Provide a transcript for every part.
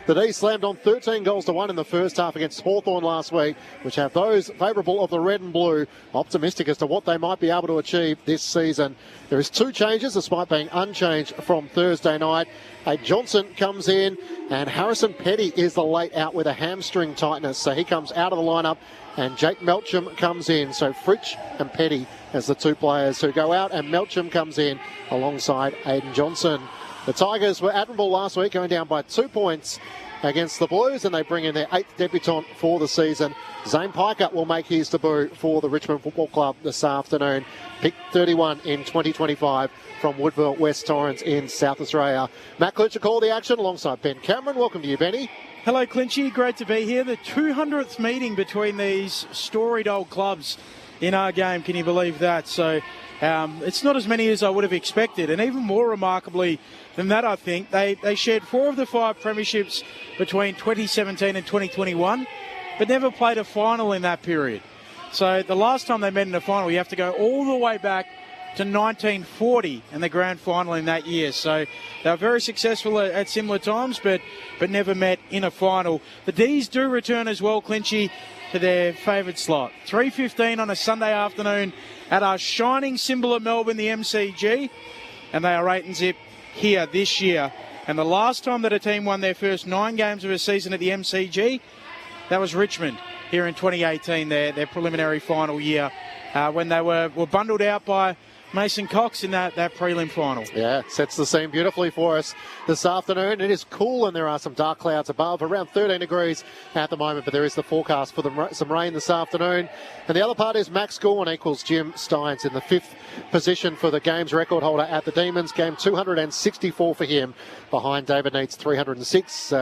The D's slammed on 13 goals to 1 in the first half against Hawthorn last week, which have those favourable of the red and blue optimistic as to what they might be able to achieve this season. There is 2 changes despite being unchanged from Thursday night. Johnson comes in and Harrison Petty is the late out with a hamstring tightness, so he comes out of the lineup and Jake Melcham comes in. So Fritsch and Petty as the 2 players who go out, and Melcham comes in alongside Aiden Johnson. The Tigers were admirable last week, going down by 2 points against the Blues, and they bring in their 8th debutant for the season. Zane Piker will make his debut for the Richmond Football Club this afternoon. Picked 31 in 2025 from Woodville, West Torrens in South Australia. Matt Klitsch called the action alongside Ben Cameron. Welcome to you, Benny. Hello, Clinchy. Great to be here. The 200th meeting between these storied old clubs in our game. Can you believe that? So it's not as many as I would have expected. And even more remarkably than that, I think, they shared 4 of the 5 premierships between 2017 and 2021, but never played a final in that period. So the last time they met in a final, you have to go all the way back to 1940 and the grand final in that year. So they were very successful at similar times, but never met in a final. The D's do return as well, Clinchy, to their favourite slot. 3:15 on a Sunday afternoon at our shining symbol of Melbourne, the MCG, and they are 8-0 here this year. And the last time that a team won their first 9 games of a season at the MCG, that was Richmond here in 2018, their preliminary final year, when they were bundled out by Mason Cox in that prelim final. Yeah, sets the scene beautifully for us this afternoon. It is cool and there are some dark clouds above, around 13 degrees at the moment, but there is the forecast for some rain this afternoon. And the other part is Max Gorn equals Jim Steins in the 5th position for the game's record holder at the Demons. Game 264 for him, behind David Neit's 306.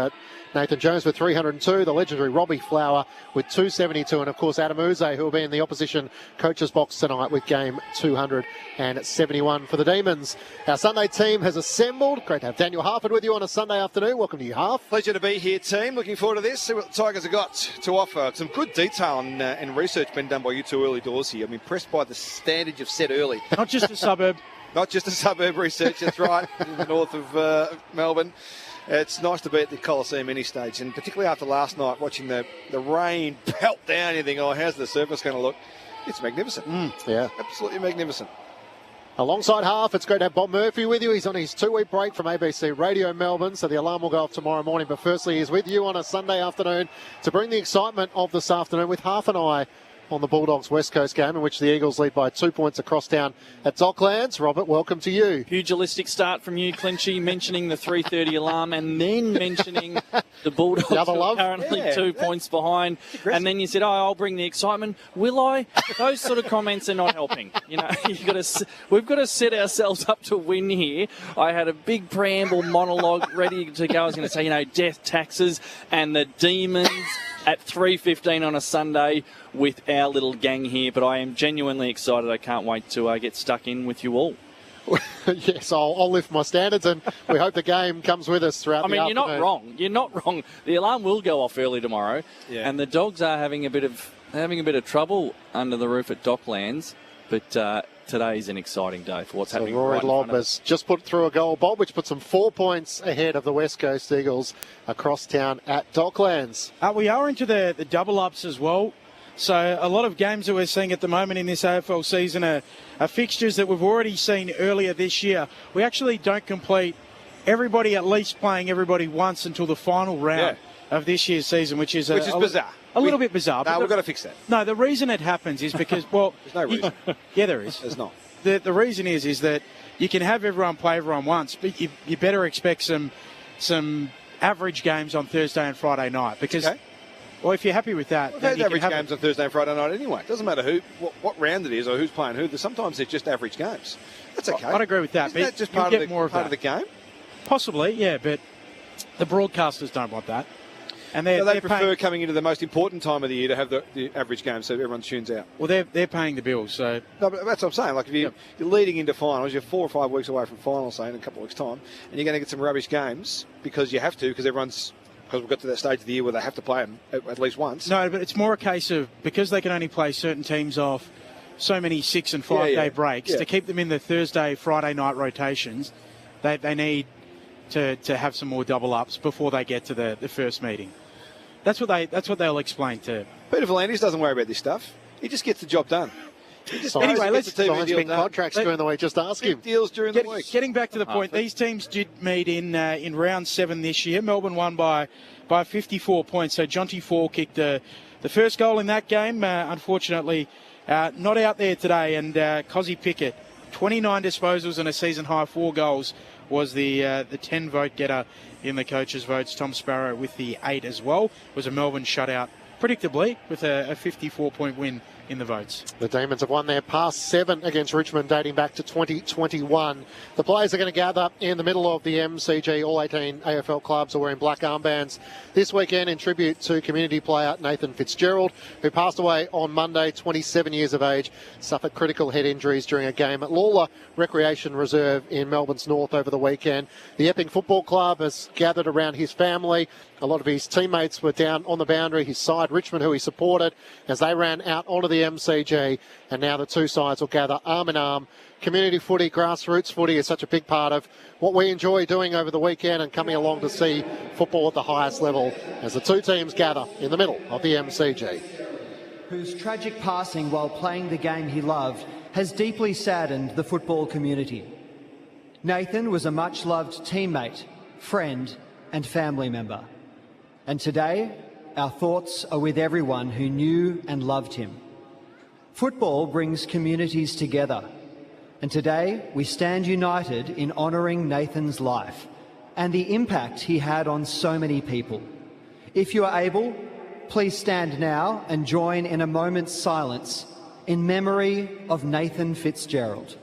Nathan Jones with 302, the legendary Robbie Flower with 272, and of course Adam Uze, who will be in the opposition coach's box tonight with game 271 for the Demons. Our Sunday team has assembled. Great to have Daniel Harford with you on a Sunday afternoon. Welcome to you, Harf. Pleasure to be here, team. Looking forward to this. See what the Tigers have got to offer. Some good detail and research been done by you 2 early doors here. I'm impressed by the standard you've set early. Not just a suburb. Not just a suburb research, that's right, in the north of Melbourne. It's nice to be at the Coliseum any stage, and particularly after last night, watching the rain pelt down, you think, oh, how's the surface going to look? It's magnificent. Yeah. Absolutely magnificent. Alongside Harf, it's great to have Bob Murphy with you. He's on his 2-week break from ABC Radio Melbourne, so the alarm will go off tomorrow morning. But firstly, he's with you on a Sunday afternoon to bring the excitement of this afternoon with half an eye on the Bulldogs West Coast game, in which the Eagles lead by 2 points across town at Docklands. Robert, welcome to you. Pugilistic start from you, Clinchy, mentioning the 3:30 alarm and then mentioning the Bulldogs are currently 2 points behind. And then you said, I'll bring the excitement. Will I? Those sort of comments are not helping. You know, we've got to set ourselves up to win here. I had a big preamble monologue ready to go. I was going to say, death, taxes, and the Demons at 3:15 on a Sunday with our little gang here. But I am genuinely excited. I can't wait to get stuck in with you all. Yes, I'll lift my standards, and we hope the game comes with us throughout the afternoon. You're not wrong. You're not wrong. The alarm will go off early tomorrow, and the Dogs are having a bit of trouble under the roof at Docklands. But today's an exciting day for what's happening. Rory Lobb has just put through a goal, Bob, which puts them 4 points ahead of the West Coast Eagles across town at Docklands. We are into the double-ups as well. So a lot of games that we're seeing at the moment in this AFL season are fixtures that we've already seen earlier this year. We actually don't complete everybody at least playing everybody once until the final round of this year's season, which is bizarre. A little bit bizarre. No, we've got to fix that. No, the reason it happens is because, there's no reason. Yeah, there is. There's not. The reason is that you can have everyone play everyone once, but you better expect some average games on Thursday and Friday night because. Okay. Well, if you're happy with that, we've had average games on Thursday and Friday night anyway. It doesn't matter what round it is or who's playing who. Sometimes they're just average games. That's okay. I'd agree with that. Isn't that just part of the game? Possibly, yeah, but the broadcasters don't want that. And they prefer coming into the most important time of the year to have the average game so everyone tunes out. Well, they're paying the bills, so... No, but that's what I'm saying. Like, if you're leading into finals, you're 4 or 5 weeks away from finals, say, in a couple of weeks' time, and you're going to get some rubbish games because you have to, because we've got to that stage of the year where they have to play them at least once. No, but it's more a case of, because they can only play certain teams off so many 6 and 5 day breaks, to keep them in the Thursday, Friday night rotations, they need to have some more double ups before they get to the first meeting. That's what they'll explain to. Peter V'landys doesn't worry about this stuff. He just gets the job done. Anyway, let's sign big contracts during the week. Just ask him. Deals during the week. Getting back to the point, these teams did meet in round 7 this year. Melbourne won by 54 points. So Jonty Ford kicked the first goal in that game. Unfortunately, not out there today. And Cozzy Pickett, 29 disposals and a season high 4 goals, was the 10 vote getter in the coaches' votes. Tom Sparrow with the 8 as well. It was a Melbourne shutout, predictably, with a 54-point win in the votes. The Demons have won their past 7 against Richmond dating back to 2021. The players are going to gather in the middle of the MCG. All 18 AFL clubs are wearing black armbands this weekend in tribute to community player Nathan Fitzgerald, who passed away on Monday, 27 years of age, suffered critical head injuries during a game at Lawler Recreation Reserve in Melbourne's north over the weekend. The Epping Football Club has gathered around his family. A lot of his teammates were down on the boundary, his side, Richmond, who he supported, as they ran out onto the MCG. And now the two sides will gather arm in arm. Community footy, grassroots footy is such a big part of what we enjoy doing over the weekend and coming along to see football at the highest level as the two teams gather in the middle of the MCG. Whose tragic passing while playing the game he loved has deeply saddened the football community. Nathan was a much-loved teammate, friend and family member. And today, our thoughts are with everyone who knew and loved him. Football brings communities together, and today we stand united in honouring Nathan's life and the impact he had on so many people. If you are able, please stand now and join in a moment's silence in memory of Nathan Fitzgerald.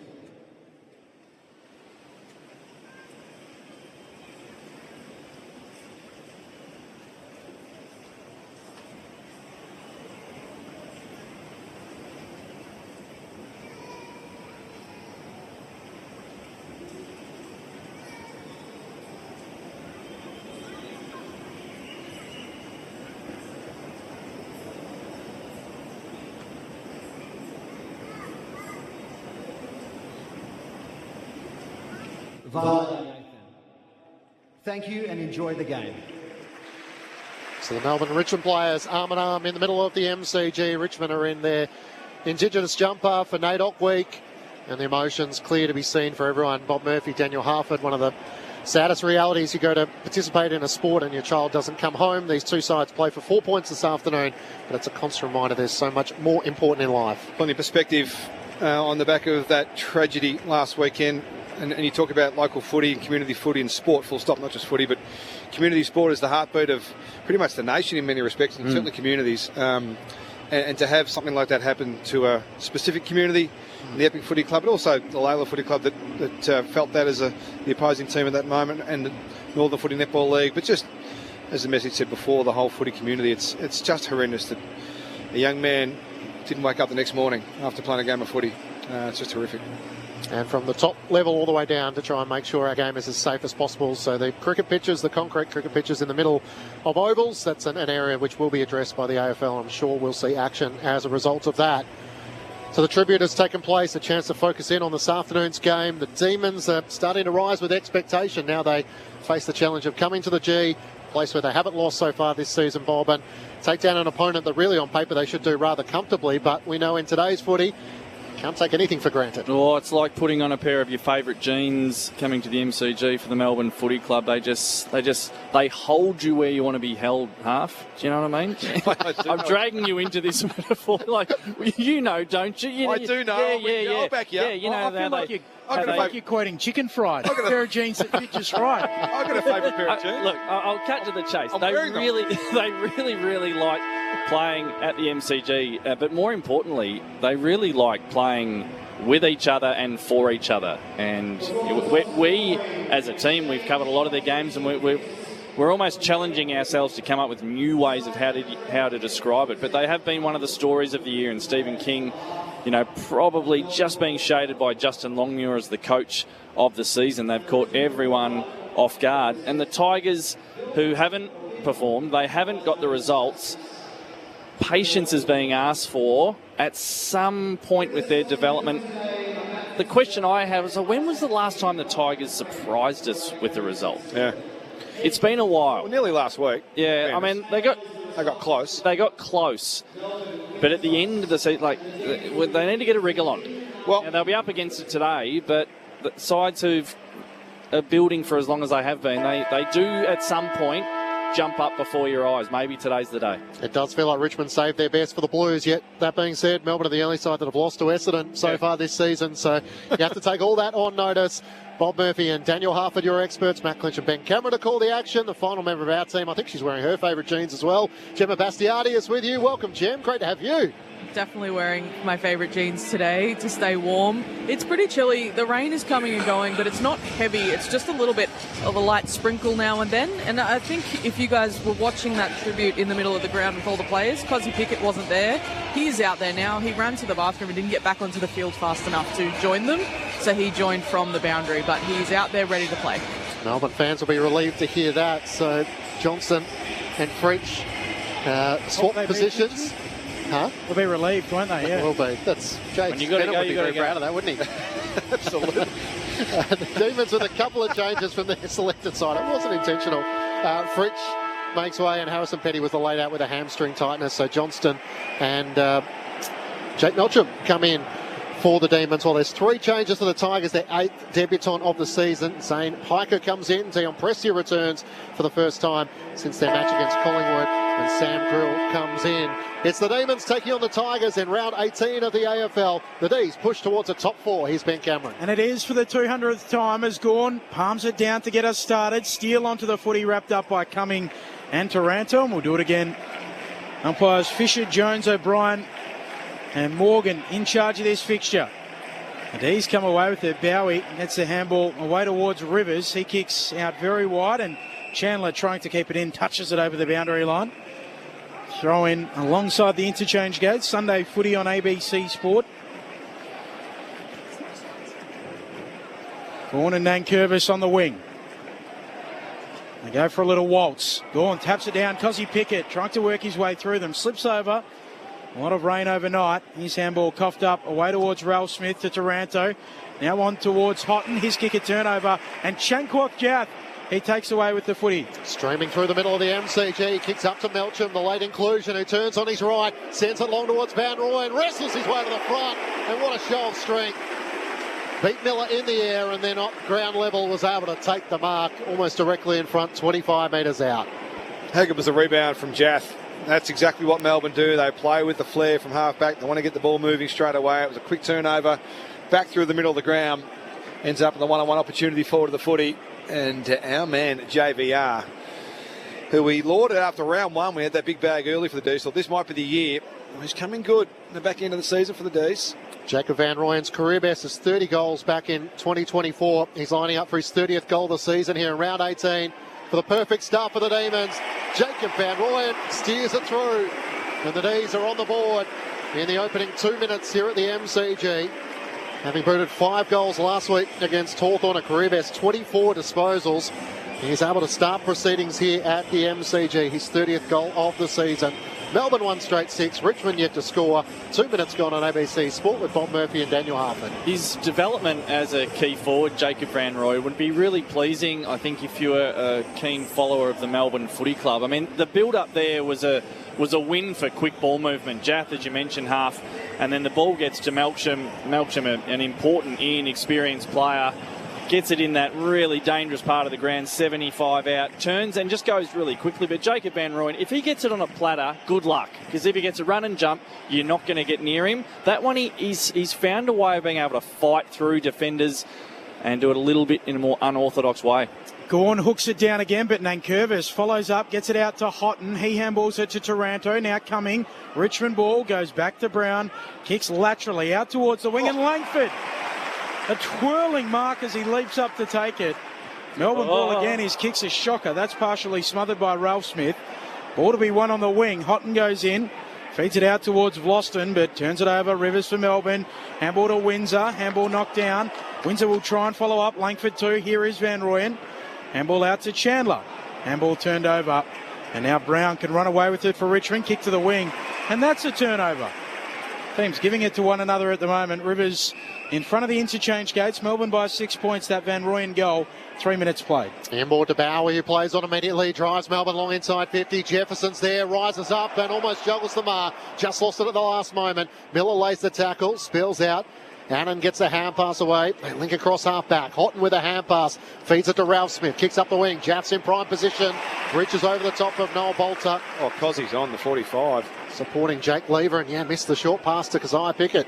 Nathan. Thank you and enjoy the game. So the Melbourne and Richmond players arm in arm in the middle of the MCG. Richmond are in their Indigenous jumper for NAIDOC week, and the emotions clear to be seen for everyone. Bob Murphy, Daniel Harford, one of the saddest realities. You go to participate in a sport and your child doesn't come home. These two sides play for 4 points this afternoon, but it's a constant reminder there's so much more important in life. Plenty of perspective on the back of that tragedy last weekend. And you talk about local footy and community footy and sport, full stop, not just footy, but community sport is the heartbeat of pretty much the nation in many respects, and certainly communities. And to have something like that happen to a specific community, the Epping Footy Club, but also the Layla Footy Club that felt that as the opposing team at that moment, and the Northern Footy Netball League. But just, as the message said before, the whole footy community, it's just horrendous that a young man didn't wake up the next morning after playing a game of footy. It's just horrific. And from the top level all the way down to try and make sure our game is as safe as possible. So the cricket pitches, the concrete cricket pitches in the middle of ovals, that's an area which will be addressed by the AFL. I'm sure we'll see action as a result of that. So the tribute has taken place, a chance to focus in on this afternoon's game. The Demons are starting to rise with expectation. Now they face the challenge of coming to the G, a place where they haven't lost so far this season, Bob, and take down an opponent that really on paper they should do rather comfortably. But we know in today's footy, can't take anything for granted. Oh, it's like putting on a pair of your favourite jeans coming to the MCG for the Melbourne Footy Club. They hold you where you want to be held, Half. Do you know what I mean? I'm dragging you into this metaphor. Like, you know, don't you? I do know. Yeah. I'll back you up. Yeah, you know, I feel like you're quoting chicken fried. A pair of jeans that fit just right. I've got a favourite pair of jeans. Look, I'll cut to the chase. They really like playing at the MCG, but more importantly, they really like playing with each other and for each other. And we as a team, we've covered a lot of their games, and we're almost challenging ourselves to come up with new ways of how to describe it. But they have been one of the stories of the year, and Stephen King, you know, probably just being shaded by Justin Longmuir as the coach of the season. They've caught everyone off guard. And the Tigers, who haven't performed, they haven't got the results. Patience is being asked for at some point with their development. the question I have is, when was the last time the Tigers surprised us with the result? Yeah. It's been a while. Well, nearly last week. Yeah, I mean, they got close. They got close. But at the end of the season, they need to get a wriggle on. Well, and they'll be up against it today, but the sides who are building for as long as they have been, they do at some point jump up before your eyes. Maybe today's the day. It does feel like Richmond saved their best for the Blues, yet that being said, Melbourne are the only side that have lost to Essendon so far this season, so you have to take all that on notice. Bob Murphy and Daniel Harford, your experts. Matt Clinch and Ben Cameron to call the action. The final member of our team, I think she's wearing her favourite jeans as well. Gemma Bastiardi is with you. Welcome, Gem. Great to have you. Definitely wearing my favourite jeans today to stay warm. It's pretty chilly. The rain is coming and going, but it's not heavy. It's just a little bit of a light sprinkle now and then. And I think if you guys were watching that tribute in the middle of the ground with all the players, Cozzy Pickett wasn't there. He is out there now. He ran to the bathroom and didn't get back onto the field fast enough to join them. So he joined from the boundary, but he's out there ready to play. Melbourne fans will be relieved to hear that. So Johnson and French swap positions. Huh? They'll be relieved, won't they? Yeah. Will be. That's Jake. When you got to go, would be very proud of that, wouldn't he? Absolutely. The Demons with a couple of changes from their selected side. It wasn't intentional. Fritsch makes way, and Harrison Petty was the laid out with a hamstring tightness. So Johnston and Jake Melcham come in for the Demons. Well, there's 3 changes for the Tigers. Their 8th debutant of the season. Zane Piker comes in. Dion Prestia returns for the first time since their match against Collingwood. And Sam Krill comes in. It's the Demons taking on the Tigers in round 18 of the AFL. The D's push towards a top 4. Here's Ben Cameron. And it is for the 200th time as Gawn palms it down to get us started. Steele onto the footy, wrapped up by Cumming and Taranto. And we'll do it again. Umpires Fisher, Jones, O'Brien and Morgan in charge of this fixture. The D's come away with their Bowie. Gets the handball away towards Rivers. He kicks out very wide, and Chandler trying to keep it in, touches it over the boundary line. Throw in alongside the interchange gate. Sunday footy on ABC Sport. Gawn and Nankervis on the wing. They go for a little waltz. Gawn taps it down. Cozzy Pickett trying to work his way through them. Slips over. A lot of rain overnight. His handball coughed up away towards Ralph Smith to Taranto. Now on towards Houghton. His kick a turnover. And Chanquoth Jath, he takes away with the footy. Streaming through the middle of the MCG. Kicks up to Melcham, the late inclusion, who turns on his right. Sends it long towards Van Rooyen. Wrestles his way to the front. And what a show of strength. Beat Miller in the air, and then at ground level was able to take the mark almost directly in front, 25 metres out. Haggard was a rebound from Jath. That's exactly what Melbourne do. They play with the flair from half-back. They want to get the ball moving straight away. It was a quick turnover back through the middle of the ground. Ends up with a one-on-one opportunity forward to the footy. And our man, JVR, who we lauded after round 1. We had that big bag early for the D's. Thought this might be the year. He's coming good in the back end of the season for the D's. Jacob Van Rooyen's career best is 30 goals back in 2024. He's lining up for his 30th goal of the season here in round 18. For the perfect start for the Demons, Jacob Van Rooyen steers it through. And the D's are on the board in the opening 2 minutes here at the MCG. Having booted 5 goals last week against Hawthorn, a career best 24 disposals. He's able to start proceedings here at the MCG, his 30th goal of the season. Melbourne won straight 6, Richmond yet to score. 2 minutes gone on ABC Sport with Bob Murphy and Daniel Harford. His development as a key forward, Jacob Van Rooyen, would be really pleasing, I think, if you were a keen follower of the Melbourne Footy Club. I mean, the build-up there was a win for quick ball movement. Jath, as you mentioned, half, and then the ball gets to Melcham. Melcham, an important, inexperienced player, gets it in that really dangerous part of the ground, 75 out, turns and just goes really quickly. But Jacob Van Rooyen, if he gets it on a platter, good luck. Because if he gets a run and jump, you're not going to get near him. That one, he's found a way of being able to fight through defenders and do it a little bit in a more unorthodox way. Gawn hooks it down again, but Nankervis follows up, gets it out to Houghton. He handballs it to Taranto. Now coming, Richmond ball goes back to Brown, kicks laterally out towards the wing, and Langford. A twirling mark as he leaps up to take it. Melbourne ball again. His kick's a shocker. That's partially smothered by Ralph Smith. Ball to be won on the wing. Houghton goes in. Feeds it out towards Vlosten, but turns it over. Rivers for Melbourne. Handball to Windsor. Handball knocked down. Windsor will try and follow up. Langford too. Here is Van Rooyen. Handball out to Chandler. Handball turned over. And now Brown can run away with it for Richmond. Kick to the wing. And that's a turnover. Teams giving it to one another at the moment. Rivers in front of the interchange gates. Melbourne by 6 points. That Van Rooyen goal. 3 minutes played. Inboard to Bowie, who plays on immediately. Drives Melbourne long inside 50. Jefferson's there. Rises up and almost juggles the mark. Just lost it at the last moment. Miller lays the tackle. Spills out. Annan gets a hand pass away. They link across half back. Houghton with a hand pass. Feeds it to Ralph Smith. Kicks up the wing. Jaff's in prime position. Reaches over the top of Noel Bolter. Oh, Cozzy's on the 45. Supporting Jake Lever. And missed the short pass to Keziah Pickett.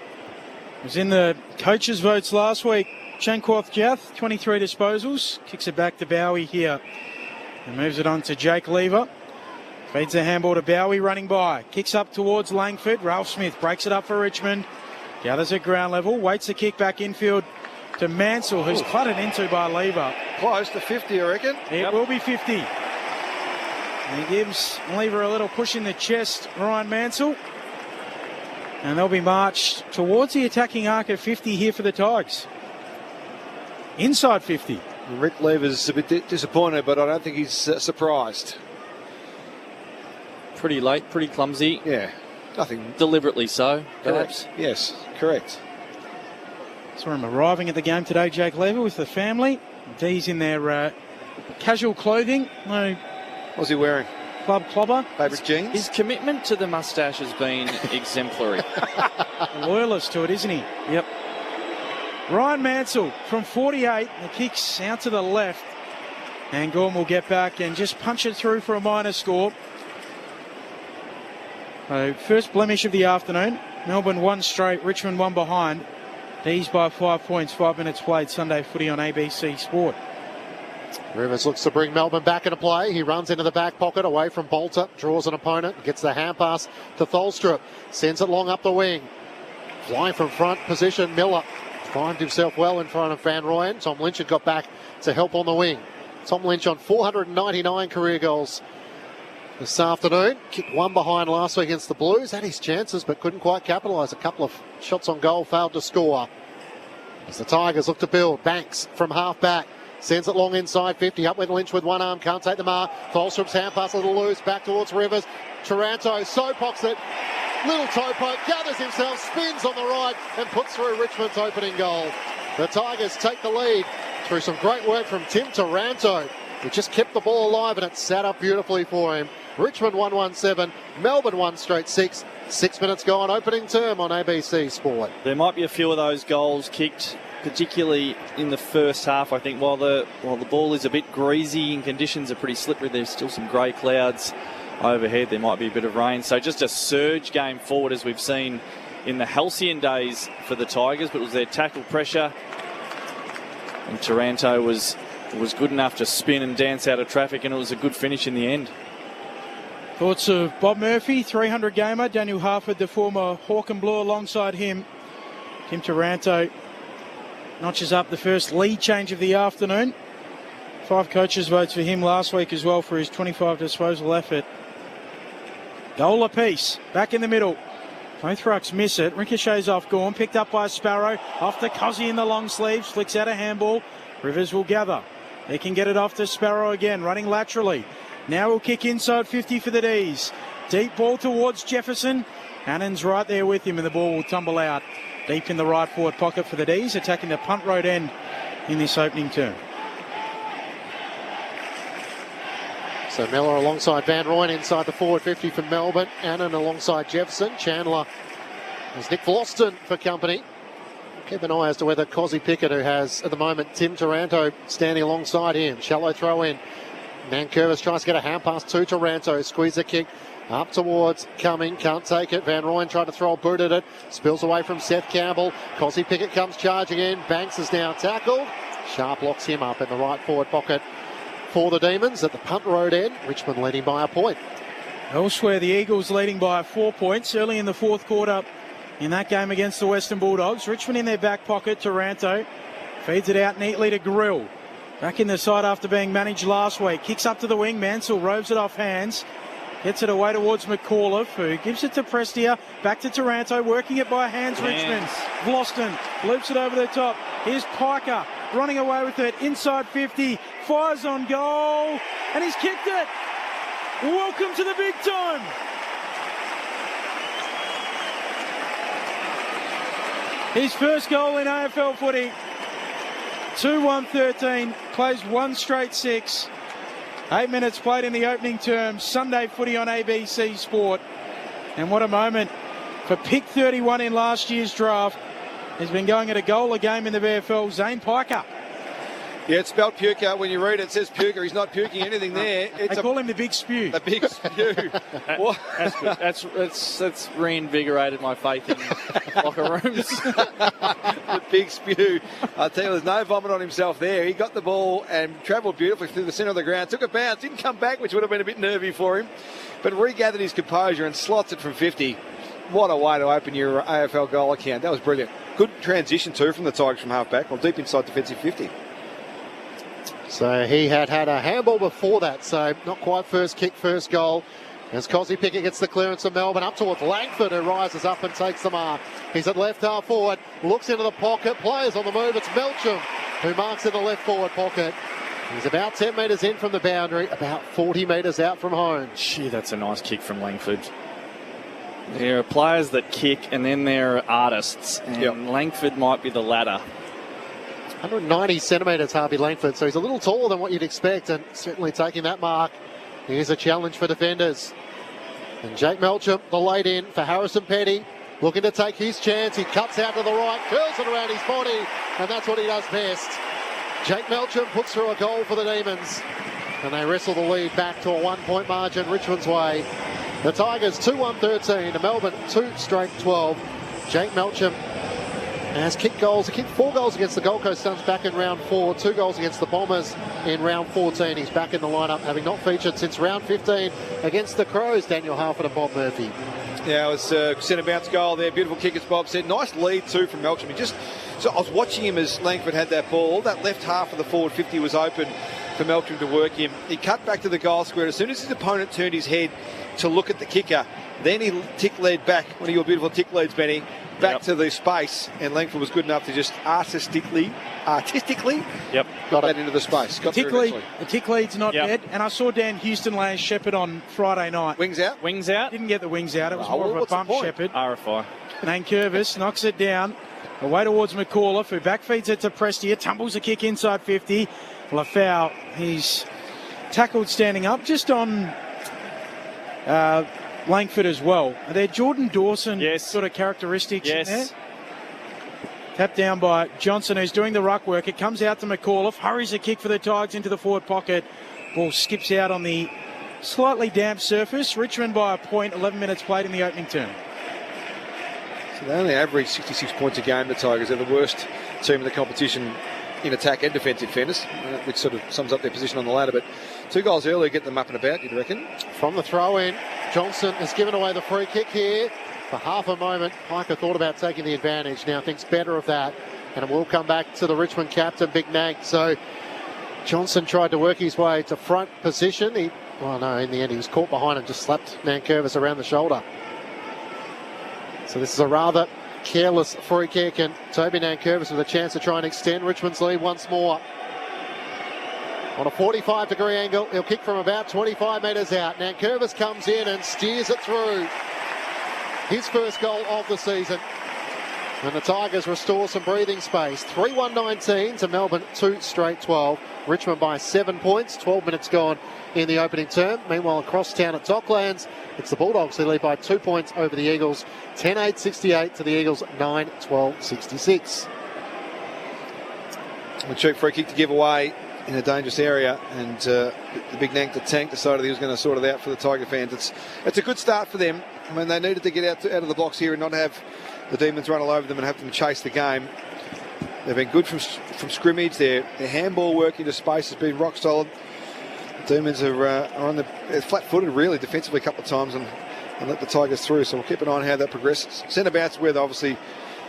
Was in the coaches' votes last week. Shanquarth Jath, 23 disposals. Kicks it back to Bowie here. And moves it on to Jake Lever. Feeds the handball to Bowie running by. Kicks up towards Langford. Ralph Smith breaks it up for Richmond. Gathers at ground level. Waits the kick back infield to Mansell, who's cluttered into by Lever. Close to 50, I reckon. It will be 50. And he gives Lever a little push in the chest, Ryan Mansell. And they'll be marched towards the attacking arc of 50 here for the Tigers. Inside 50. Rick Lever's a bit disappointed, but I don't think he's surprised. Pretty late, pretty clumsy. Yeah, nothing. Deliberately so, perhaps. Yes, correct. Saw him arriving at the game today, Jake Lever, with the family. D's in their casual clothing. No. What's he wearing? Club clobber. Favourite jeans? His commitment to the moustache has been exemplary. Loyalist to it, isn't he? Yep. Ryan Mansell from 48. The kick's out to the left. And Gorm will get back and just punch it through for a minor score. So first blemish of the afternoon. Melbourne 1 straight, Richmond 1 behind. D's by 5 points, 5 minutes played. Sunday footy on ABC Sport. Rivers looks to bring Melbourne back into play. He runs into the back pocket away from Bolter. Draws an opponent. Gets the hand pass to Tholstrup. Sends it long up the wing. Flying from front position, Miller. Primed himself well in front of Van Rooyen. Tom Lynch had got back to help on the wing. Tom Lynch on 499 career goals this afternoon. Kicked one behind last week against the Blues. Had his chances but couldn't quite capitalise. A couple of shots on goal, failed to score. As the Tigers look to build. Banks from half back. Sends it long inside 50. Up with Lynch with one arm. Can't take the mark. Tholstrup's hand pass a little loose. Back towards Rivers. Taranto so-poks it. Little toe poke, gathers himself, spins on the right and puts through Richmond's opening goal. The Tigers take the lead through some great work from Tim Taranto, who just kept the ball alive and it sat up beautifully for him. Richmond 1-1-7, Melbourne 1 straight 6. 6 minutes gone, opening term on ABC Sport. There might be a few of those goals kicked, particularly in the first half. I think while the ball is a bit greasy and conditions are pretty slippery, there's still some grey clouds overhead. There might be a bit of rain, so just a surge game forward as we've seen in the halcyon days for the Tigers, but it was their tackle pressure, and Taranto was good enough to spin and dance out of traffic, and it was a good finish in the end. Thoughts of Bob Murphy, 300 gamer, Daniel Harford, the former Hawk and Blue, alongside him. Tim Taranto notches up the first lead change of the afternoon. 5 coaches' votes for him last week as well for his 25 disposal effort. Goal apiece. Back in the middle. Both rucks miss it. Ricochets off Gorm. Picked up by Sparrow. Off to Cozzy in the long sleeves. Flicks out a handball. Rivers will gather. They can get it off to Sparrow again. Running laterally. Now he'll kick inside 50 for the D's. Deep ball towards Jefferson. Annan's right there with him and the ball will tumble out. Deep in the right forward pocket for the D's. Attacking the punt road end in this opening term. So Miller alongside Van Rooyen inside the forward 50 for Melbourne. Annan alongside Jefferson. Chandler has Nick Vlosten for company. Keep an eye as to whether Cozzy Pickett, who has at the moment Tim Taranto standing alongside him. Shallow throw in. Nankervis tries to get a hand pass to Taranto. Squeeze the kick up towards Cumming. Can't take it. Van Rooyen tried to throw a boot at it. Spills away from Seth Campbell. Cozzy Pickett comes charging in. Banks is now tackled. Sharp locks him up in the right forward pocket for the Demons at the punt road end. Richmond leading by a point. Elsewhere, the Eagles leading by 4 points early in the fourth quarter in that game against the Western Bulldogs. Richmond in their back pocket. Taranto feeds it out neatly to Grill. Back in the side after being managed last week. Kicks up to the wing. Mansell roves it off hands. Gets it away towards McAuliffe, who gives it to Prestia. Back to Taranto, working it by hands. Richmond. Vlosten loops it over the top. Here's Piker running away with it. Inside 50. Fires on goal. And he's kicked it. Welcome to the big time. His first goal in AFL footy. 2-1-13, plays one straight 6. 8 minutes played in the opening term. Sunday footy on ABC Sport. And what a moment for pick 31 in last year's draft. He's been going at a goal a game in the VFL, Zane Piker. Yeah, it's spelled puker. When you read it, it says puker. He's not puking anything there. They call him the Big Spew. The Big Spew. What? That's good. That's reinvigorated my faith in locker rooms. The Big Spew. I'll tell you, there's no vomit on himself there. He got the ball and travelled beautifully through the centre of the ground. Took a bounce, didn't come back, which would have been a bit nervy for him, but regathered his composure and slots it from 50. What a way to open your AFL goal account. That was brilliant. Good transition too from the Tigers from half-back, well, deep inside defensive 50. So he had a handball before that, so not quite first kick, first goal. As Cosy Pickett gets the clearance of Melbourne up towards Langford, who rises up and takes the mark. He's at left half forward, looks into the pocket, players on the move. It's Melcham who marks in the left forward pocket. He's about 10 metres in from the boundary, about 40 metres out from home. Gee, that's a nice kick from Langford. There are players that kick and then there are artists, and Langford might be the latter. 190 centimetres, Harvey Langford, so he's a little taller than what you'd expect, and certainly taking that mark. Here's a challenge for defenders. And Jake Melcham, the late in for Harrison Petty, looking to take his chance. He cuts out to the right, curls it around his body, and that's what he does best. Jake Melcham puts through a goal for the Demons, and they wrestle the lead back to a 1-point margin Richmond's way. The Tigers 2-1-13 to Melbourne 2 straight 12. Jake Melcham has kicked goals. He kicked 4 goals against the Gold Coast Suns back in round 4, 2 goals against the Bombers in round 14. He's back in the lineup, having not featured since round 15 against the Crows, Daniel Harford and Bob Murphy. Yeah, it was a centre bounce goal there. Beautiful kick, as Bob said. Nice lead too from Melcham. So I was watching him as Langford had that ball. That left half of the forward 50 was open for Melcham to work him. He cut back to the goal square. As soon as his opponent turned his head to look at the kicker, then he tick-led back, one of your beautiful tick leads, Benny, back to the space, and Langford was good enough to just artistically got that into the space. The tick lead's not dead, and I saw Dan Houston lay a shepherd on Friday night. Wings out? Wings out? Didn't get the wings out. It was more of a bump shepherd. RFI. Nankervis knocks it down. Away towards McAuliffe, who backfeeds it to Prestia. Tumbles a kick inside 50. Lafau, he's tackled standing up just on Langford as well. Are there Jordan Dawson sort of characteristics in there? Tapped down by Johnson, who's doing the ruck work. It comes out to McAuliffe. Hurries a kick for the Tigers into the forward pocket. Ball skips out on the slightly damp surface. Richmond by a point, 11 minutes played in the opening term. So they only average 66 points a game, the Tigers. They're the worst team in the competition in attack and defence, in fairness, which sort of sums up their position on the ladder. But 2 goals earlier get them up and about, you'd reckon? From the throw-in, Johnson has given away the free kick here. For half a moment, Piker thought about taking the advantage. Now thinks better of that. And it will come back to the Richmond captain, Big Nag. So Johnson tried to work his way to front position. In the end, he was caught behind and just slapped Nankervis around the shoulder. So this is a rather careless free kick, and Toby Nankervis with a chance to try and extend Richmond's lead once more. On a 45-degree angle, he'll kick from about 25 metres out. Nankervis comes in and steers it through. His first goal of the season. And the Tigers restore some breathing space. 3-1-19 to Melbourne, 2 straight 12. Richmond by 7 points, 12 minutes gone in the opening term. Meanwhile, across town at Docklands, it's the Bulldogs who lead by 2 points over the Eagles. 10-8-68 to the Eagles, 9-12-66. A cheap free kick to give away in a dangerous area, and the Big Nank, the tank, decided he was going to sort it out for the Tiger fans. It's a good start for them. I mean, they needed to get out of the blocks here and not have the Demons run all over them and have them chase the game. They've been good from scrimmage. Their handball work into space has been rock solid. The Demons are on the flat-footed, really, defensively a couple of times and let the Tigers through. So we'll keep an eye on how that progresses. Centre bounce where obviously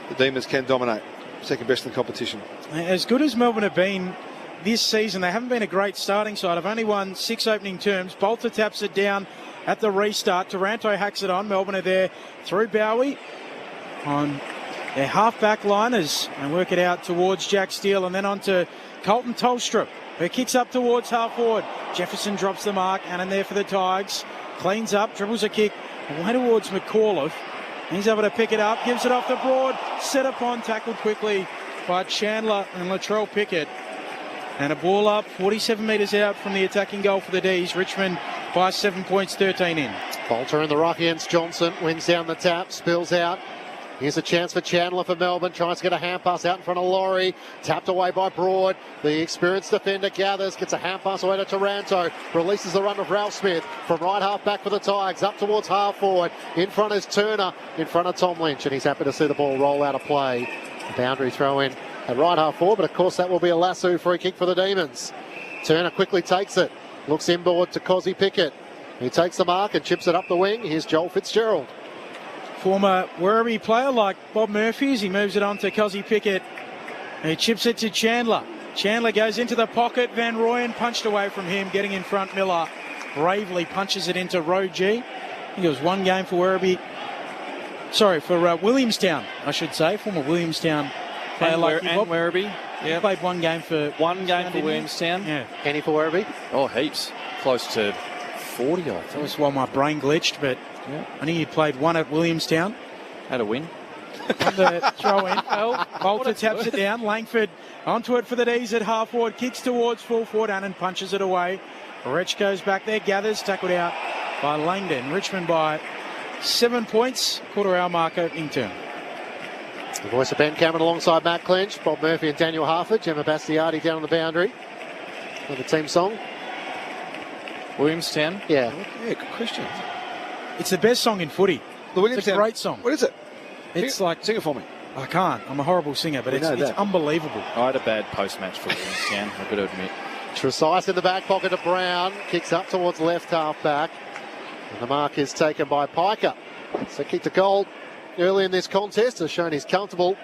the Demons can dominate. Second best in the competition. As good as Melbourne have been this season, they haven't been a great starting side. I've only won 6 opening terms. Bolter taps it down at the restart. Taranto hacks it on. Melbourne are there through Bowie on their half-back liners and work it out towards Jack Steele and then on to Colton Tolstrup, who kicks up towards half-forward. Jefferson drops the mark and in there for the Tigers. Cleans up, dribbles a kick away towards McAuliffe. He's able to pick it up, gives it off the broad, set upon, tackled quickly by Chandler and Latrell Pickett. And a ball up, 47 metres out from the attacking goal for the D's. Richmond by 7 points, 13 in. Bolter in the ruck against Johnson, wins down the tap, spills out. Here's a chance for Chandler for Melbourne. Tries to get a hand pass out in front of Laurie. Tapped away by Broad. The experienced defender gathers. Gets a hand pass away to Taranto. Releases the run of Ralph Smith from right half back for the Tigers. Up towards half forward. In front is Turner. In front of Tom Lynch. And he's happy to see the ball roll out of play. A boundary throw in at right half forward. But of course that will be a lasso free kick for the Demons. Turner quickly takes it. Looks inboard to Cozzy Pickett. He takes the mark and chips it up the wing. Here's Joel Fitzgerald. Former Werribee player like Bob Murphy, as he moves it on to Cozzy Pickett. And he chips it to Chandler. Chandler goes into the pocket. Van Rooyen punched away from him, getting in front. Miller bravely punches it into Row G. I think it was one game for Werribee. Sorry, for Williamstown, I should say. Former Williamstown player And like Werribee. He played one game for Williamstown. Yeah. Any for Werribee? Oh, heaps. Close to 40, I That think. was while my brain glitched, but Yeah. I knew he played one at Williamstown. Had a win. On the throw in. Bolter taps it down. Langford onto it for the D's at half forward. Kicks towards full forward. Annan punches it away. Wretch goes back there. Gathers. Tackled out by Langdon. Richmond by 7 points. Quarter hour mark opening term. The voice of Ben Cameron alongside Matt Clinch, Bob Murphy and Daniel Harford. Gemma Bastiardi down on the boundary. And the team song. Williamstown. Yeah. Yeah, good question. It's the best song in footy. The It's a great song. What is it? It's like, Sing it for me. I can't. I'm a horrible singer, but We it's know that. unbelievable. I had a bad post-match for Williamstown, I've got to admit. Tresice in the back pocket to Brown. Kicks up towards left half back. And the mark is taken by Piker. So kick to goal early in this contest has shown he's comfortable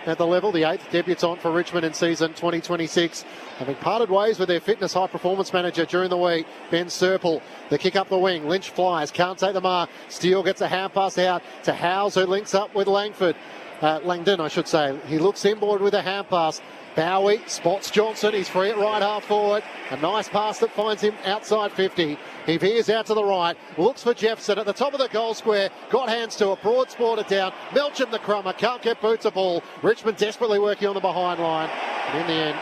at the level. The 8th debutant for Richmond in season 2026. Having parted ways with their fitness high performance manager during the week, Ben Serple. The kick up the wing. Lynch flies. Can't take the mark. Steele gets a hand pass out to Howes, who links up with Langford. Langdon, I should say. He looks inboard with a hand pass. Bowie spots Johnson. He's free at right half forward. A nice pass that finds him outside 50. He veers out to the right. Looks for Jefferson at the top of the goal square. Got hands to it. Broad sported down. Melcham the crummer. Can't get boots a ball. Richmond desperately working on the behind line. And in the end,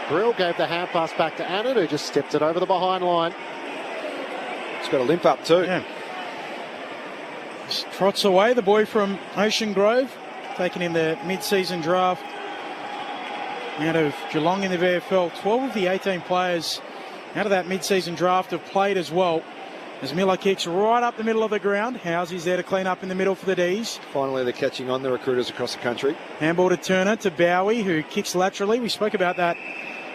Brill gave the hand pass back to Annan, who just stepped it over the behind line. It's got a limp up too. Yeah. Just trots away, the boy from Ocean Grove, taken in the mid-season draft out of Geelong in the VFL. 12 of the 18 players out of that mid-season draft have played as well. As Miller kicks right up the middle of the ground. Housy's there to clean up in the middle for the D's. Finally, they're catching on, the recruiters across the country. Handball to Turner to Bowie, who kicks laterally. We spoke about that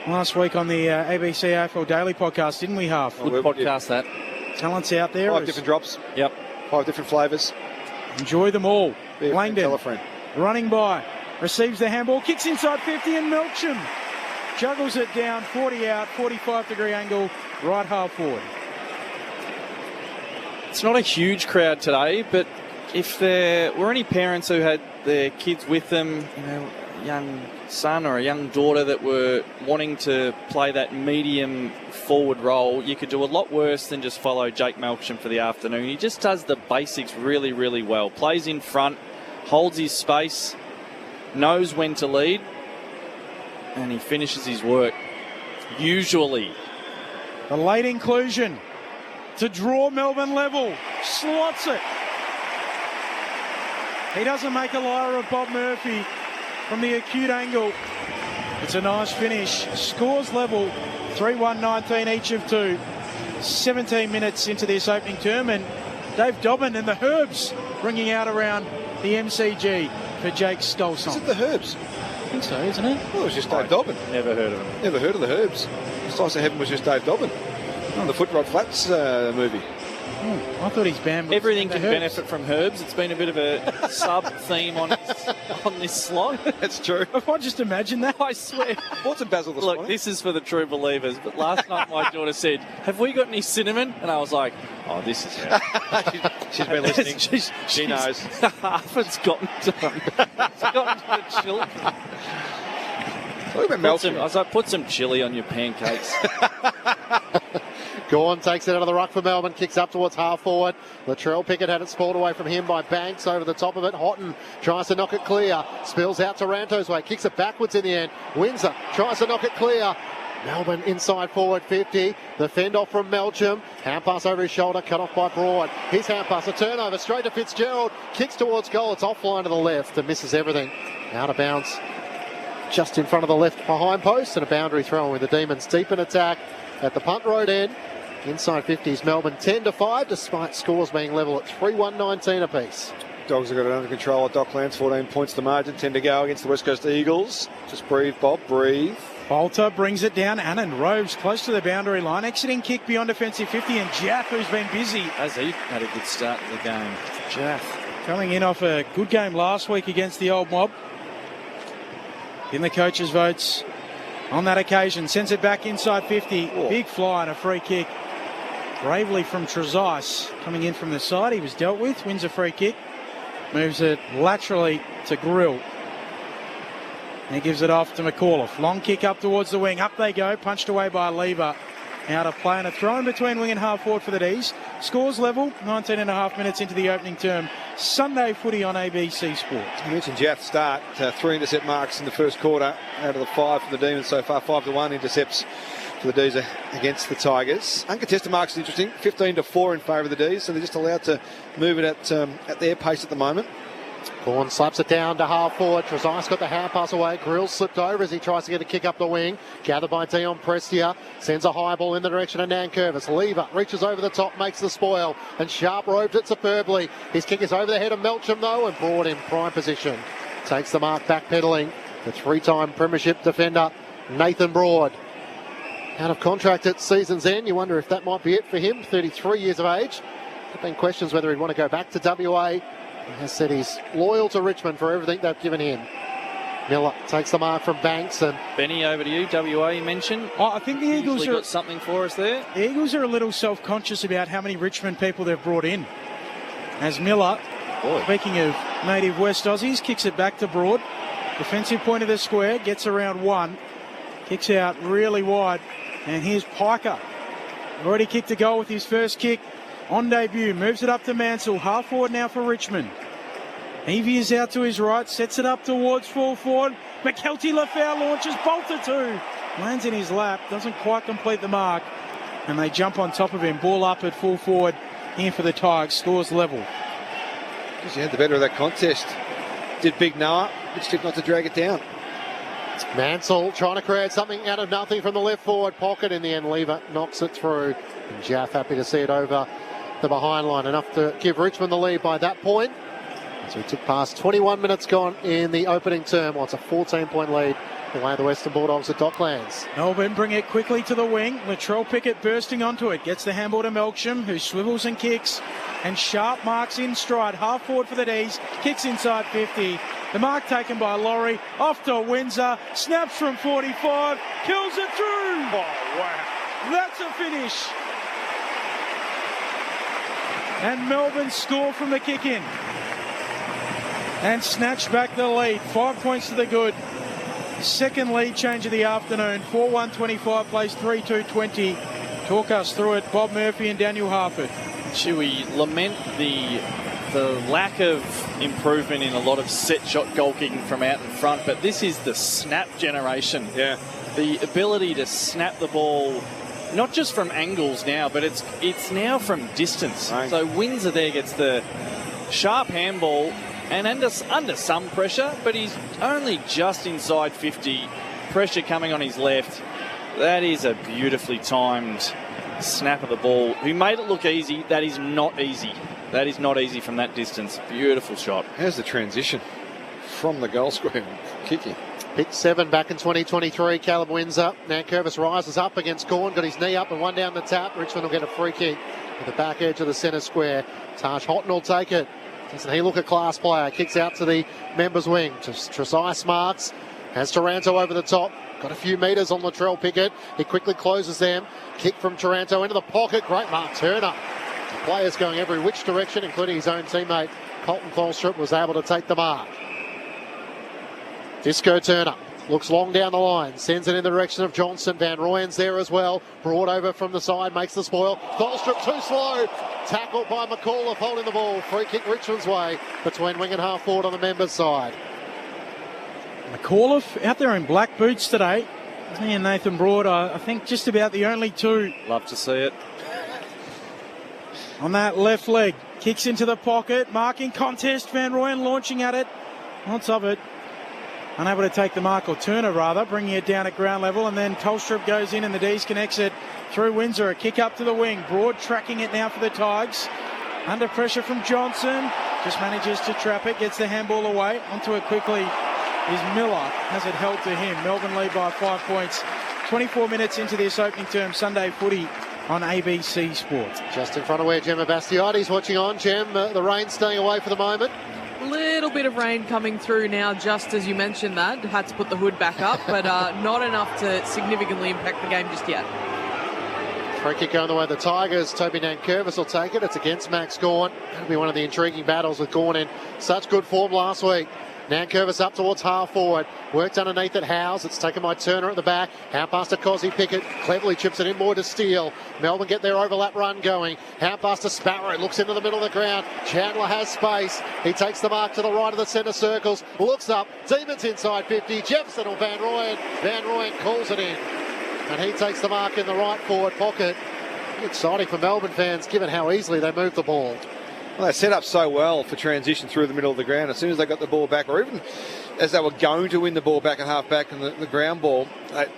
last week on the ABC AFL Daily podcast, didn't we, Half? Good podcast, that. Talents out there. 5 different drops. Yep. 5 different flavours. Enjoy them all. Langdon Tell a friend. running by. Receives the handball, kicks inside 50, and Melcham juggles it down, 40 out, 45-degree angle, right half forward. It's not a huge crowd today, but if there were any parents who had their kids with them, you know, a young son or a young daughter that were wanting to play that medium forward role, you could do a lot worse than just follow Jake Melcham for the afternoon. He just does the basics really, really well. Plays in front, holds his space, knows when to lead, and he finishes his work. Usually. The late inclusion to draw Melbourne level. Slots it. He doesn't make a liar of Bob Murphy from the acute angle. It's a nice finish. Scores level, 3-1-19 each of two. 17 minutes into this opening term, and Dave Dobbin and the Herbs ringing out around the MCG for Jake Stolson. Is it the Herbs? I think so, isn't it? Well, it was just Dave Dobbin. Never heard of him. Never heard of the Herbs. Slice of Heaven was just Dave Dobbin. Oh, the Foot Rod Flats movie. I thought his band was Everything the can Herbs. benefit from Herbs. It's been a bit of a sub-theme on this slot. That's true. I just imagine that. I swear. Bought some basil this Look, morning. this is for the true believers. But last night my daughter said, "Have we got any cinnamon?" And I was like, "Oh, this is how." She's been listening. She knows. Half it's gotten to them. It's gotten to the children. Look at Melcham. I was like, "Put some chili on your pancakes." Gawn takes it out of the ruck for Melbourne, kicks up towards half forward. Latrell Pickett had it spoiled away from him by Banks over the top of it. Houghton tries to knock it clear, spills out to Ranto's way, kicks it backwards in the end. Windsor tries to knock it clear. Melbourne inside forward 50. The fend off from Melcham. Hand pass over his shoulder, cut off by Broad. His hand pass, a turnover straight to Fitzgerald. Kicks towards goal. It's offline to the left and misses everything. Out of bounds just in front of the left behind post, and a boundary throw with the Demons deep in attack at the punt road end. Inside 50s Melbourne 10-5 despite scores being level at 3-1-19 apiece. Dogs have got it under control at Docklands. 14 points to margin, 10 to go against the West Coast Eagles. Just breathe, Bob, breathe. Bolter brings it down. Annan Roves close to the boundary line. Exiting kick beyond defensive 50, and Jaff, who's been busy. Has he had a good start to the game? Jaff coming in off a good game last week against the old mob. In the coaches' votes on that occasion. Sends it back inside 50. Whoa. Big fly and a free kick. Bravely from Trezise. Coming in from the side. He was dealt with. Wins a free kick. Moves it laterally to Grill. And he gives it off to McAuliffe. Long kick up towards the wing. Up they go. Punched away by Lever. Out of play and a throw in between wing and half forward for the D's. Scores level. 19 and a half minutes into the opening term. Sunday footy on ABC Sport. You mentioned Jaff start. 3 intercept marks in the first quarter out of the 5 for the Demons so far. 5-1 intercepts for the D's against the Tigers. Uncontested marks is interesting. 15-4 in favour of the D's, so they're just allowed to move it at their pace at the moment. Gawn slaps it down to half forward. Trezise got the hand pass away. Grill slipped over as he tries to get a kick up the wing. Gathered by Dion Prestia. Sends a high ball in the direction of Nankervis. Lever reaches over the top, makes the spoil. And Sharp roved it superbly. His kick is over the head of Melcham though, and Broad in prime position. Takes the mark, backpedaling. The 3-time premiership defender, Nathan Broad. Out of contract at season's end. You wonder if that might be it for him. 33 years of age. There have been questions whether he'd want to go back to WA. He has said he's loyal to Richmond for everything they've given him. Miller takes the mark from Banks. And Benny, over to you. WA, you mentioned. I think the Eagles got something for us there. The Eagles are a little self-conscious about how many Richmond people they've brought in. As Miller, speaking of native West Aussies, kicks it back to Broad. Defensive point of the square, gets around one. Kicks out really wide. And here's Piker. Already kicked a goal with his first kick on debut. Moves it up to Mansell. Half forward now for Richmond. Evie is out to his right. Sets it up towards full forward. McKelty Lafau launches. Bolter too. Lands in his lap. Doesn't quite complete the mark. And they jump on top of him. Ball up at full forward. Here for the Tigers. Scores level. Because you had the better of that contest. Did Big Noah, which did not to drag it down. Mansell trying to create something out of nothing from the left forward pocket. In the end, Lever knocks it through. And Jaff happy to see it over the behind line. Enough to give Richmond the lead by that point. So we took past 21 minutes gone in the opening term. Well, it's a 14-point lead behind the Western Bulldogs at Docklands. Melbourne bring it quickly to the wing. Latrell Pickett bursting onto it. Gets the handball to Melksham, who swivels and kicks. And Sharp marks in stride. Half forward for the D's. Kicks inside 50. The mark taken by Laurie. Off to Windsor. Snaps from 45. Kills it through. Oh, wow. That's a finish. And Melbourne score from the kick-in. And snatch back the lead. 5 points to the good. Second lead change of the afternoon. 4-1-25 plays 3-2-20. Talk us through it, Bob Murphy and Daniel Harford. Should we lament the lack of improvement in a lot of set shot goal kicking from out in front, but this is the snap generation. Yeah. The ability to snap the ball, not just from angles now, but it's now from distance. Right. So Windsor there gets the sharp handball and under some pressure, but he's only just inside 50. Pressure coming on his left. That is a beautifully timed snap of the ball. Who made it look easy? That is not easy. That is not easy from that distance. Beautiful shot. How's the transition from the goal square kicking? Pick 7 back in 2023. Caleb Windsor. Nankervis rises up against Gawn. Got his knee up and one down the tap. Richmond will get a free kick at the back edge of the centre square. Taj Houghton will take it. Doesn't he look a class player? Kicks out to the members' wing. Trezise marks. Has Taranto over the top. Got a few metres on Latrell Pickett. He quickly closes them. Kick from Taranto into the pocket. Great mark. Turner. The players going every which direction, including his own teammate Colton Tholstrup was able to take the mark. Disco Turner Looks long down the line, sends it in the direction of Johnson. Van Rooyen's there as well. Brought over from the side, makes the spoil. Tholstrup too slow. Tackled by McAuliffe, holding the ball. Free kick Richmond's way between wing and half forward on the members' side. McAuliffe out there in black boots today. He and Nathan Broad are, I think, just about the only two. Love to see it. On that left leg, kicks into the pocket, marking contest. Van Rooyen launching at it. Lots of it. Unable to take the mark, or Turner rather, bringing it down at ground level, and then Tholstrup goes in and the D's connects it through Windsor. A kick up to the wing. Broad tracking it now for the Tigers. Under pressure from Johnson. Just manages to trap it, gets the handball away. Onto it quickly is Miller. Has it held to him. Melbourne lead by 5 points. 24 minutes into this opening term Sunday footy on ABC Sports. Just in front of where Gemma Bastiotti's watching on. Gem, the rain staying away for the moment. Little bit of rain coming through now, just as you mentioned that. Had to put the hood back up, but not enough to significantly impact the game just yet. Free kick going the way of the Tigers. Toby Nankervis will take it. It's against Max Gawn. That'll be one of the intriguing battles with Gawn in such good form last week. Nankervis up towards half forward. Worked underneath at Howes. It's taken by Turner at the back. Out past to Cozzy Pickett. Cleverly chips it in more to Steele. Melbourne get their overlap run going. Out past to Sparrow. Looks into the middle of the ground. Chandler has space. He takes the mark to the right of the centre circles. Looks up. Demons inside 50. Jefferson or Van Rooyen. Van Rooyen calls it in. And he takes the mark in the right forward pocket. Exciting for Melbourne fans given how easily they move the ball. Well, they set up so well for transition through the middle of the ground. As soon as they got the ball back, or even as they were going to win the ball back at half back and the ground ball,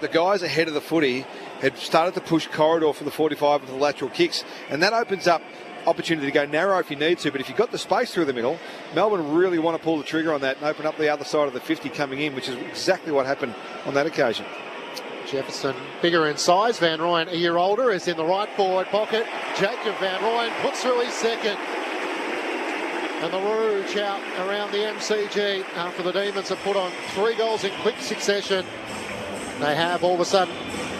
the guys ahead of the footy had started to push corridor for the 45 with the lateral kicks, and that opens up opportunity to go narrow if you need to. But if you've got the space through the middle, Melbourne really want to pull the trigger on that and open up the other side of the 50 coming in, which is exactly what happened on that occasion. Jefferson, bigger in size. Van Rooyen, a year older, is in the right forward pocket. Jacob Van Rooyen puts through his second. And the Rouge out around the MCG after the Demons have put on 3 goals in quick succession. They have all of a sudden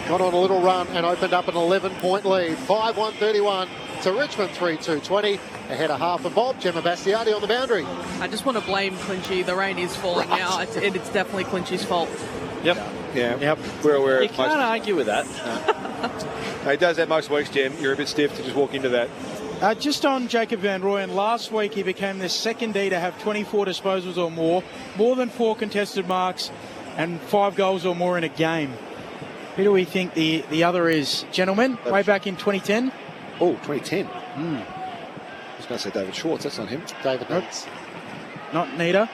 gone on a little run and opened up an 11-point lead. 5-1-31 to Richmond 3-2-20. Ahead of half and Bob. Gemma Bastiatti on the boundary. I just want to blame Clinchy. The rain is falling now. It's definitely Clinchy's fault. Yep. Yeah. Yep. We're aware You can't argue with that. No, he does that most weeks, Gem. You're a bit stiff to just walk into that. Just on Jacob Van Rooyen, last week he became the second D to have 24 disposals or more than 4 contested marks and 5 goals or more in a game. Who do we think the other is, gentlemen? Way back in 2010? Oh, 2010. I was going to say David Schwartz. That's not him. David Nitz. Not Nita.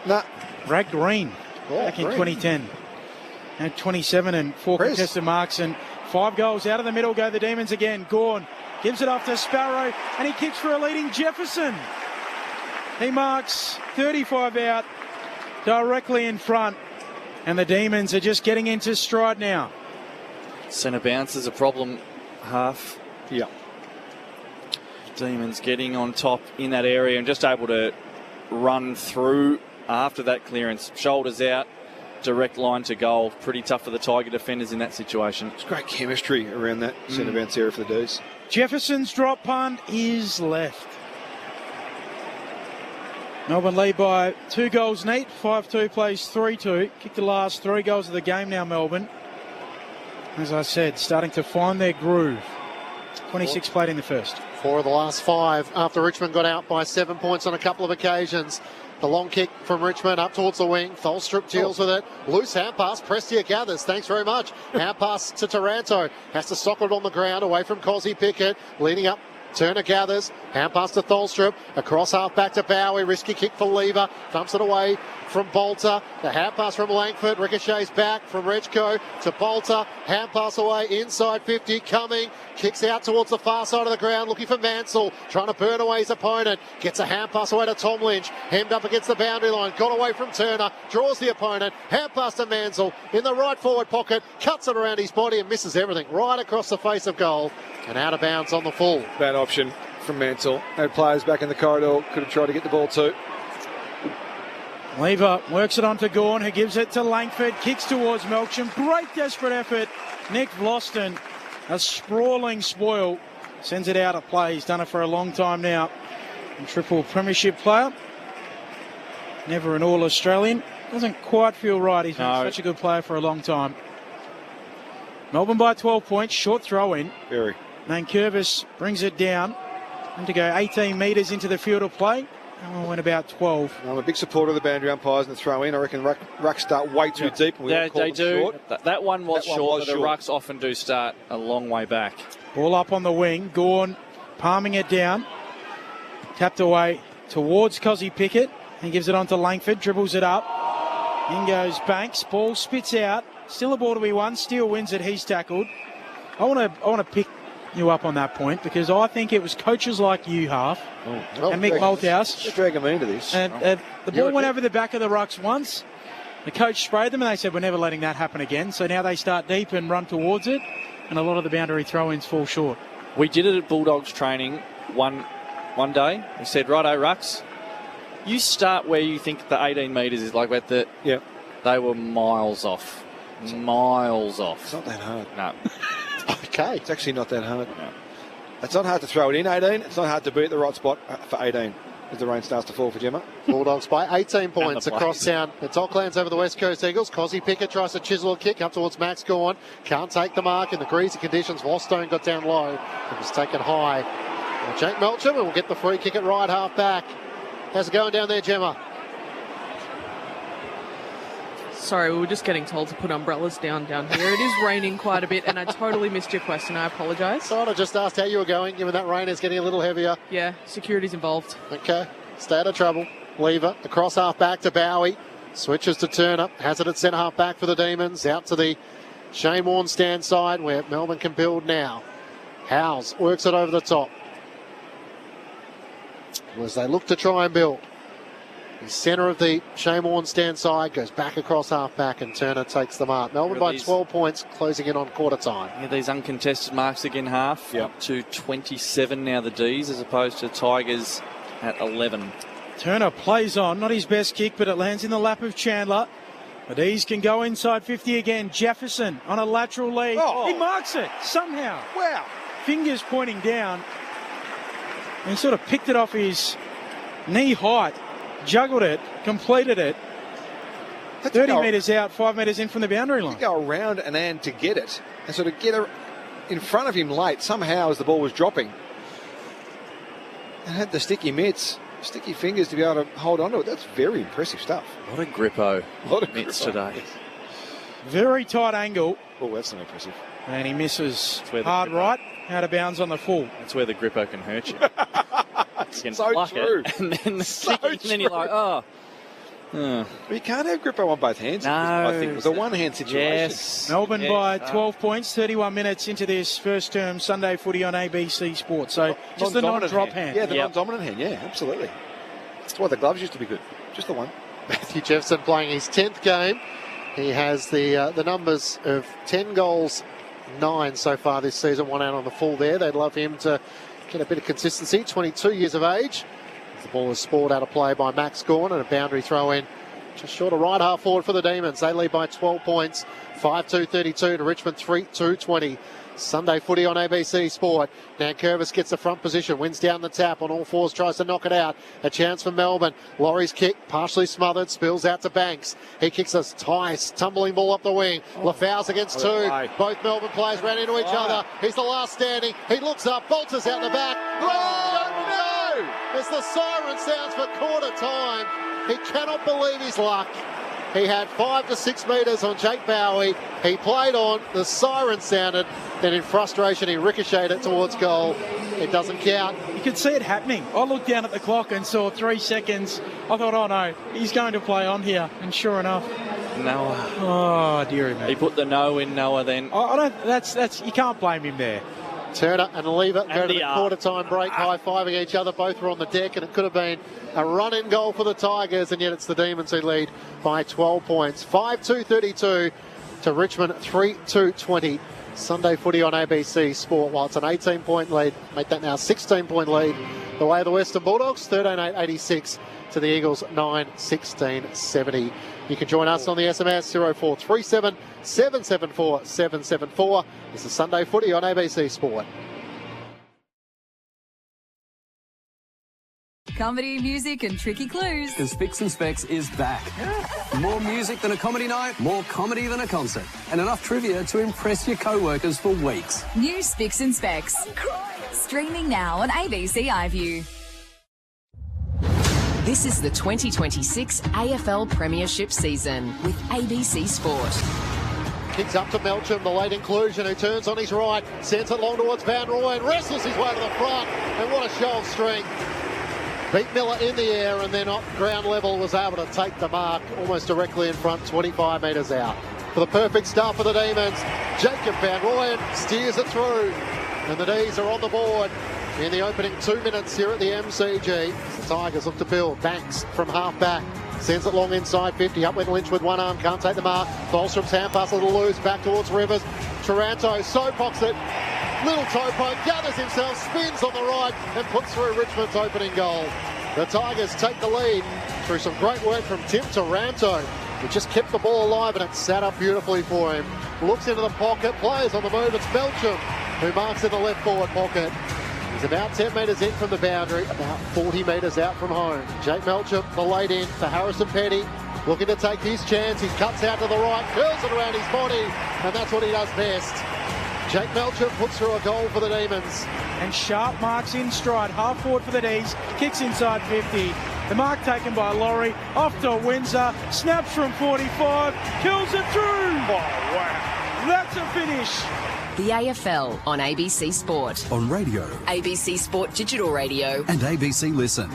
Nah. Brad Green, back in Green. 2010. Had 27 and 4 contested marks and 5 goals. Out of the middle go the Demons again. Gawn gives it off to Sparrow and he kicks for a leading Jefferson. He marks 35 out, directly in front. And the Demons are just getting into stride now. Centre bounce is a problem, half. Yeah. Demons getting on top in that area and just able to run through after that clearance. Shoulders out, direct line to goal. Pretty tough for the Tiger defenders in that situation. It's great chemistry around that centre bounce area for the D's. Jefferson's drop punt is left. Melbourne lead by 2 goals neat. 5-2 plays 3-2. Kicked the last 3 goals of the game now, Melbourne. As I said, starting to find their groove. 26 played in the first. 4 of the last 5 after Richmond got out by 7 points on a couple of occasions. The long kick from Richmond up towards the wing. Tholstrup deals with it. Loose hand pass. Prestia gathers. Thanks very much. Hand pass to Taranto. Has to sock it on the ground away from Cozzy Pickett. Leading up. Turner gathers. Hand pass to Tholstrup. Across half back to Bowie. Risky kick for Lever. Thumps it away from Bolter. The hand pass from Langford. Ricochets back from Rechko to Bolter. Hand pass away inside 50. Coming. Kicks out towards the far side of the ground. Looking for Mansell. Trying to burn away his opponent. Gets a hand pass away to Tom Lynch. Hemmed up against the boundary line. Got away from Turner. Draws the opponent. Hand pass to Mansell in the right forward pocket. Cuts it around his body and misses everything. Right across the face of goal. And out of bounds on the full. Bad option from Mansell. Had players back in the corridor. Could have tried to get the ball too. Lever works it on to Gawn, who gives it to Langford. Kicks towards Melksham. Great desperate effort. Nick Vlosten, a sprawling spoil, sends it out of play. He's done it for a long time now. And triple premiership player. never an All-Australian. Doesn't quite feel right. He's been such a good player for a long time. Melbourne by 12 points, short throw in. Very. Nankervis brings it down. And to go 18 metres into the field of play. And went about 12. I'm a big supporter of the boundary umpires and the throw in. I reckon rucks start way too deep. And they do. Short. That one was short, but the rucks often do start a long way back. Ball up on the wing. Gawn palming it down. Tapped away towards Cozzy Pickett. He gives it on to Langford. Dribbles it up. In goes Banks. Ball spits out. Still a ball to be won. Steele wins it. He's tackled. I want to pick you up on that point because I think it was coaches like you, Half, and Mick Malthouse. Just dragging me into this. And the ball went over the back of the rucks once. The coach sprayed them and they said, we're never letting that happen again. So now they start deep and run towards it. And a lot of the boundary throw-ins fall short. We did it at Bulldogs training one day. We said, righto, rucks, you start where you think the 18 metres is, like at the... Yep. They were miles off. Miles off. It's not that hard. No. Okay. It's actually not that hard. No. It's not hard to throw it in 18. It's not hard to be at the right spot for 18 as the rain starts to fall for Gemma. Bulldogs by 18 points across town. It's Auckland's over the West Coast Eagles. Cozzy Pickett tries to chisel a kick up towards Max Gawn. Can't take the mark in the greasy conditions. Wallstone got down low and was taken high. Well, Jake Melcham will get the free kick at right half back. How's it going down there, Gemma? Sorry, we were just getting told to put umbrellas down here. It is raining quite a bit, and I totally missed your question. I apologise. So I just asked how you were going, given that rain is getting a little heavier. Yeah, security's involved. Okay, stay out of trouble. Lever, across half back to Bowie. Switches to Turner. Has it at centre half back for the Demons. Out to the Shane Warne stand side where Melbourne can build now. Howes works it over the top. As they look to try and build. The centre of the Shane Warne stand side goes back across half back and Turner takes the mark. Melbourne by 12 points, closing in on quarter time. Yeah, these uncontested marks again half. Yep. Up to 27 now the D's as opposed to Tigers at 11. Turner plays on, not his best kick, but it lands in the lap of Chandler. The D's can go inside 50 again. Jefferson on a lateral lead. He marks it somehow. Wow. Fingers pointing down. And he sort of picked it off his knee height. Juggled it, completed it. 30 metres out, 5 metres in from the boundary line. Go around an and to get it and sort of get her in front of him late somehow as the ball was dropping. And had the sticky mitts, sticky fingers to be able to hold on to it. That's very impressive stuff. A lot of grippo. A lot of mitts grippo today. Very tight angle. Oh, that's not impressive. And he misses hard right, out of bounds on the full. That's where the grippo can hurt you. You can so pluck true. It, and then so and then you're like, oh. But you can't have grippo on both hands. No. I think it was a one-hand situation. Yes. Melbourne by 12 points, 31 minutes into this first term Sunday footy on ABC Sports. So just the non-drop hand. Yeah, the non-dominant hand. Yeah, absolutely. That's why the gloves used to be good. Just the one. Matthew Jefferson playing his 10th game. He has the numbers of 10 goals, 9 so far this season, 1 out on the full there. They'd love him to get a bit of consistency. 22 years of age. The ball is spoiled out of play by Max Gawn and a boundary throw in just short of right half forward for the Demons. They lead by 12 points. 5-2-32 to Richmond 3-2-20. Sunday footy on ABC Sport. Nankervis gets the front position, wins down the tap on all fours, tries to knock it out. A chance for Melbourne. Laurie's kick, partially smothered, spills out to Banks. He kicks a tight, tumbling ball up the wing. Lafau's against two. Both Melbourne players ran into each other. He's the last standing. He looks up, Bolter's out the back. Oh, no! As the siren sounds for quarter time, he cannot believe his luck. He had 5 to 6 metres on Jake Bowie. He played on, the siren sounded, then in frustration he ricocheted it towards goal. It doesn't count. You could see it happening. I looked down at the clock and saw 3 seconds. I thought, oh no, he's going to play on here. And sure enough, Noah. Oh, dearie me. He put the no in Noah then. I don't. That's. You can't blame him there. Turner and Lever go to the quarter-time break, high-fiving each other. Both were on the deck, and it could have been a run-in goal for the Tigers, and yet it's the Demons who lead by 12 points. 5-2-32 to Richmond, 3-2-20. Sunday footy on ABC Sport. While it's an 18-point lead, make that now a 16-point lead. The way of the Western Bulldogs, 13-8-86 to the Eagles, 9-16-70. You can join us on the SMS 0437 774 774. This is Sunday footy on ABC Sport. Comedy, music and tricky clues. Because Spicks and Specs is back. More music than a comedy night, more comedy than a concert, and enough trivia to impress your co-workers for weeks. New Spicks and Specs. Streaming now on ABC iView. This is the 2026 AFL Premiership season with ABC Sport. Kicks up to Melcham, the late inclusion, who turns on his right, sends it long towards Van Rooyen, wrestles his way to the front, and what a show of strength. Beat Miller in the air and then up ground level was able to take the mark almost directly in front, 25 metres out. For the perfect start for the Demons, Jacob Van Rooyen steers it through, and the D's are on the board in the opening 2 minutes here at the MCG. The Tigers look to build. Banks from half back. Sends it long inside 50. Up went Lynch with one arm. Can't take the mark. Dahlstrom's hand pass a little loose. Back towards Rivers. Taranto so-pox it. Little toe poke. Gathers himself. Spins on the right. And puts through Richmond's opening goal. The Tigers take the lead through some great work from Tim Taranto, who just kept the ball alive and it sat up beautifully for him. Looks into the pocket. Players on the move. It's Melcham who marks in the left forward pocket. He's about 10 metres in from the boundary, about 40 metres out from home. Jake Melcham, the late in for Harrison Petty, looking to take his chance. He cuts out to the right, curls it around his body, and that's what he does best. Jake Melcham puts through a goal for the Demons. And Sharp marks in stride, half forward for the D's, kicks inside 50. The mark taken by Laurie, off to Windsor, snaps from 45, kills it through. Oh, wow. That's a finish. The AFL on ABC Sport. On radio. ABC Sport Digital Radio. And ABC Listen.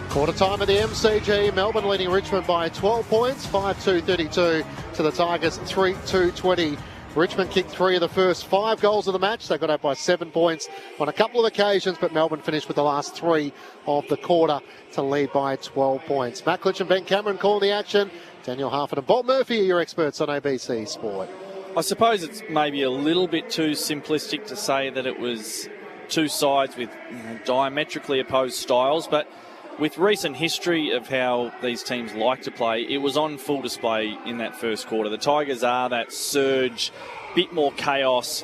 Quarter time at the MCG. Melbourne leading Richmond by 12 points, 5-2-32 to the Tigers, 3-2-20. Richmond kicked 3 of the first 5 goals of the match. They got out by 7 points on a couple of occasions, but Melbourne finished with the last 3 of the quarter to lead by 12 points. Matt Klitsch and Ben Cameron calling the action. Daniel Harford and Bob Murphy are your experts on ABC Sport. I suppose it's maybe a little bit too simplistic to say that it was two sides with diametrically opposed styles, but with recent history of how these teams like to play, it was on full display in that first quarter. The Tigers are that surge, bit more chaos,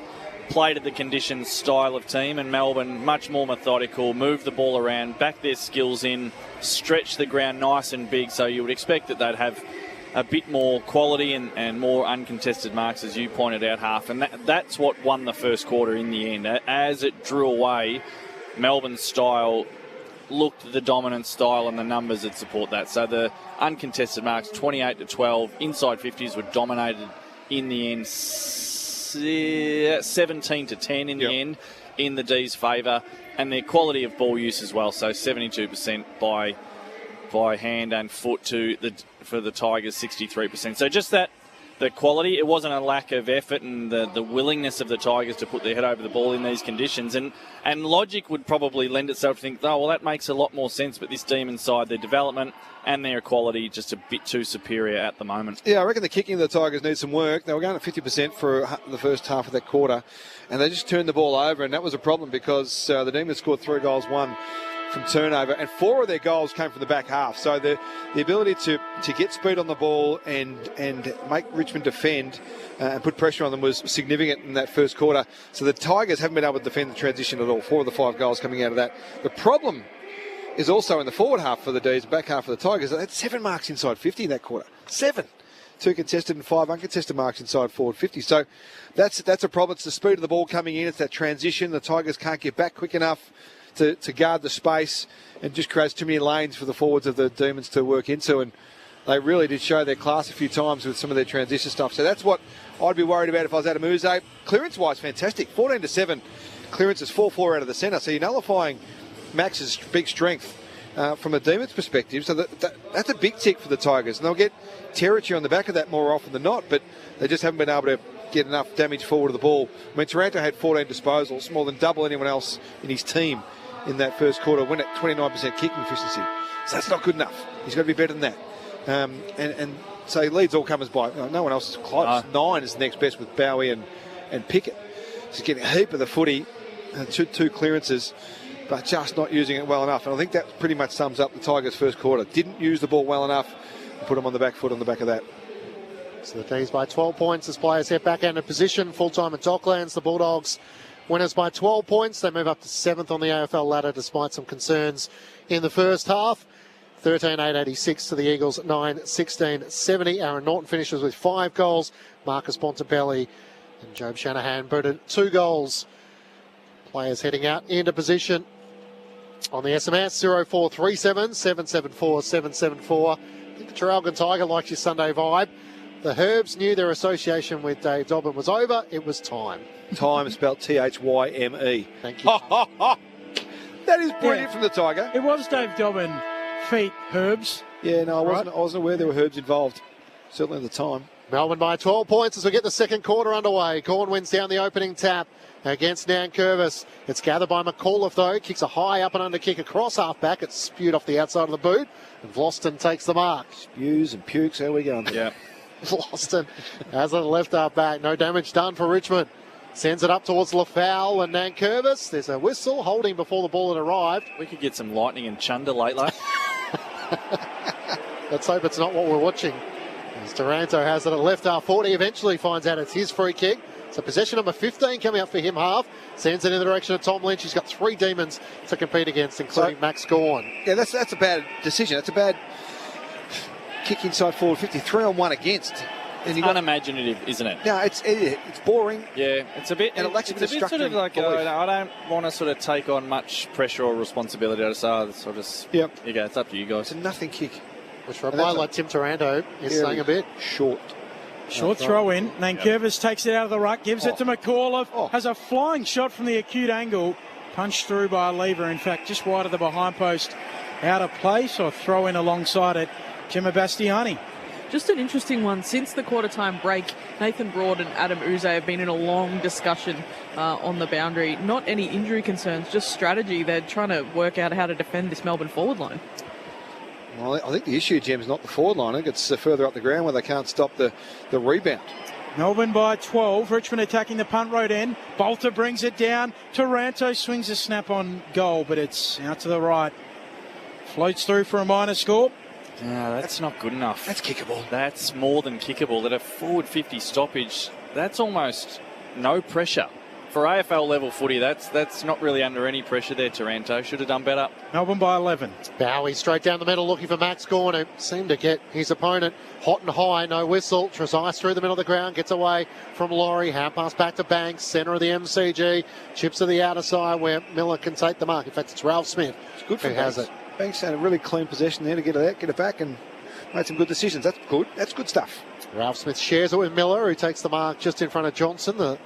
play to the conditions style of team, and Melbourne much more methodical, move the ball around, back their skills in, stretch the ground nice and big, so you would expect that they'd have a bit more quality and more uncontested marks, as you pointed out, Half. And that's what won the first quarter in the end. As it drew away, Melbourne's style looked the dominant style, and the numbers that support that. So the uncontested marks, 28-12, inside 50s were dominated in the end, 17-10 in the end, in the D's favour, and their quality of ball use as well. So 72% by hand and foot for the Tigers, 63%. So just that, the quality, it wasn't a lack of effort and the willingness of the Tigers to put their head over the ball in these conditions. And logic would probably lend itself to think, oh, well, that makes a lot more sense, but this Demon side, their development and their quality just a bit too superior at the moment. Yeah, I reckon the kicking of the Tigers needs some work. They were going at 50% for the first half of that quarter, and they just turned the ball over, and that was a problem because the Demons scored 3 goals, 1 from turnover, and 4 of their goals came from the back half. So the ability to get speed on the ball and make Richmond defend and put pressure on them was significant in that first quarter. So the Tigers haven't been able to defend the transition at all. 4 of the 5 goals coming out of that. The problem is also in the forward half for the D's, back half for the Tigers. They had 7 marks inside 50 in that quarter. 7. 2 contested and 5 uncontested marks inside forward 50. So that's a problem. It's the speed of the ball coming in. It's that transition. The Tigers can't get back quick enough to guard the space, and just creates too many lanes for the forwards of the Demons to work into. And they really did show their class a few times with some of their transition stuff. So that's what I'd be worried about if I was Adamuzze. Clearance-wise, fantastic. 14-7. Clearance is 4-4 out of the centre. So you're nullifying Max's big strength from a Demons perspective. So that's a big tick for the Tigers. And they'll get territory on the back of that more often than not, but they just haven't been able to get enough damage forward of the ball. I mean, Taranto had 14 disposals, more than double anyone else in his team in that first quarter, went at 29% kicking efficiency. So that's not good enough. He's got to be better than that. And so he leads all comers by. No one else is close. 9 is the next best with Bowie and Pickett. He's getting a heap of the footy, two clearances, but just not using it well enough. And I think that pretty much sums up the Tigers' first quarter. Didn't use the ball well enough and put them on the back foot on the back of that. So the D's by 12 points as players head back into position. Full time at Docklands. The Bulldogs winners by 12 points. They move up to 7th on the AFL ladder despite some concerns in the first half. 13-8-86 to the Eagles, 9-16-70. Aaron Norton finishes with 5 goals. Marcus Bontempelli and Job Shanahan booted 2 goals. Players heading out into position on the SMS, 0437 774 774. I think the Traralgon Tiger likes your Sunday vibe. The Herbs knew their association with Dave Dobbin was over. It was time. Time spelled Thyme. Thank you. That is brilliant from the Tiger. It was Dave Dobbin. Feet, Herbs. Yeah, no, I wasn't aware there were Herbs involved. Certainly at the time. Melbourne by 12 points as we get the second quarter underway. Corn wins down the opening tap against Nankervis. It's gathered by McAuliffe, though. Kicks a high up and under kick across half-back. It's spewed off the outside of the boot. And Vlosten takes the mark. Spews and pukes. How are we going? Yeah. Vlosten has a left half-back. No damage done for Richmond. Sends it up towards Lafau and Nankervis. There's a whistle holding before the ball had arrived. We could get some lightning and chunder lately. Let's hope it's not what we're watching. As Taranto has it at left half 40, eventually finds out it's his free kick. So possession number 15 coming up for him half. Sends it in the direction of Tom Lynch. He's got 3 demons to compete against, including Max Gawn. Yeah, that's a bad decision. That's a bad kick inside forward 50. 3-on-1 against. It's unimaginative, isn't it? No, it's boring. Yeah, it's a bit. And it lacks it's a bit sort of like I don't want to sort of take on much pressure or responsibility. I just yep. You go. It's up to you guys. It's a nothing kick. Which for a player like Tim Taranto is saying a bit short. Short throw in. Nankervis takes it out of the ruck, gives it to McAuliffe. Has a flying shot from the acute angle. Punched through by a lever. In fact, just wide of the behind post. Out of place or throw in alongside it. Gemma Bastiani. Just an interesting one. Since the quarter-time break, Nathan Broad and Adam Uze have been in a long discussion on the boundary. Not any injury concerns, just strategy. They're trying to work out how to defend this Melbourne forward line. Well, I think the issue, Jim, is not the forward line. I think it's further up the ground where they can't stop the rebound. Melbourne by 12. Richmond attacking the punt road end. Bolter brings it down. Taranto swings a snap on goal, but it's out to the right. Floats through for a minor score. No, that's not good enough. That's kickable. That's more than kickable. That a forward 50 stoppage, that's almost no pressure. For AFL level footy, that's not really under any pressure there, Taranto. Should have done better. Melbourne by 11. Bowie straight down the middle looking for Max Gawn, who seemed to get his opponent hot and high. No whistle. Trezise through the middle of the ground, gets away from Laurie. Hand pass back to Banks, centre of the MCG. Chips to the outer side where Miller can take the mark. In fact, it's Ralph Smith good for who has it. Banks had a really clean possession there to get it out, get it back, and made some good decisions. That's good. That's good stuff. Ralph Smith shares it with Miller, who takes the mark just in front of Johnson. The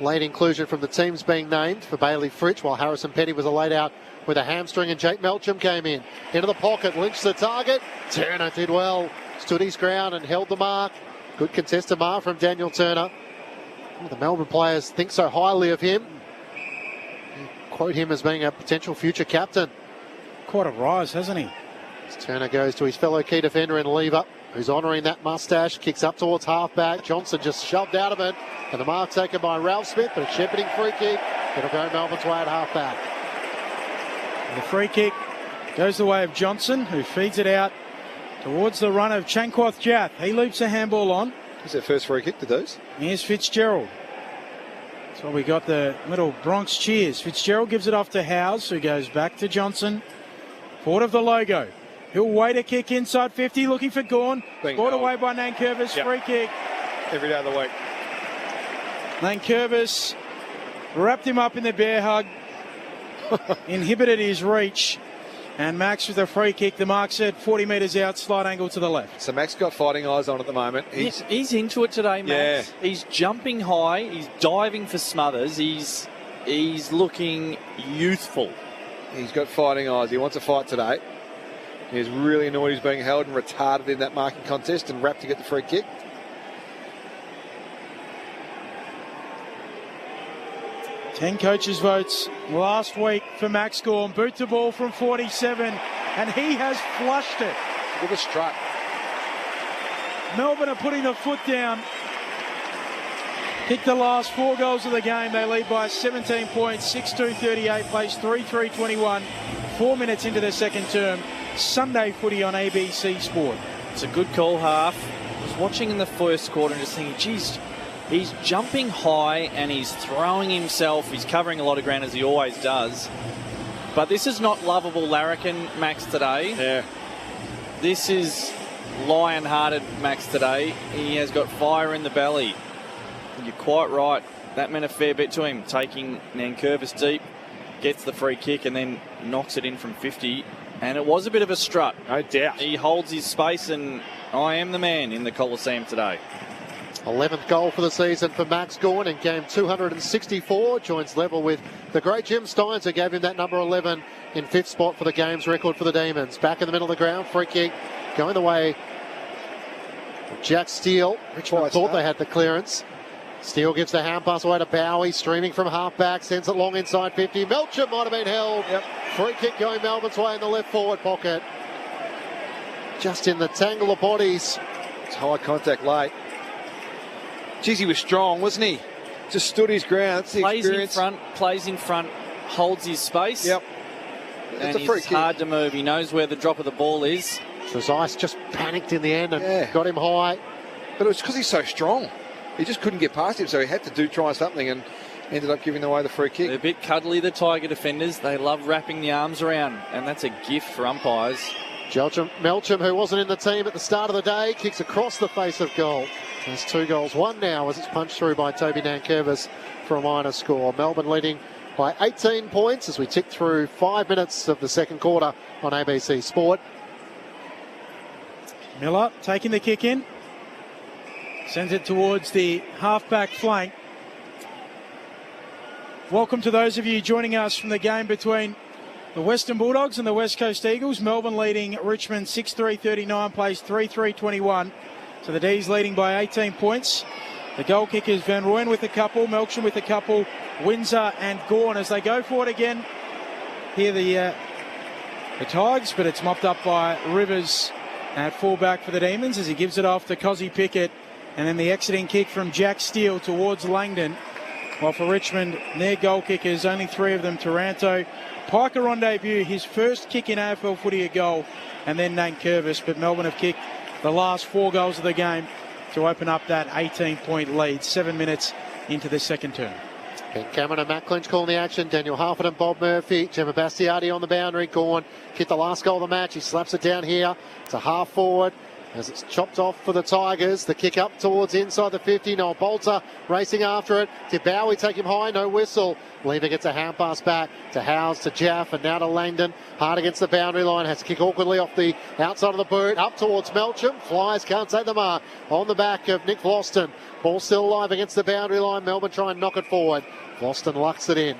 late inclusion from the teams being named for Bailey Fritsch, while Harrison Petty was a laid out with a hamstring, and Jake Melcham came in. Into the pocket, Lynch the target. Turner did well, stood his ground and held the mark. Good contested mark from Daniel Turner. The Melbourne players think so highly of him. Quote him as being a potential future captain. Quite a rise, hasn't he? As Turner goes to his fellow key defender in Lever, who's honouring that moustache, kicks up towards half-back. Johnson just shoved out of it, and the mark taken by Ralph Smith, but a shepherding free kick. It'll go Melbourne's way at half-back. The free kick goes the way of Johnson, who feeds it out towards the run of Chankwath Jath. He loops a handball on. It's their first free kick to those. Here's Fitzgerald. So we got the little Bronx cheers. Fitzgerald gives it off to Howes, who goes back to Johnson. Forward of the logo. He'll wait a kick inside 50, looking for Gawn. Brought away by Nankervis. Free kick. Every day of the week. Nankervis wrapped him up in the bear hug. Inhibited his reach. And Max with a free kick. The mark said 40 metres out, slight angle to the left. So Max got fighting eyes on at the moment. He's into it today, Max. Yeah. He's jumping high. He's diving for smothers. He's looking youthful. He's got fighting eyes. He wants a fight today. He's really annoyed he's being held and retarded in that marking contest and wrapped to get the free kick. Ten coaches' votes last week for Max Gawn. Boot to ball from 47, and he has flushed it. Look at the strut. Melbourne are putting the foot down. Pick the last 4 goals of the game. They lead by 17 points, 6-2-38, plays 3-3-21, 4 minutes into the second term. Sunday footy on ABC Sport. It's a good call half. I was watching in the first quarter and just thinking, geez, He's jumping high and he's throwing himself. He's covering a lot of ground as he always does. But this is not lovable larrikin Max today. Yeah. This is lion-hearted Max today. He has got fire in the belly. You're quite right. That meant a fair bit to him. Taking Nankervis deep, gets the free kick and then knocks it in from 50. And it was a bit of a strut. No doubt. He holds his space and I am the man in the Coliseum today. 11th goal for the season for Max Gawn in game 264. Joins level with the great Jim Steins, who gave him that number 11 in 5th spot for the game's record for the Demons. Back in the middle of the ground, free kick going the way of Jack Steele. Richmond thought they had the clearance. Steele gives the hand pass away to Bowie, streaming from half-back, sends it long inside 50. Melcham might have been held. Yep. Free kick going Melbourne's way in the left forward pocket. Just in the tangle of bodies. It's high contact late. Geez, he was strong, wasn't he? Just stood his ground. That's the experience. Plays in front, holds his space. Yep. And he's hard to move. He knows where the drop of the ball is. Trezise just panicked in the end and got him high. But it was because he's so strong. He just couldn't get past him, so he had to try something and ended up giving away the free kick. They're a bit cuddly, the Tiger defenders. They love wrapping the arms around, and that's a gift for umpires. Melcham, who wasn't in the team at the start of the day, kicks across the face of goal. There's 2 goals, 1 now as it's punched through by Toby Nankervis for a minor score. Melbourne leading by 18 points as we tick through 5 minutes of the second quarter on ABC Sport. Miller taking the kick in. Sends it towards the half-back flank. Welcome to those of you joining us from the game between the Western Bulldogs and the West Coast Eagles. Melbourne leading Richmond 6-3-39, plays 3-3-21. So the D's leading by 18 points. The goal kickers, Van Rooyen with a couple, Melksham with a couple, Windsor and Gawn as they go for it again. Here the Tigers, but it's mopped up by Rivers at fullback for the Demons as he gives it off to Cozzy Pickett. And then the exiting kick from Jack Steele towards Langdon. While for Richmond, their goal kickers, only 3 of them, Taranto. Piker on debut, his first kick in AFL footy a goal, and then Nankervis. But Melbourne have kicked the last 4 goals of the game to open up that 18-point lead, 7 minutes into the second term. Ben Cameron and Matt Clinch calling the action. Daniel Harford and Bob Murphy. Gemma Bastiardi on the boundary. Gawn kicked the last goal of the match. He slaps it down here. It's a half forward as it's chopped off for the Tigers. The kick up towards inside the 50. Noel Bolter racing after it. Did Bowie take him high? No whistle. Lever gets a hand pass back to Howes, to Jaff, and now to Langdon. Hard against the boundary line. Has to kick awkwardly off the outside of the boot. Up towards Melcham. Flies, can't take the mark. On the back of Nick Vlosten. Ball still alive against the boundary line. Melbourne try and knock it forward. Vlosten lucks it in.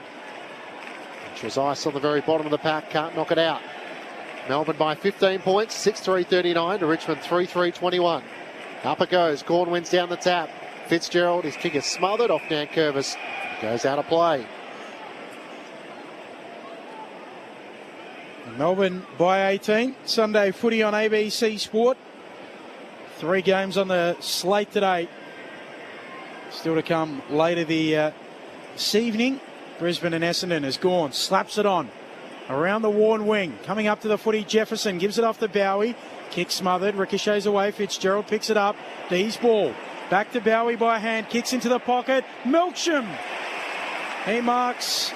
Trezise on the very bottom of the pack. Can't knock it out. Melbourne by 15 points, 6-3-39 to Richmond 3-3-21. Up it goes. Gawn wins down the tap. Fitzgerald, his kick is smothered off Nankervis. Goes out of play. Melbourne by 18. Sunday footy on ABC Sport. 3 games on the slate today. Still to come later this evening. Brisbane and Essendon has gone. Slaps it on. Around the worn wing, coming up to the footy, Jefferson gives it off to Bowie. Kick smothered, ricochets away, Fitzgerald picks it up. D's ball, back to Bowie by hand, kicks into the pocket. Melksham, he marks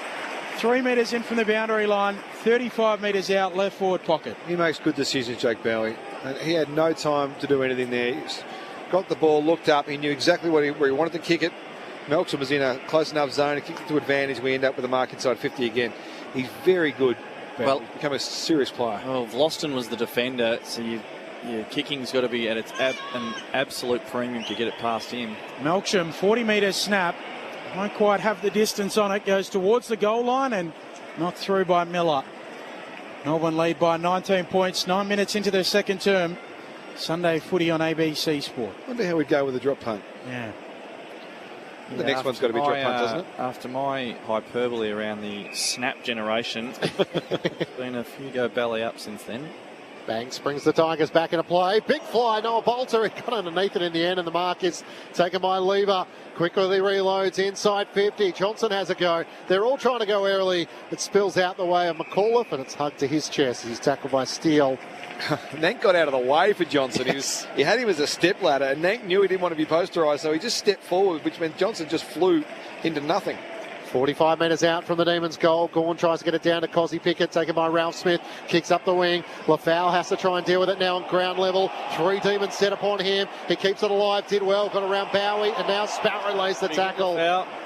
3 metres in from the boundary line, 35 metres out, left forward pocket. He makes good decisions, Jake Bowie. And he had no time to do anything there. He's got the ball, looked up, he knew exactly where he wanted to kick it. Melksham was in a close enough zone, he kicked it to advantage. We end up with a mark inside 50 again. He's very good. Well, become a serious player. Well, Vlosten was the defender, so your kicking's got to be at an absolute premium to get it past him. Melksham, 40 metre snap. Won't quite have the distance on it. Goes towards the goal line and knocked through by Miller. Melbourne lead by 19 points, 9 minutes into their second term. Sunday footy on ABC Sport. Wonder how we'd go with a drop punt. Yeah. The next one's got to be drop punt, doesn't it? After my hyperbole around the snap generation, there's been a few go belly up since then. Banks brings the Tigers back into play. Big fly, Noah Bolter. He got underneath it in the end, and the mark is taken by Lever. Quickly reloads inside 50. Johnson has a go. They're all trying to go early. It spills out the way of McAuliffe, and it's hugged to his chest as he's tackled by Steele. Nank got out of the way for Johnson. He had him as a step ladder, and Nank knew he didn't want to be posterised, so he just stepped forward, which meant Johnson just flew into nothing. 45 metres out from the Demons' goal. Gawn tries to get it down to Cozzy Pickett, taken by Ralph Smith. Kicks up the wing. Lafau has to try and deal with it now on ground level. 3 Demons set upon him. He keeps it alive. Did well. Got around Bowie. And now Sparrow lays the tackle.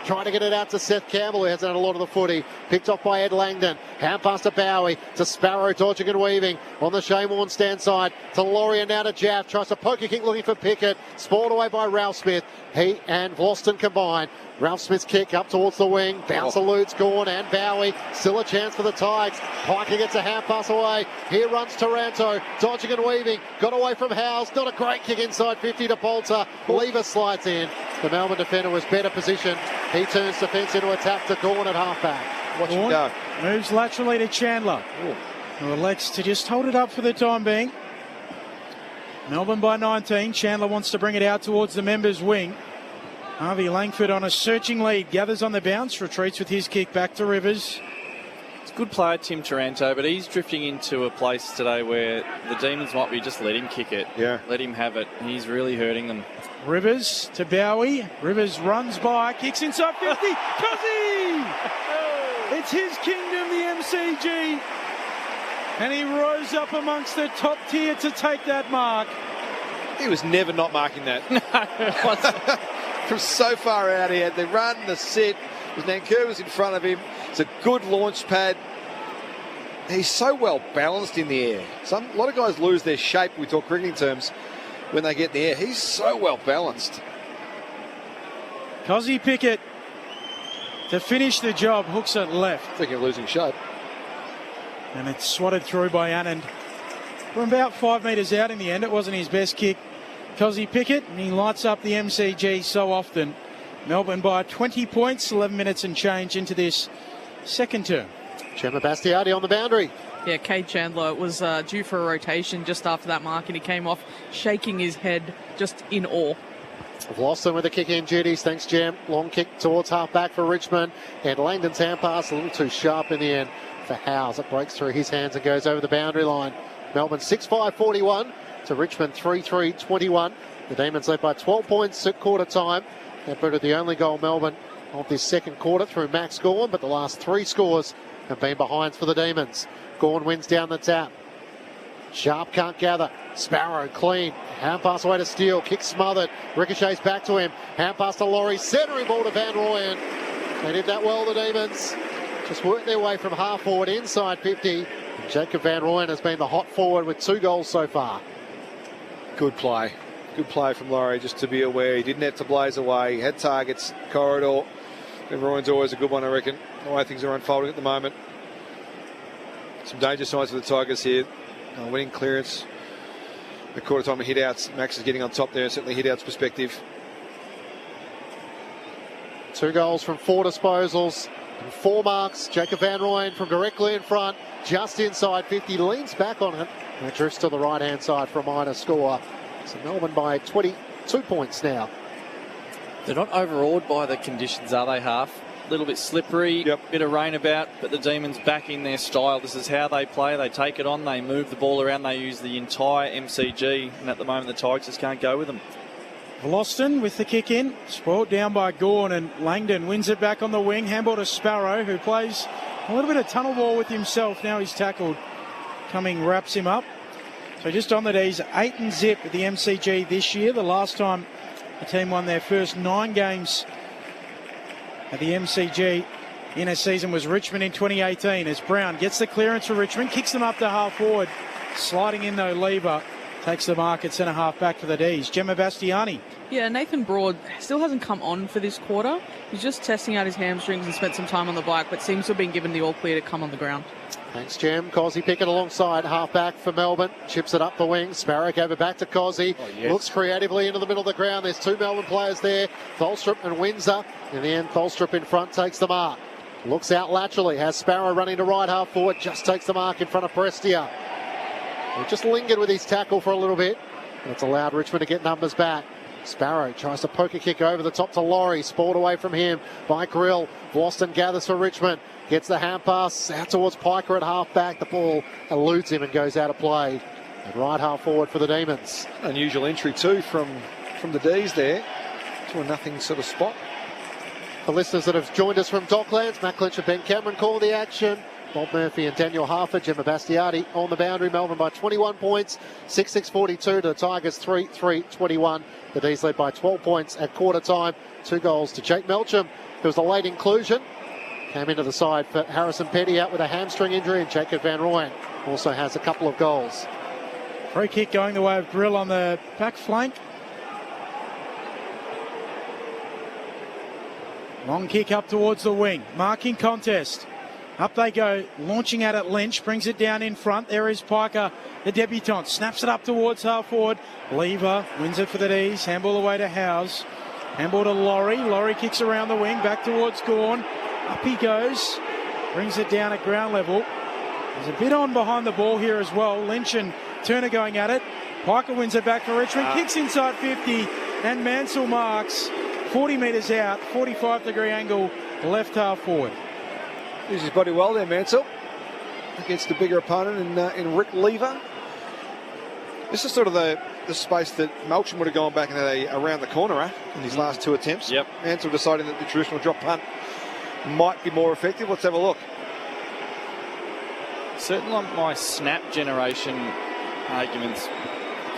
Trying to get it out to Seth Campbell, who hasn't had a lot of the footy. Picked off by Ed Langdon. Hand pass to Bowie. To Sparrow, dodging and weaving. On the Shane Warne stand side. To Laurie and now to Jaff. Tries to poker kick looking for Pickett. Spoiled away by Ralph Smith. He and Vlosten combine. Ralph Smith's kick up towards the wing. Bounce eludes Gawn and Bowie. Still a chance for the Tigers. Piker gets a hand pass away. Here runs Taranto. Dodging and weaving. Got away from Howes. Not a great kick inside 50 to Bolter. Lever slides in. The Melbourne defender was better positioned. He turns defence into attack to Gawn at halfback. Watch him go. Moves laterally to Chandler, who elects to just hold it up for the time being. Melbourne by 19. Chandler wants to bring it out towards the members' wing. Harvey Langford on a searching lead, gathers on the bounce, retreats with his kick back to Rivers. It's a good player, Tim Taranto, but he's drifting into a place today where the Demons might be just let him kick it. Yeah. Let him have it. He's really hurting them. Rivers to Bowie. Rivers runs by, kicks inside 50. Cozzy! It's his kingdom, the MCG. And he rose up amongst the top tier to take that mark. He was never not marking that. No, From so far out, he had the run, the sit. Nanker was in front of him. It's a good launch pad. He's so well balanced in the air. A lot of guys lose their shape, we talk cricketing terms, when they get in the air. He's so well balanced. Cozzy Pickett to finish the job, hooks it left. I think you're losing shape. And it's swatted through by Anand. From about 5 metres out in the end. It wasn't his best kick. Cozzy Pickett, and he lights up the MCG so often. Melbourne by 20 points, 11 minutes and change into this second term. Gemma Bastiardi on the boundary. Yeah, Cade Chandler was due for a rotation just after that mark, and he came off shaking his head just in awe. Vlosten with the kick in duties. Thanks, Gem. Long kick towards half-back for Richmond. And Langdon's hand pass a little too sharp in the end for Howes. It breaks through his hands and goes over the boundary line. Melbourne 6-5-41 to Richmond 3-3-21. The Demons led by 12 points at quarter time. That booted the only goal Melbourne of this second quarter through Max Gawn, but the last 3 scores have been behinds for the Demons. Gawn wins down the tap. Sharp can't gather. Sparrow clean. Hand pass away to Steele. Kick smothered. Ricochets back to him. Hand pass to Laurie. Centering ball to Van Rooyen. They did that well, the Demons. Just worked their way from half forward inside 50. And Jacob Van Rooyen has been the hot forward with 2 goals so far. Good play. Good play from Laurie, just to be aware. He didn't have to blaze away. He had targets, corridor. Van Rooyen's always a good one, I reckon. The way things are unfolding at the moment. Some danger signs for the Tigers here. Winning clearance. The quarter time of hit outs. Max is getting on top there, certainly hit outs perspective. 2 goals from 4 disposals and 4 marks. Jacob Van Rooyen from directly in front, just inside 50, leans back on it and it drifts to the right hand side for a minor score. So Melbourne by 22 points now. They're not overawed by the conditions, are they, Half? A little bit slippery, bit of rain about, but the Demons back in their style. This is how they play. They take it on, they move the ball around, they use the entire MCG, and at the moment the Tigers just can't go with them. Vlosten with the kick in, spoiled down by Gawn, and Langdon wins it back on the wing. Handball to Sparrow, who plays a little bit of tunnel ball with himself. Now he's tackled. Cumming wraps him up. So just on the D's, 8-0 at the MCG this year. The last time the team won their first 9 games at the MCG in a season was Richmond in 2018, as Brown gets the clearance for Richmond, kicks them up to half forward. Sliding in though, Lever takes the mark at centre half back for the D's. Gemma Bastiani. Yeah, Nathan Broad still hasn't come on for this quarter. He's just testing out his hamstrings and spent some time on the bike, but seems to have been given the all clear to come on the ground. Thanks, Jem. Cozzy Pickett alongside half-back for Melbourne. Chips it up the wing. Sparrow gave it back to Cozzy. Looks creatively into the middle of the ground. There's 2 Melbourne players there, Tholstrup and Windsor. In the end, Tholstrup in front takes the mark. Looks out laterally. Has Sparrow running to right half forward. Just takes the mark in front of Prestia. He just lingered with his tackle for a little bit, and it's allowed Richmond to get numbers back. Sparrow tries to poke a kick over the top to Laurie, spoiled away from him by Grill. Boston gathers for Richmond, gets the hand pass out towards Piker at half back. The ball eludes him and goes out of play. And right half forward for the Demons. Unusual entry too from the D's there to a nothing sort of spot. For listeners that have joined us from Docklands, Matt Clinch and Ben Cameron call the action. Bob Murphy and Daniel Harford, Gemma Bastiati on the boundary. Melbourne by 21 points, 6-6-42 to the Tigers 3-3-21. The D's led by 12 points at quarter time. 2 goals to Jake Melcham, who was a late inclusion. Came into the side for Harrison Petty out with a hamstring injury, and Jacob Van Rooyen also has a couple of goals. Free kick going the way of Grill on the back flank. Long kick up towards the wing. Marking contest. Up they go, launching at it. Lynch brings it down in front. There is Piker, the debutant. Snaps it up towards half forward. Lever wins it for the D's. Handball away to Howes. Handball to Laurie. Laurie kicks around the wing, back towards Gawn. Up he goes. Brings it down at ground level. There's a bit on behind the ball here as well. Lynch and Turner going at it. Piker wins it back for Richmond. Kicks inside 50. And Mansell marks 40 metres out. 45-degree angle left half forward. Uses his body well there, Mansell, against the bigger opponent in Rick Lever. This is sort of the space that Melcham would have gone back and had around the corner in his last 2 attempts. Yep. Mansell deciding that the traditional drop punt might be more effective. Let's have a look. Certainly my snap generation arguments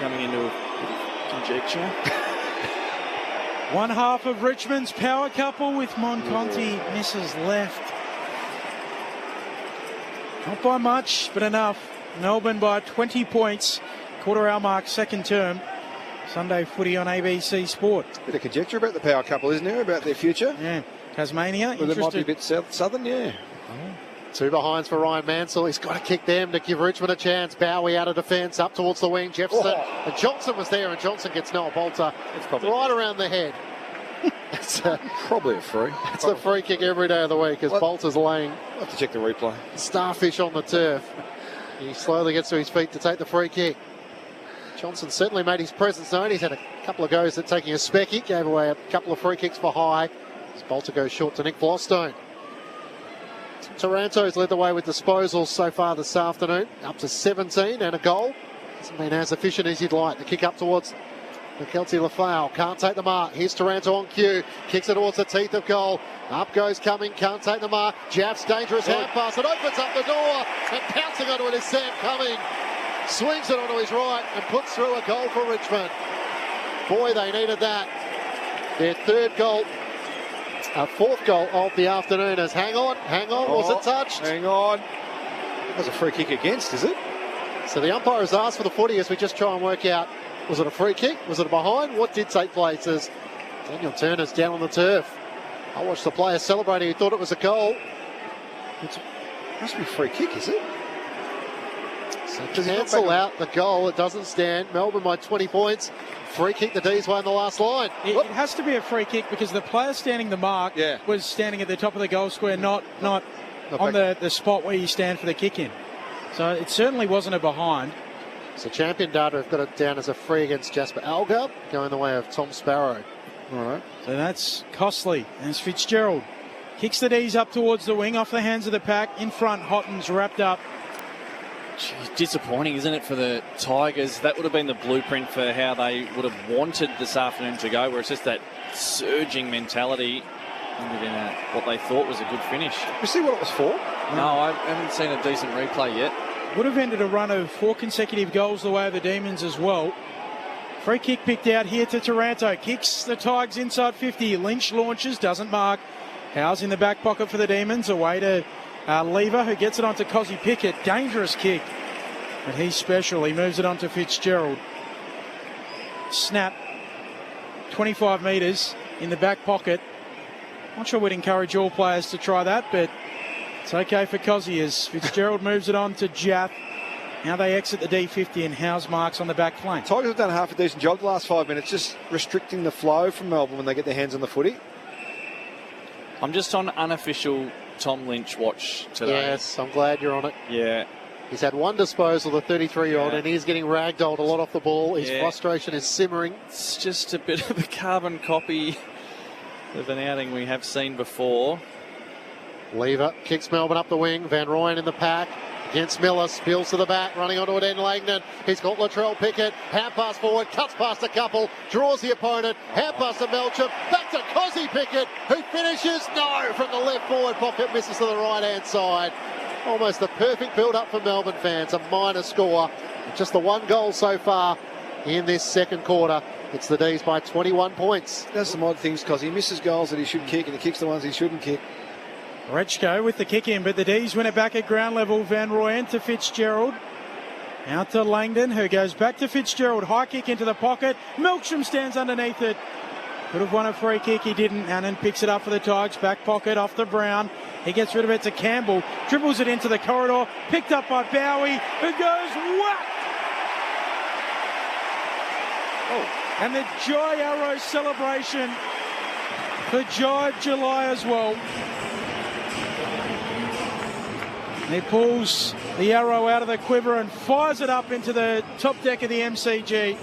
coming into a conjecture. One half of Richmond's power couple with Monconti misses left. Not by much, but enough. Melbourne by 20 points. Quarter hour mark, second term. Sunday footy on ABC Sport. Bit of conjecture about the power couple, isn't there, about their future? Yeah. Tasmania. Well, it might be a bit southern, yeah. 2 behinds for Ryan Mansell. He's got to kick them to give Richmond a chance. Bowie out of defence, up towards the wing. Jefferson. And Johnson was there, and Johnson gets Noah Bolter right around the head. It's probably a free. It's a free kick every day of the week as Bolter's laying. I'll have to check the replay. Starfish on the turf. He slowly gets to his feet to take the free kick. Johnson certainly made his presence known. He's had a couple of goes at taking a specky. Gave away a couple of free kicks for high. As Bolter goes short to Nick Flostone. Taranto's led the way with disposals so far this afternoon. Up to 17 and a goal. Hasn't been as efficient as you'd like. The kick up towards McKelty Lafau. Can't take the mark. Here's Taranto on cue. Kicks it towards the teeth of goal. Up goes Cumming. Can't take the mark. Jaff's dangerous hand pass. It opens up the door. And pouncing onto it is Sam Cumming. Swings it onto his right and puts through a goal for Richmond. Boy, they needed that. Their 3rd goal. A 4th goal of the afternoon as hang on, was it touched? Hang on. That was a free kick against, is it? So the umpire has asked for the footy as we just try and work out, was it a free kick? Was it a behind? What did take place as Daniel Turner's down on the turf? I watched the player celebrating. He thought it was a goal. It must be a free kick, is it? So cancel out the goal. It doesn't stand. melbourne by 20 points. Free kick the D's way in the last line. It has to be a free kick because the player standing the mark was standing at the top of the goal square, not on the spot where you stand for the kick in. So it certainly wasn't a behind. So Champion Data have got it down as a free against Jasper Algar, going the way of Tom Sparrow. All right. So that's costly. And it's Fitzgerald. Kicks the D's up towards the wing, off the hands of the pack. In front, Hotton's wrapped up. Jeez, disappointing, isn't it, for the Tigers? That would have been the blueprint for how they would have wanted this afternoon to go, where it's just that surging mentality ended in what they thought was a good finish. You see what it was for? No, I haven't seen a decent replay yet. Would have ended a run of 4 consecutive goals the way of the Demons as well. Free kick picked out here to Taranto. Kicks the Tigers inside 50. Lynch launches, doesn't mark. Howes in the back pocket for the Demons. Away to Lever, who gets it onto Cozzy Pickett. Dangerous kick. But he's special. He moves it on to Fitzgerald. Snap. 25 metres in the back pocket. Not sure we'd encourage all players to try that, but it's okay for Cozzy as Fitzgerald moves it on to Jaff. Now they exit the D50 and Howes marks on the back flank. Tigers have done half a decent job the last 5 minutes, just restricting the flow from Melbourne when they get their hands on the footy. I'm just on unofficial Tom Lynch watch today. Yes, I'm glad you're on it. Yeah. He's had one disposal, the 33-year-old, Yeah. and he's getting ragdolled a lot off the ball. His Yeah. frustration is simmering. It's just a bit of a carbon copy of an outing we have seen before. Lever kicks Melbourne up the wing. Van Rooyen in the pack against Miller. Spills to the back, running onto it in Langdon. He's got Latrell Pickett. Hand pass forward, cuts past a couple, draws the opponent. Hand pass to Melcham. Back to Cozzy Pickett, who finishes. No, from the left forward pocket, misses to the right-hand side. Almost the perfect build-up for Melbourne fans. A minor score. Just the one goal so far in this second quarter. It's the D's by 21 points. That's some odd things because he misses goals that he should kick and he kicks the ones he shouldn't kick. Rechko with the kick in, but the D's win it back at ground level. Van Rooyen to Fitzgerald. Out to Langdon, who goes back to Fitzgerald. High kick into the pocket. Melksham stands underneath it. Could have won a free kick, he didn't. Hannon picks it up for the Tigers. Back pocket off to Brown. He gets rid of it to Campbell. Dribbles it into the corridor. Picked up by Bowie, who goes whack! Oh, and the Jai Arrow celebration for Jai July as well. He pulls the arrow out of the quiver and fires it up into the top deck of the MCG.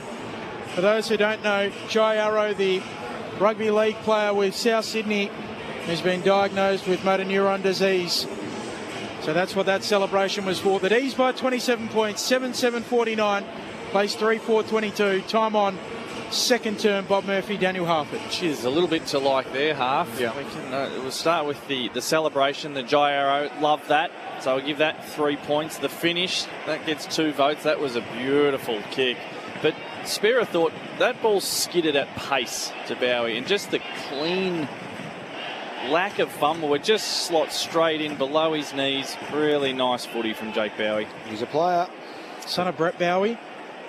For those who don't know, Jai Arrow, the rugby league player with South Sydney, who's been diagnosed with motor neuron disease. So that's what that celebration was for. The D's by 27 points, 7-7-49, place 3-4-22. Time on second term, Bob Murphy, Daniel Harford. Cheers, a little bit to like there, Half. Yeah. We can, we'll start with the celebration, the Jai Arrow. Love that. So I'll give that 3 points. The finish, that gets 2 votes. That was a beautiful kick. But Spera thought that ball skidded at pace to Bowie, and just the clean lack of fumble. It just slots straight in below his knees. Really nice footy from Jake Bowie. He's a player. Son of Brett Bowie.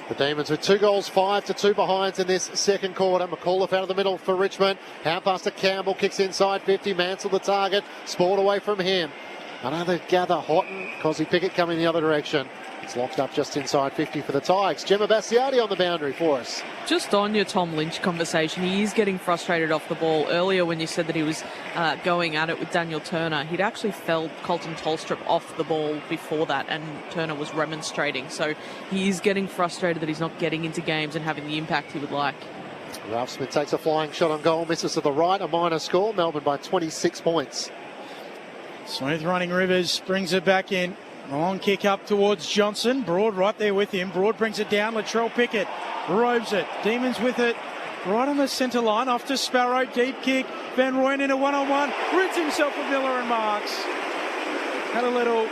The Demons with 2 goals, 5-2 behinds in this second quarter. McAuliffe out of the middle for Richmond. Hand pass to Campbell, kicks inside 50. Mansell the target. Sport away from him. Another gather. Houghton, Cozzy Pickett coming the other direction. It's locked up just inside 50 for the Tigers. Gemma Bastiati on the boundary for us. Just on your Tom Lynch conversation, he is getting frustrated off the ball. Earlier when you said that he was going at it with Daniel Turner, he'd actually felled Colton Tolstrup off the ball before that, and Turner was remonstrating. So he is getting frustrated that he's not getting into games and having the impact he would like. Ralph Smith takes a flying shot on goal, misses to the right, a minor score. Melbourne by 26 points. Smooth running Rivers brings it back in. A long kick up towards Johnson. Broad right there with him. Broad brings it down. Latrell Pickett robes it. Demons with it. Right on the centre line. Off to Sparrow. Deep kick. Van Rooyen in a one-on-one. Rids himself of Miller and marks. Had a little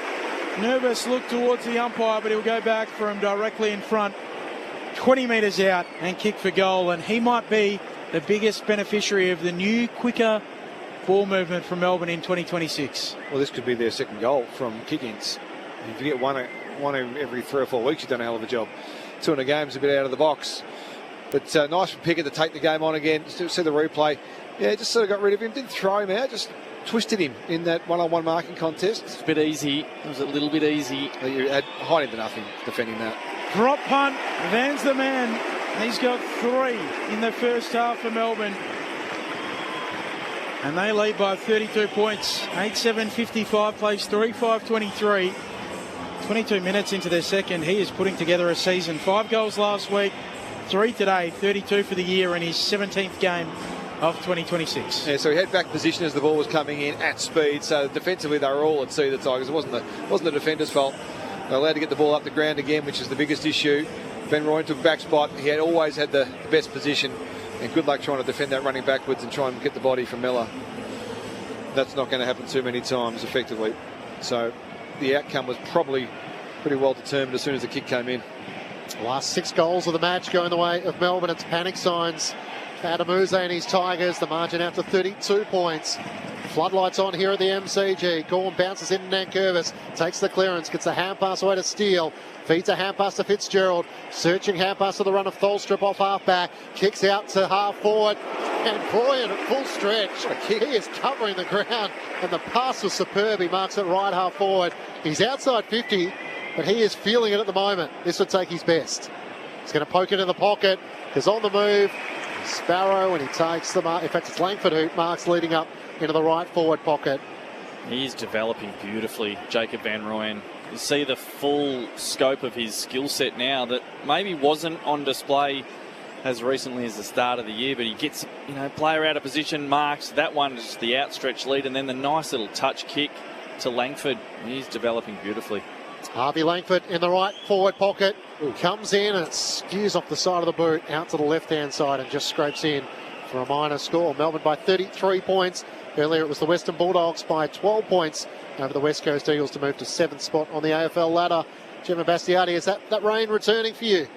nervous look towards the umpire, but he'll go back for him directly in front. 20 metres out and kick for goal. And he might be the biggest beneficiary of the new, quicker ball movement from Melbourne in 2026. Well, this could be their second goal from kick-ins. If you get one every 3 or 4 weeks, you've done a hell of a job. 2 in a game's a bit out of the box. But nice for Pickett to take the game on again. See the replay. Yeah, just sort of got rid of him. Didn't throw him out, just twisted him in that one-on-one marking contest. It's a bit easy. It was a little bit easy. You had hiding to nothing defending that. Drop punt. Van's the man. He's got 3 in the first half for Melbourne. And they lead by 32 points. 8-7-55, plays 3-5-23. 22 minutes into their second. He is putting together a season. 5 goals last week, 3 today, 32 for the year in his 17th game of 2026. Yeah, so he had back position as the ball was coming in at speed. So defensively, they were all at sea, the Tigers. It wasn't the defender's fault. They're allowed to get the ball up the ground again, which is the biggest issue. Van Rooyen took back spot. He had always had the best position. And good luck trying to defend that running backwards and try and get the body from Miller. That's not going to happen too many times effectively. So the outcome was probably pretty well determined as soon as the kick came in. Last 6 goals of the match going the way of Melbourne. It's panic signs. Adamuze and his Tigers. The margin out to 32 points. Floodlights on here at the MCG. Gorm bounces in Nankervis. Takes the clearance. Gets a hand pass away to Steele. Feeds a hand pass to Fitzgerald. Searching hand pass to the run of Tholstrup off half back. Kicks out to half forward. And Bryan at full stretch. He is covering the ground. And the pass was superb. He marks it right half forward. He's outside 50, but he is feeling it at the moment. This would take his best. He's going to poke it in the pocket. He's on the move. Sparrow, and he takes the mark. In fact, it's Langford who marks leading up into the right forward pocket. He's developing beautifully, Jacob Van Rooyen. You see the full scope of his skill set now that maybe wasn't on display as recently as the start of the year, but he gets, player out of position, marks. That one is the outstretched lead, and then the nice little touch kick to Langford. He's developing beautifully. Harvey Langford in the right forward pocket. Comes in and it skews off the side of the boot out to the left-hand side and just scrapes in for a minor score. Melbourne by 33 points. Earlier it was the Western Bulldogs by 12 points over the West Coast Eagles to move to 7th spot on the AFL ladder. Gemma Bastiati, is that rain returning for you?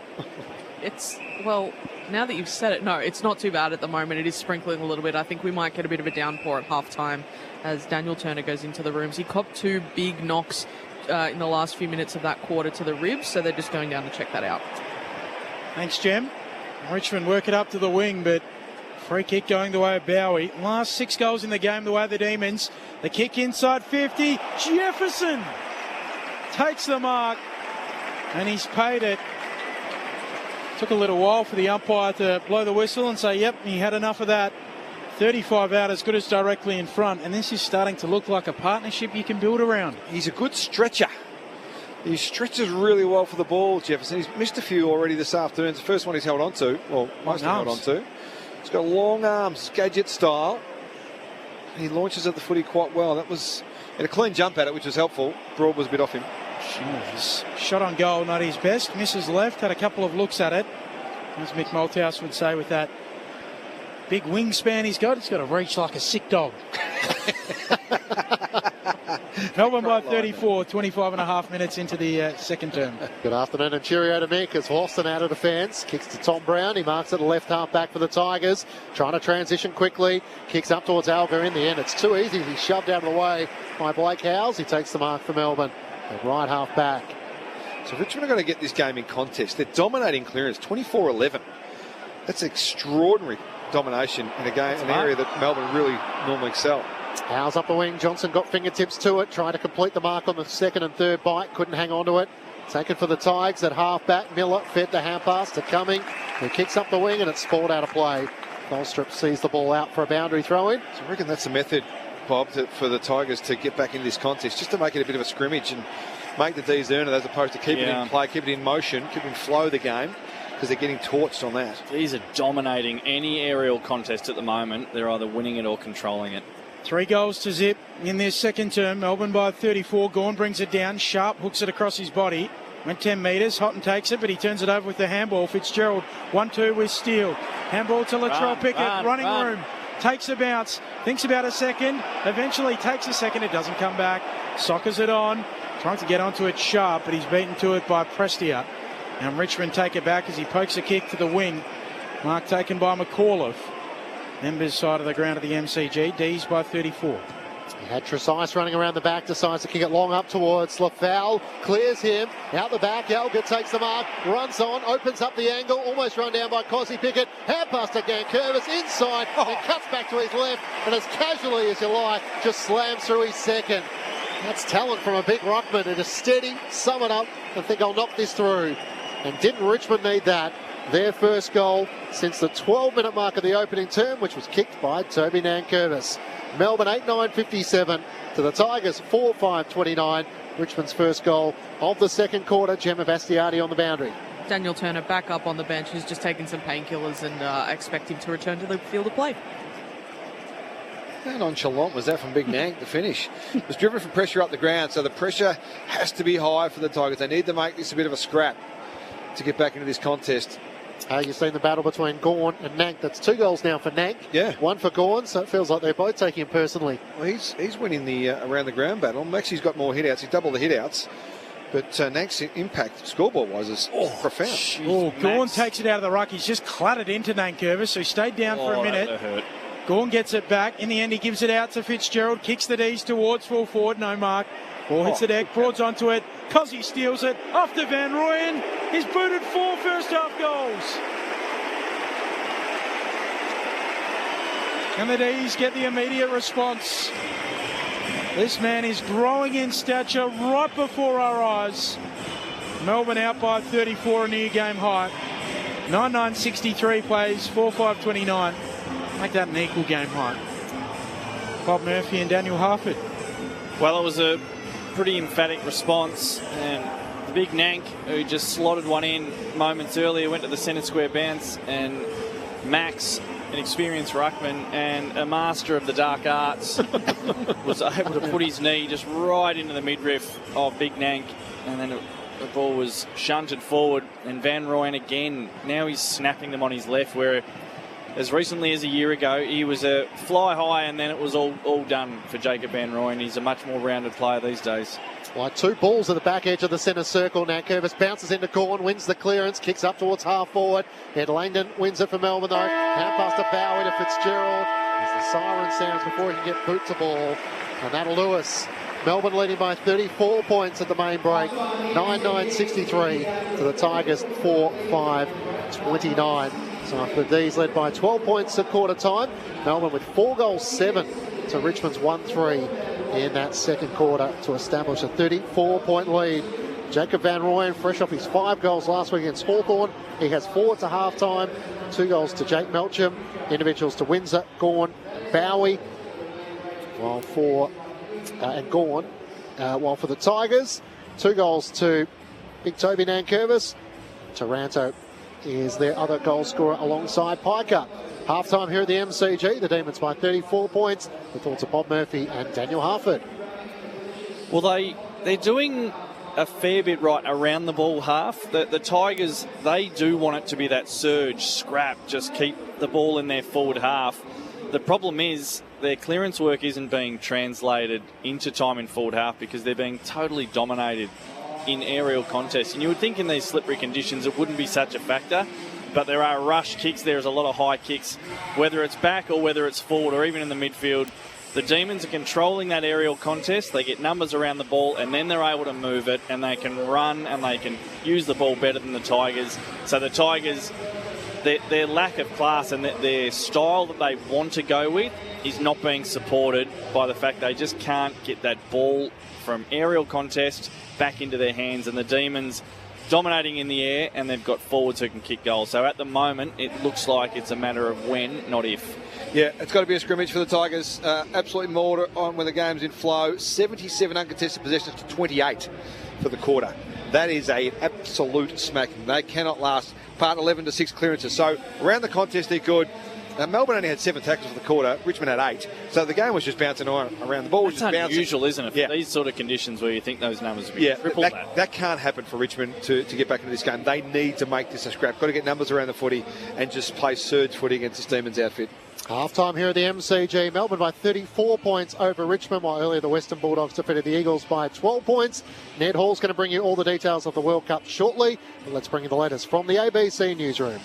Well, now that you've said it, no, it's not too bad at the moment. It is sprinkling a little bit. I think we might get a bit of a downpour at halftime as Daniel Turner goes into the rooms. He copped 2 big knocks in the last few minutes of that quarter to the ribs, so they're just going down to check that out. Thanks, Jem. Richmond work it up to the wing, but free kick going the way of Bowie. Last 6 goals in the game the way of the Demons. The kick inside 50. Jefferson takes the mark, and he's paid it. Took a little while for the umpire to blow the whistle and say, yep, he had enough of that. 35 out, as good as directly in front. And this is starting to look like a partnership you can build around. He's a good stretcher. He stretches really well for the ball, Jefferson. He's missed a few already this afternoon. It's the first one he's held on to. Well, most held on to. He's got long arms, gadget style. He launches at the footy quite well. That was a clean jump at it, which was helpful. Broad was a bit off him. His shot on goal, not his best. Misses left, had a couple of looks at it. As Mick Malthouse would say, with that big wingspan he's got to reach like a sick dog. Melbourne by 34, 25 and a half minutes into the second term. Good afternoon and cheerio to Mick as Boston out of defence. Kicks to Tom Brown. He marks at the left half back for the Tigers. Trying to transition quickly. Kicks up towards Alger in the end. It's too easy. He's shoved out of the way by Blake Howes. He takes the mark for Melbourne. The right half back. So Richmond are going to get this game in contest. They're dominating clearance, 24-11. That's extraordinary domination in a game, an area that Melbourne really normally excel. Howes up the wing. Johnson got fingertips to it, trying to complete the mark on the second and third bite. Couldn't hang on to it. Taken for the Tigers at half back. Miller fed the hand pass to Cumming. He kicks up the wing and it's spalled out of play. Goldstrip sees the ball out for a boundary throw in. So I reckon that's the method, Bob, for the Tigers to get back into this contest, just to make it a bit of a scrimmage and make the D's earn it as opposed to keep it in play, keep it in motion, keep it in flow the game, because they're getting torched on that. These are dominating any aerial contest at the moment. They're either winning it or controlling it. 3 goals to zip in their second term. Melbourne by 34. Gawn brings it down. Sharp hooks it across his body. Went 10 metres. Houghton takes it, but he turns it over with the handball. Fitzgerald 1-2 with Steele. Handball to Latrell Pickett. Running room. Takes a bounce. Thinks about a second. Eventually takes a second. It doesn't come back. Soccers it on. Trying to get onto it Sharp, but he's beaten to it by Prestia. And Richmond take it back as he pokes a kick to the wing. Mark taken by McAuliffe. Members side of the ground of the MCG. D's by 34. He had Tresice running around the back, decides to kick it long up towards Lafau. Clears him. Out the back, Elga takes the mark, runs on, opens up the angle, almost run down by Cosy Pickett. Hand pass to Gankervis inside, and cuts back to his left, and as casually as you like, just slams through his second. That's talent from a big ruckman. It is steady, sum it up, and think I'll knock this through. And didn't Richmond need that? Their first goal since the 12-minute mark of the opening term, which was kicked by Toby Nankervis. Melbourne 8-9-57 to the Tigers 4-5-29. Richmond's first goal of the second quarter. Gemma Bastiati on the boundary. Daniel Turner back up on the bench. He's just taken some painkillers and I expect him to return to the field of play. How nonchalant was that from Big Nank to finish? It was driven from pressure up the ground, so the pressure has to be high for the Tigers. They need to make this a bit of a scrap to get back into this contest. You've seen the battle between Gawn and Nank. That's 2 goals now for Nank. Yeah. 1 for Gawn, so it feels like they're both taking him personally. Well, he's winning the around the ground battle. Maxi's got more hit-outs. He's doubled the hit-outs. But Nank's impact scoreboard-wise is profound. Gawn takes it out of the ruck. He's just clattered into Nankervis, so he stayed down for a minute. Gawn gets it back. In the end, he gives it out to Fitzgerald. Kicks the D's towards full forward. No mark. Ball hits the deck. Broads onto it. Cosy steals it. Off to Van Rooyen. He's booted 4 first-half goals. And the D's get the immediate response. This man is growing in stature right before our eyes. Melbourne out by 34, a new game high. 9-9-63 plays 4-5-29. Make that an equal game high. Bob Murphy and Daniel Harford. Well, it was a pretty emphatic response, and the big Nank, who just slotted one in moments earlier, went to the centre square bounce, and Max, an experienced ruckman and a master of the dark arts, was able to put his knee just right into the midriff of Big Nank, and then the ball was shunted forward, and Van Rooyen again, now he's snapping them on his left, where as recently as a year ago he was a fly high and then it was all done for Jacob Van Rooyen. He's a much more rounded player these days. Like two balls at the back edge of the centre circle. Now Curvis bounces into Corn, wins the clearance, kicks up towards half forward. Ed Langdon wins it for Melbourne though. Hand pass to Bowie to Fitzgerald as the siren sounds before he can get boot to ball. And that'll Lewis. Melbourne leading by 34 points at the main break. 9-9-63 to the Tigers 4-5-29. So after the D's led by 12 points at quarter time, Melbourne with 4 goals, 7 to Richmond's 1-3 in that second quarter to establish a 34-point lead. Jacob Van Rooyen, fresh off his 5 goals last week against Hawthorn. He has 4 to half-time, 2 goals to Jake Melcham, individuals to Windsor, Gawn, Bowie, while for the Tigers, 2 goals to Big Toby Nankervis. Taranto is their other goal scorer alongside Piker. Half-time here at the MCG, the Demons by 34 points, with thoughts of Bob Murphy and Daniel Harford. Well, they're doing a fair bit right around the ball half. The Tigers, they do want it to be that surge, scrap, just keep the ball in their forward half. The problem is their clearance work isn't being translated into time in forward half because they're being totally dominated in aerial contests. And you would think in these slippery conditions it wouldn't be such a factor, but there are rush kicks, there's a lot of high kicks, whether it's back or whether it's forward or even in the midfield. The Demons are controlling that aerial contest. They get numbers around the ball and then they're able to move it and they can run and they can use the ball better than the Tigers. So the Tigers, their lack of class and their style that they want to go with is not being supported by the fact they just can't get that ball from aerial contest back into their hands, and the Demons dominating in the air, and they've got forwards who can kick goals. So at the moment, it looks like it's a matter of when, not if. Yeah, it's got to be a scrimmage for the Tigers. Absolutely more on when the game's in flow. 77 uncontested possessions to 28 for the quarter. That is an absolute smacking. They cannot last. Part 11 to 6 clearances. So around the contest, they're good. Melbourne only had 7 tackles for the quarter. Richmond had 8. So the game was just bouncing around. The ball was just bouncing. That's unusual, isn't it? For these sort of conditions where you think those numbers would be triple that. That can't happen for Richmond to get back into this game. They need to make this a scrap. Got to get numbers around the footy and just play surge footy against this Demons outfit. Half-time here at the MCG. Melbourne by 34 points over Richmond, while earlier the Western Bulldogs defeated the Eagles by 12 points. Ned Hall's going to bring you all the details of the World Cup shortly. But let's bring you the latest from the ABC newsroom.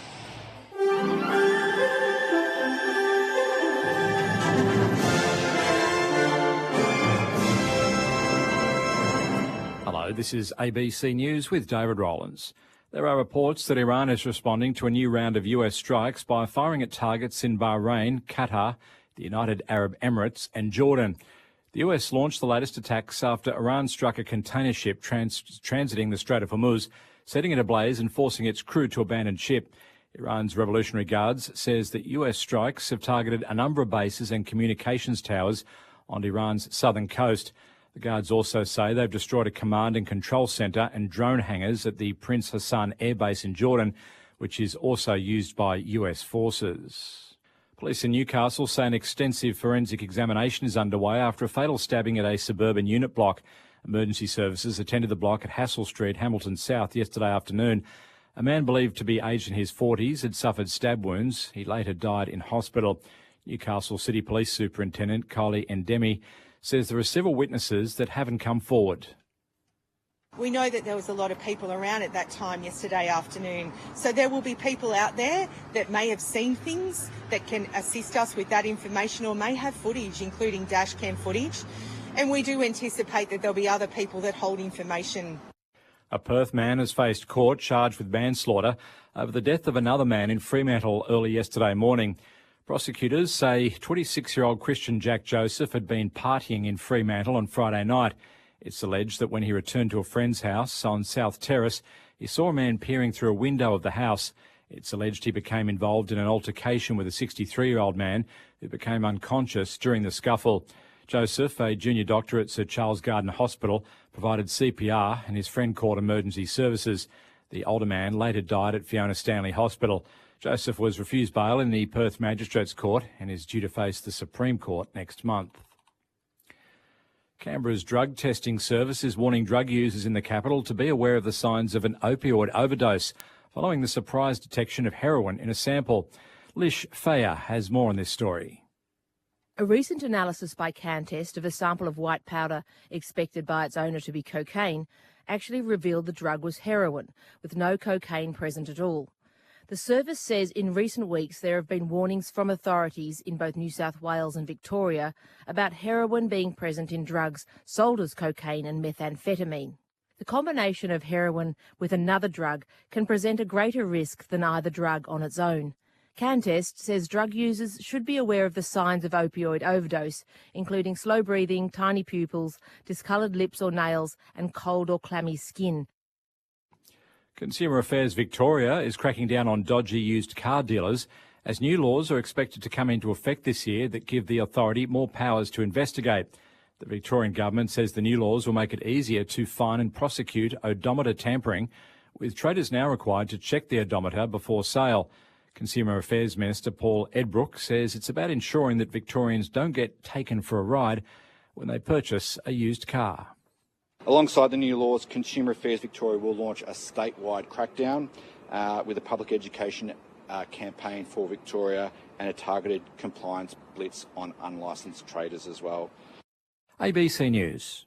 Hello, this is ABC News with David Rowlands. There are reports that Iran is responding to a new round of US strikes by firing at targets in Bahrain, Qatar, the United Arab Emirates and Jordan. The US launched the latest attacks after Iran struck a container ship transiting the Strait of Hormuz, setting it ablaze and forcing its crew to abandon ship. Iran's Revolutionary Guards says that US strikes have targeted a number of bases and communications towers on Iran's southern coast. The Guards also say they've destroyed a command and control centre and drone hangars at the Prince Hassan Air Base in Jordan, which is also used by US forces. Police in Newcastle say an extensive forensic examination is underway after a fatal stabbing at a suburban unit block. Emergency services attended the block at Hassel Street, Hamilton South, yesterday afternoon. A man believed to be aged in his 40s had suffered stab wounds. He later died in hospital. Newcastle City Police Superintendent Kylie Endemi says there are several witnesses that haven't come forward. We know that there was a lot of people around at that time yesterday afternoon, so there will be people out there that may have seen things that can assist us with that information or may have footage, including dash cam footage, and we do anticipate that there'll be other people that hold information. A Perth man has faced court charged with manslaughter over the death of another man in Fremantle early yesterday morning. Prosecutors say 26-year-old Christian Jack Joseph had been partying in Fremantle on Friday night. It's alleged that when he returned to a friend's house on South Terrace, he saw a man peering through a window of the house. It's alleged he became involved in an altercation with a 63-year-old man who became unconscious during the scuffle. Joseph, a junior doctor at Sir Charles Garden Hospital, provided CPR and his friend called emergency services. The older man later died at Fiona Stanley Hospital. Joseph was refused bail in the Perth Magistrates Court and is due to face the Supreme Court next month. Canberra's drug testing service is warning drug users in the capital to be aware of the signs of an opioid overdose following the surprise detection of heroin in a sample. Lish Faya has more on this story. A recent analysis by CanTest of a sample of white powder expected by its owner to be cocaine actually revealed the drug was heroin, with no cocaine present at all. The service says in recent weeks there have been warnings from authorities in both New South Wales and Victoria about heroin being present in drugs sold as cocaine and methamphetamine. The combination of heroin with another drug can present a greater risk than either drug on its own. CanTest says drug users should be aware of the signs of opioid overdose, including slow breathing, tiny pupils, discoloured lips or nails, and cold or clammy skin. Consumer Affairs Victoria is cracking down on dodgy used car dealers as new laws are expected to come into effect this year that give the authority more powers to investigate. The Victorian government says the new laws will make it easier to fine and prosecute odometer tampering, with traders now required to check the odometer before sale. Consumer Affairs Minister Paul Edbrook says it's about ensuring that Victorians don't get taken for a ride when they purchase a used car. Alongside the new laws, Consumer Affairs Victoria will launch a statewide crackdown with a public education campaign for Victoria and a targeted compliance blitz on unlicensed traders as well. ABC News.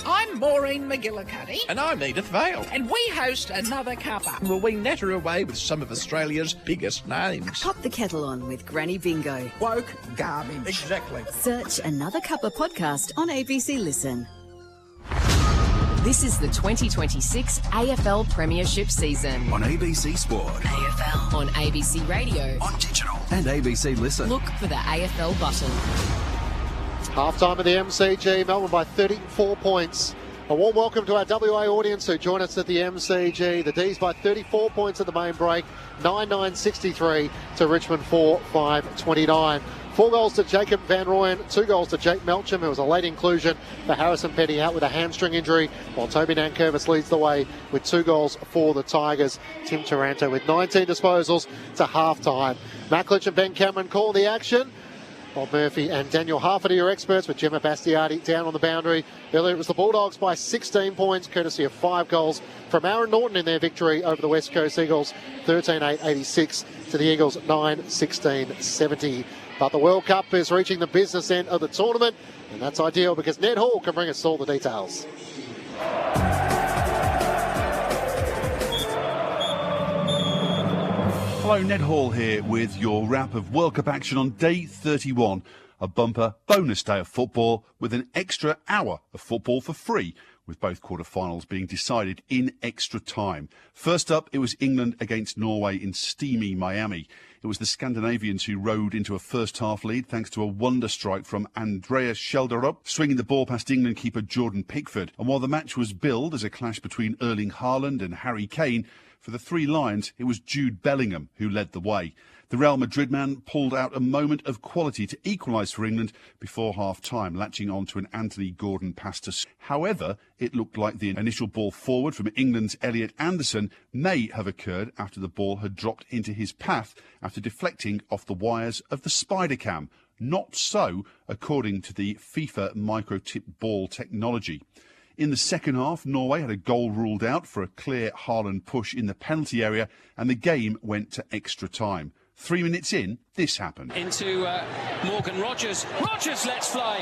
I'm Maureen McGillicuddy. And I'm Edith Vale. And we host Another Cuppa. Will we natter away with some of Australia's biggest names? Pop the kettle on with Granny Bingo. Woke garbage. Exactly. Search Another Cuppa podcast on ABC Listen. This is the 2026 AFL Premiership season. On ABC Sport. AFL. On ABC Radio. On digital. And ABC Listen. Look for the AFL button. Half-time of the MCG, Melbourne by 34 points. A warm welcome to our WA audience who join us at the MCG. The D's by 34 points at the main break, 9-9-63 to Richmond 4-5-29. 4 goals to Jacob Van Rooyen, 2 goals to Jake Melcham, who was a late inclusion for Harrison Petty out with a hamstring injury, while Toby Nankervis leads the way with 2 goals for the Tigers. Tim Taranto with 19 disposals to half-time. Macklich and Ben Cameron call the action. Bob Murphy and Daniel Harford are your experts, with Gemma Bastiardi down on the boundary. Earlier it was the Bulldogs by 16 points, courtesy of 5 goals from Aaron Norton in their victory over the West Coast Eagles, 13-8-86 to the Eagles, 9-16-70. But the World Cup is reaching the business end of the tournament, and that's ideal because Ned Hall can bring us all the details. Hello, Ned Hall here with your wrap of World Cup action on day 31. A bumper bonus day of football with an extra hour of football for free, with both quarter-finals being decided in extra time. First up, it was England against Norway in steamy Miami. It was the Scandinavians who rode into a first-half lead thanks to a wonder strike from Andreas Schelderup, swinging the ball past England keeper Jordan Pickford. And while the match was billed as a clash between Erling Haaland and Harry Kane, for the Three Lions, it was Jude Bellingham who led the way. The Real Madrid man pulled out a moment of quality to equalise for England before half-time, latching on to an Anthony Gordon pass to... However, it looked like the initial ball forward from England's Elliot Anderson may have occurred after the ball had dropped into his path after deflecting off the wires of the Spider Cam. Not so, according to the FIFA microtip ball technology. In the second half, Norway had a goal ruled out for a clear Haaland push in the penalty area, and the game went to extra time. 3 minutes in, this happened. Into Morgan Rogers. Rogers lets fly.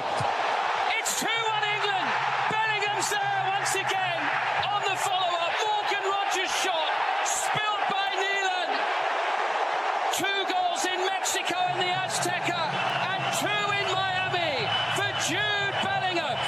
It's 2-1 England. Bellingham's there once again on the follow-up. Morgan Rogers shot, spilled by Neelan. 2 goals in Mexico in the Azteca, and 2 in Miami for Jude Bellingham.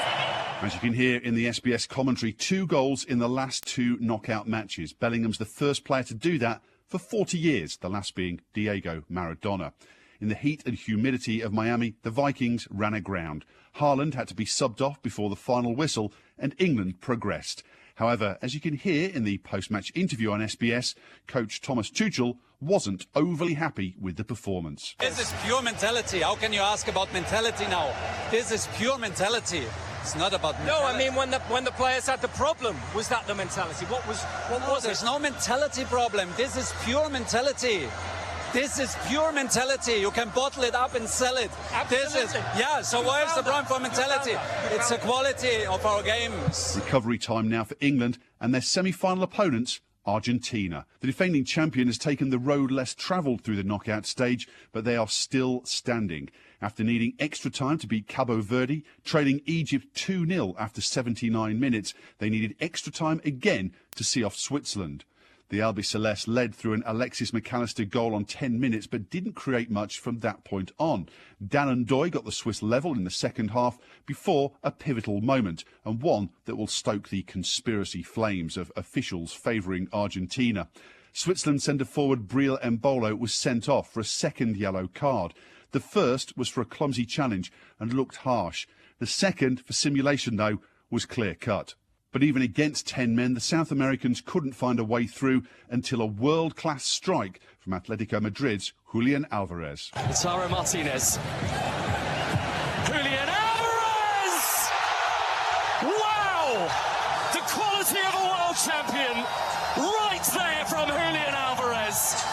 As you can hear in the SBS commentary, 2 goals in the last 2 knockout matches. Bellingham's the first player to do that for 40 years, the last being Diego Maradona. In the heat and humidity of Miami, the Vikings ran aground. Haaland had to be subbed off before the final whistle, and England progressed. However, as you can hear in the post-match interview on SBS, coach Thomas Tuchel wasn't overly happy with the performance. This is pure mentality. How can you ask about mentality now? This is pure mentality. It's not about mentality. No, I mean when the players had the problem, was that the mentality? What was it? There's no mentality problem. This is pure mentality. This is pure mentality. You can bottle it up and sell it. Absolutely. So why is the problem for mentality? It's the quality of our games. Recovery time now for England and their semi-final opponents, Argentina. The defending champion has taken the road less travelled through the knockout stage, but they are still standing. After needing extra time to beat Cabo Verde, trailing Egypt 2-0 after 79 minutes, they needed extra time again to see off Switzerland. The Albiceleste led through an Alexis McAllister goal on 10 minutes, but didn't create much from that point on. Dan Ndoye got the Swiss level in the second half before a pivotal moment, and one that will stoke the conspiracy flames of officials favouring Argentina. Switzerland centre-forward Briel Embolo was sent off for a second yellow card. The first was for a clumsy challenge and looked harsh. The second, for simulation though, was clear-cut. But even against 10 men, the South Americans couldn't find a way through until a world-class strike from Atletico Madrid's Julian Alvarez. Lautaro Martinez. Julian Alvarez! Wow! The quality of a world champion right there from Julian Alvarez.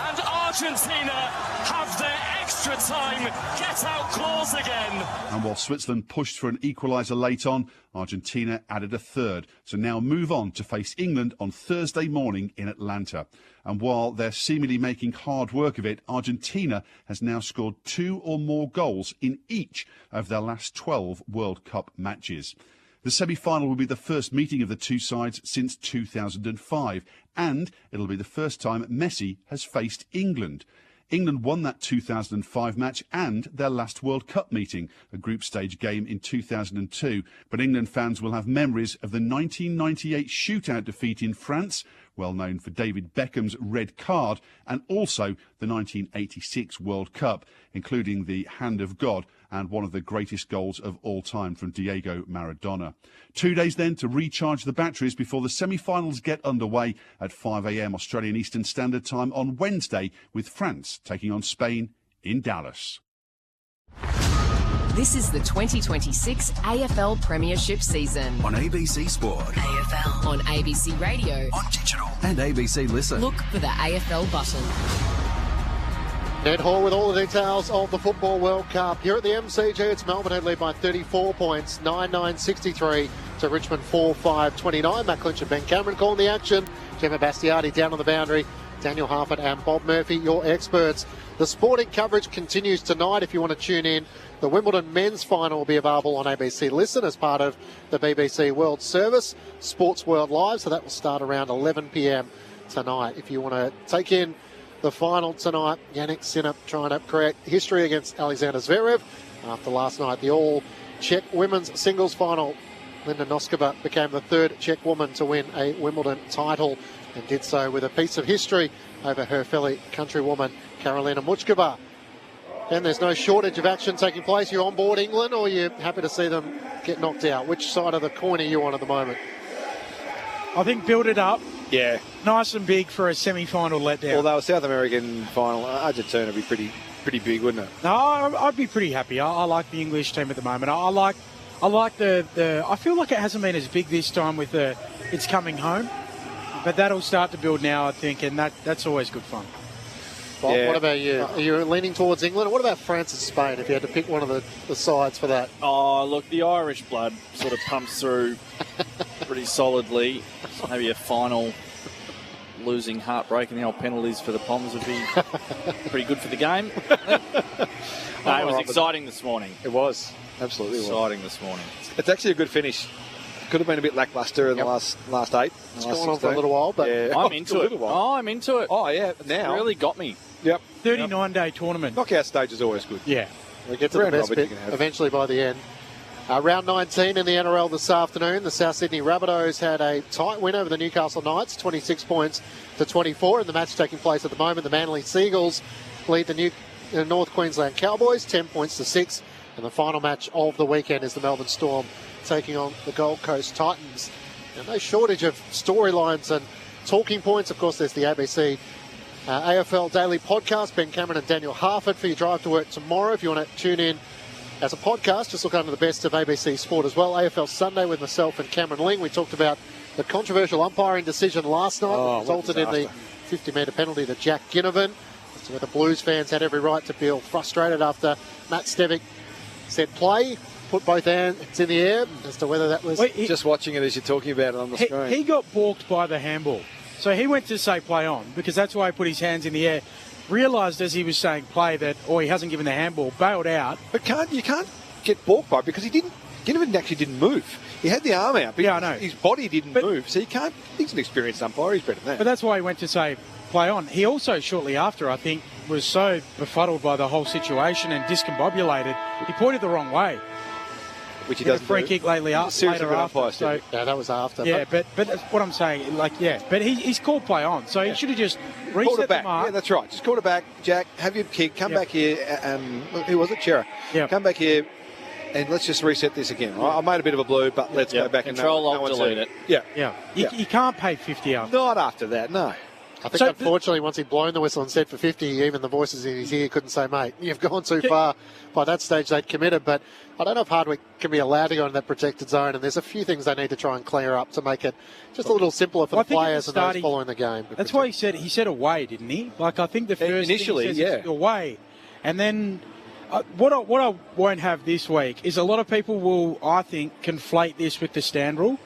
And Argentina have their extra time get-out clause again. And while Switzerland pushed for an equaliser late on, Argentina added a third, so now move on to face England on Thursday morning in Atlanta. And while they're seemingly making hard work of it, Argentina has now scored 2 or more goals in each of their last 12 World Cup matches. The semi-final will be the first meeting of the two sides since 2005, and it'll be the first time Messi has faced England. England won that 2005 match and their last World Cup meeting, a group stage game in 2002. But England fans will have memories of the 1998 shootout defeat in France, well known for David Beckham's red card, and also the 1986 World Cup, including the Hand of God and one of the greatest goals of all time from Diego Maradona. 2 days then to recharge the batteries before the semi-finals get underway at 5 a.m. Australian Eastern Standard Time on Wednesday, with France taking on Spain in Dallas. This is the 2026 AFL Premiership season. On ABC Sport. AFL. On ABC Radio. On digital. And ABC Listen. Look for the AFL button. Ned Hall with all the details of the Football World Cup. Here at the MCG, it's Melbourne who lead by 34 points, 9-9-63 to Richmond 4-5-29. Matt Clinch and Ben Cameron calling the action. Gemma Bastiardi down on the boundary. Daniel Harford and Bob Murphy, your experts. The sporting coverage continues tonight if you want to tune in. The Wimbledon men's final will be available on ABC Listen as part of the BBC World Service, Sports World Live, so that will start around 11 p.m. tonight. If you want to take in the final tonight, Yannick Sinner trying to create history against Alexander Zverev. After last night, the all-Czech women's singles final, Linda Noskova became the third Czech woman to win a Wimbledon title and did so with a piece of history over her fellow countrywoman, Karolina Muchkova. And there's no shortage of action taking place. You're on board England, or you're happy to see them get knocked out? Which side of the coin are you on at the moment? I think build it up. Yeah. Nice and big for a semi-final letdown. Although a South American final, Argentina would be pretty big, wouldn't it? No, I'd be pretty happy. I like the English team at the moment. I like the. I feel like it hasn't been as big this time with the it's coming home, but that'll start to build now, I think, and that's always good fun. Bob, yeah. What about you? Are you leaning towards England? What about France and Spain, if you had to pick one of the sides for that? Oh, look, the Irish blood sort of pumps through pretty solidly. Maybe a final losing heartbreak and the old penalties for the Poms would be pretty good for the game. No, it was exciting this morning. It was. Absolutely exciting this morning. It's actually a good finish. Could have been a bit lackluster in the last 8. It's gone on for a little while, but yeah. I'm into it. I'm into it. Oh, yeah. It's now. really got me. Yep. 39-day tournament. Knockout stage is always good. Yeah. We get to the best bit eventually by the end. Round 19 in the NRL this afternoon. The South Sydney Rabbitohs had a tight win over the Newcastle Knights, 26 points to 24. In the match taking place at the moment, the Manly Seagulls lead the North Queensland Cowboys, 10 points to 6. And the final match of the weekend is the Melbourne Storm taking on the Gold Coast Titans. And no shortage of storylines and talking points. Of course, there's the ABC AFL Daily Podcast. Ben Cameron and Daniel Harford for your drive to work tomorrow. If you want to tune in as a podcast, just look under the best of ABC Sport as well. AFL Sunday with myself and Cameron Ling. We talked about the controversial umpiring decision last night that resulted in the 50-metre penalty to Jack Ginnivan. That's where the Blues fans had every right to feel frustrated after Matt Stevic said play, put both hands in the air as to whether that was... Just watching it as you're talking about it on the screen. He got balked by the handball. So he went to say play on because that's why he put his hands in the air. Realised as he was saying play that, he hasn't given the handball, bailed out. But you can't get balked by it because Ginnivan actually didn't move. He had the arm out, but I know. His body didn't move, so he's an experienced umpire, he's better than that. But that's why he went to say play on. He also, shortly after, I think, was so befuddled by the whole situation and discombobulated, he pointed the wrong way. Which he doesn't a free kick later after. So, yeah, that was after. Yeah, but that's what I'm saying. But he's called play on, so he should have just reset it back. the mark. Yeah, that's right. Just called it back. Jack, have your kick. Come back here. Who was it? Chera. Yeah. Come back here, and let's just reset this again. I made a bit of a blue, but let's go back Control, and delete it. Yeah. You can't pay 50 after. Not after that, no. I think, unfortunately, once he'd blown the whistle and said for 50, even the voices in his ear couldn't say, mate, you've gone too far. By that stage, they'd committed. But I don't know if Hardwick can be allowed to go in that protected zone, and there's a few things they need to try and clear up to make it just a little simpler for the players and those following the game. That's why he said away, didn't he? I think the first initially, thing he says is away. And then what I won't have this week is a lot of people will, I think, conflate this with the stand rule.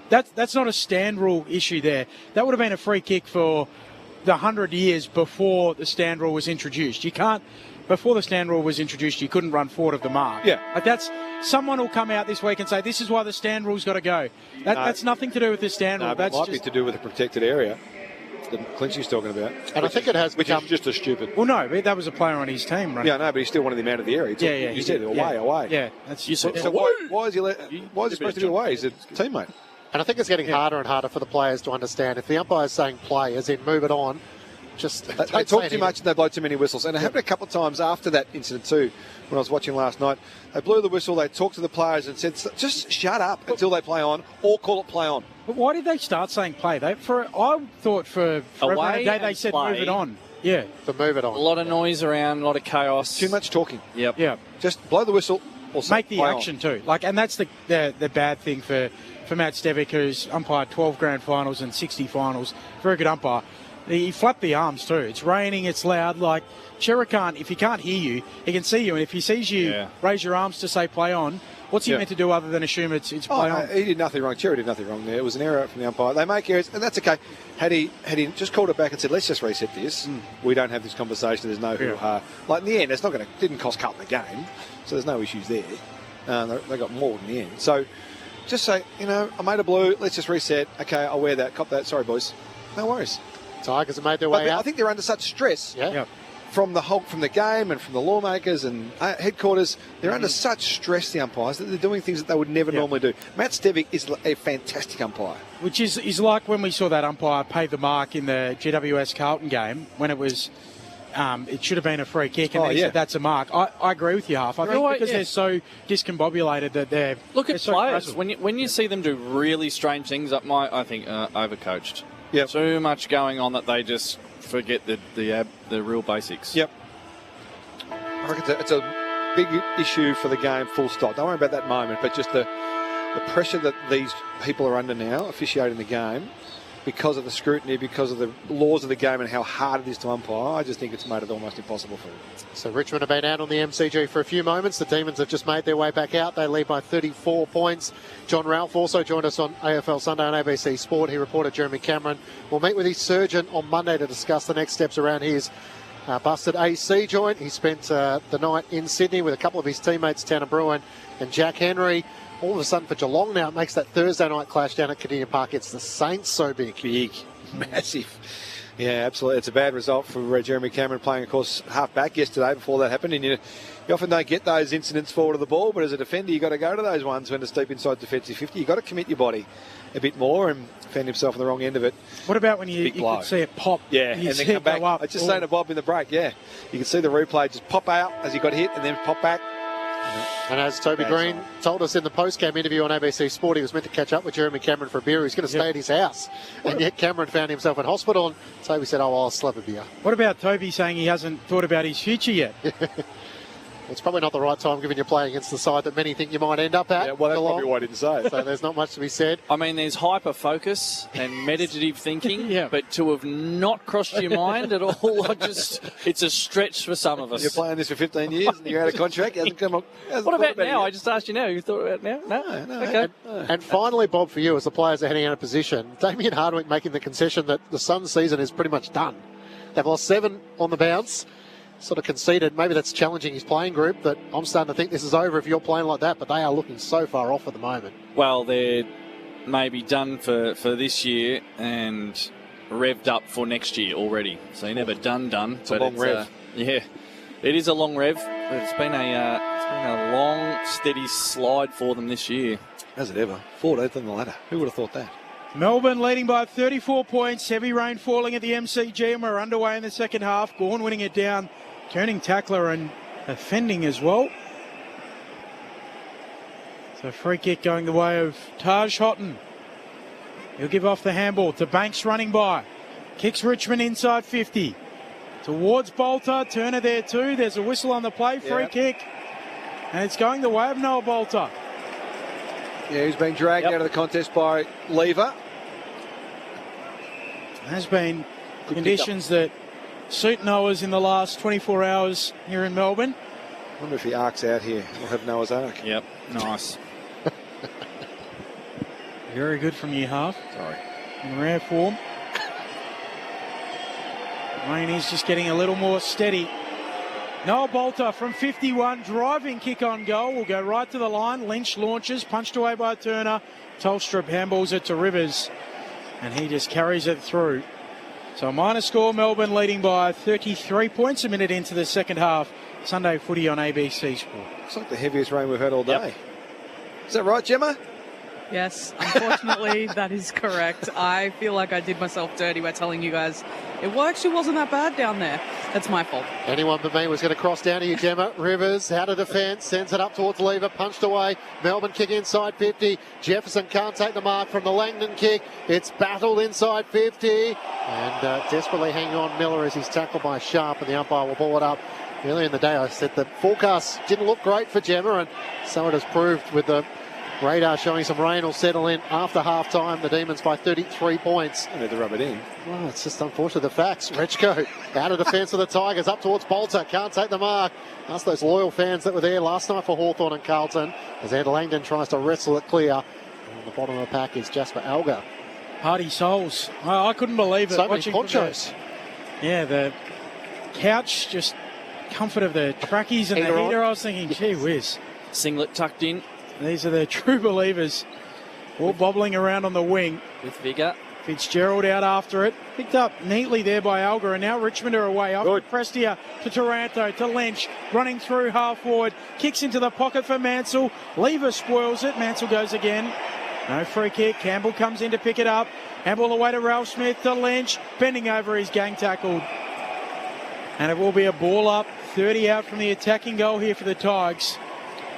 That's not a stand rule issue there. That would have been a free kick for the 100 years before the stand rule was introduced. Before the stand rule was introduced, you couldn't run forward of the mark. Yeah. Someone will come out this week and say, this is why the stand rule's got to go. That's nothing to do with the stand rule. It might be to do with the protected area that Clinchy's talking about. And I think it has become... Which is just as stupid. Well, no, that was a player on his team, right? Yeah, no, but he still wanted him out of the area. You said away. Yeah. Why is he supposed to be away? He's a teammate. And I think it's getting harder and harder for the players to understand. If the umpire's saying play, as in move it on, they talk too much and they blow too many whistles. And it happened a couple of times after that incident too, when I was watching last night. They blew the whistle, they talked to the players and said, just shut up until they play on, or call it play on. But why did they start saying play? I thought for away a day they said play. move it on. Yeah. To move it on. A lot of noise around, a lot of chaos. Too much talking. Yep. Yeah. Just blow the whistle. Or make the action too. And that's the bad thing for Matt Stevic, who's umpired 12 grand finals and 60 finals. Very good umpire. He flapped the arms too. It's raining, it's loud. Chera if he can't hear you, he can see you. And if he sees you raise your arms to say play on, what's he meant to do other than assume it's play on? He did nothing wrong. Chera did nothing wrong there. It was an error from the umpire. They make errors, and that's okay. Had he just called it back and said, let's just reset this, we don't have this conversation, there's no hoo-ha. In the end, didn't cost Carlton the game, so there's no issues there. They got more in the end. So just say, I made a blue, let's just reset. Okay, I'll wear that, cop that. Sorry, boys. No worries. Tigers have made their way out. I think they're under such stress from the game and from the lawmakers and headquarters. They're under such stress, the umpires, that they're doing things that they would never normally do. Matt Stevic is a fantastic umpire. Which is like when we saw that umpire pay the mark in the GWS Carlton game when it was... it should have been a free kick, and he said that's a mark. I agree with you, Half. I think because they're so discombobulated that they're... Look at so players. frazzled. When you see them do really strange things, I think overcoached. Yep. Too much going on that they just forget the real basics. Yep. I reckon it's a big issue for the game, full stop. Don't worry about that moment, but just the pressure that these people are under now, officiating the game, because of the scrutiny, because of the laws of the game and how hard it is to umpire, I just think it's made it almost impossible for them. So Richmond have been out on the MCG for a few moments. The Demons have just made their way back out. They lead by 34 points. John Ralph also joined us on AFL Sunday on ABC Sport. He reported Jeremy Cameron will meet with his surgeon on Monday to discuss the next steps around his busted AC joint. He spent the night in Sydney with a couple of his teammates, Tanner Bruin and Jack Henry. All of a sudden for Geelong now, it makes that Thursday night clash down at Kardinia Park. It's the Saints so big. Big. Massive. Yeah, absolutely. It's a bad result for Jeremy Cameron playing, of course, half back yesterday before that happened. And you often don't get those incidents forward of the ball, but as a defender, you've got to go to those ones when it's deep inside defensive 50. You've got to commit your body a bit more and defend himself on the wrong end of it. What about when you could see it pop? Yeah, and then come back. I just saying to Bob in the break, you can see the replay just pop out as he got hit and then pop back. And as Toby Green told us in the post-game interview on ABC Sport, he was meant to catch up with Jeremy Cameron for a beer. He's going to stay at his house. And yet Cameron found himself in hospital, and Toby said, I'll slap a beer. What about Toby saying he hasn't thought about his future yet? It's probably not the right time, given you're playing against the side that many think you might end up at. Yeah, well, that's probably why I didn't say it. So there's not much to be said. I mean, there's hyper-focus and meditative thinking, but to have not crossed your mind at all, it's a stretch for some of us. You're playing this for 15 years and you're out of contract. Hasn't come up. What about now? I just asked you now. You thought about it now? No. Okay. And finally, Bob, for you, as the players are heading out of position, Damien Hardwick making the concession that the Suns' season is pretty much done. They've lost 7 on the bounce. Sort of conceded, maybe that's challenging his playing group, but I'm starting to think this is over if you're playing like that, but they are looking so far off at the moment. Well, they're maybe done for this year and revved up for next year already. So you're never done. It's a long rev. Yeah, it is a long rev, but it's been a long, steady slide for them this year. Has it ever? 14th on the ladder. Who would have thought that? Melbourne leading by 34 points. Heavy rain falling at the MCG, and we're underway in the second half. Gawn winning it down. Turning tackler and offending as well. So free kick going the way of Taj Houghton. He'll give off the handball to Banks running by. Kicks Richmond inside 50. Towards Bolter. Turner there too. There's a whistle on the play. Free kick. And it's going the way of Noah Bolter. Yeah, he's been dragged out of the contest by Lever. Has been conditions that suit Noah's in the last 24 hours here in Melbourne. I wonder if he arcs out here. We'll have Noah's Ark. Yep, nice. Very good from you, half. Sorry. In rare form. Rain is just getting a little more steady. Noah Bolter from 51, driving kick on goal. Will go right to the line. Lynch launches, punched away by Turner. Tolstrup handballs it to Rivers. And he just carries it through. So a minor score, Melbourne leading by 33 points a minute into the second half. Sunday footy on ABC Sport. It's like the heaviest rain we've had all day. Is that right, Gemma? Yes, unfortunately, that is correct. I feel like I did myself dirty by telling you guys it actually wasn't that bad down there. That's my fault. Anyone but me was going to cross down to you, Gemma. Rivers out of defence, sends it up towards Lever, punched away. Melbourne kick inside 50. Jefferson can't take the mark from the Langdon kick. It's battled inside 50. And desperately hanging on Miller as he's tackled by Sharp, and the umpire will ball it up. Earlier in the day, I said the forecast didn't look great for Gemma, and so it has proved with the radar showing some rain will settle in after half-time. The Demons by 33 points. I need to rub it in. Well, it's just unfortunate, the facts. Rechko out of defence of the Tigers, up towards Bolter. Can't take the mark. That's those loyal fans that were there last night for Hawthorn and Carlton, as Ed Langdon tries to wrestle it clear. And on the bottom of the pack is Jasper Alga. Party souls. I couldn't believe it. So many ponchos. Yeah, the couch, just comfort of the trackies and the heater. I was thinking, gee whiz. Singlet tucked in. These are the true believers. All bobbling around on the wing. With vigour. Fitzgerald out after it. Picked up neatly there by Alga, and now Richmond are away. Up to Prestia, to Taranto, to Lynch. Running through half forward. Kicks into the pocket for Mansell. Lever spoils it. Mansell goes again. No free kick. Campbell comes in to pick it up. Handball away to Ralph Smith, to Lynch. Bending over, he's gang tackled. And it will be a ball up. 30 out from the attacking goal here for the Tigers.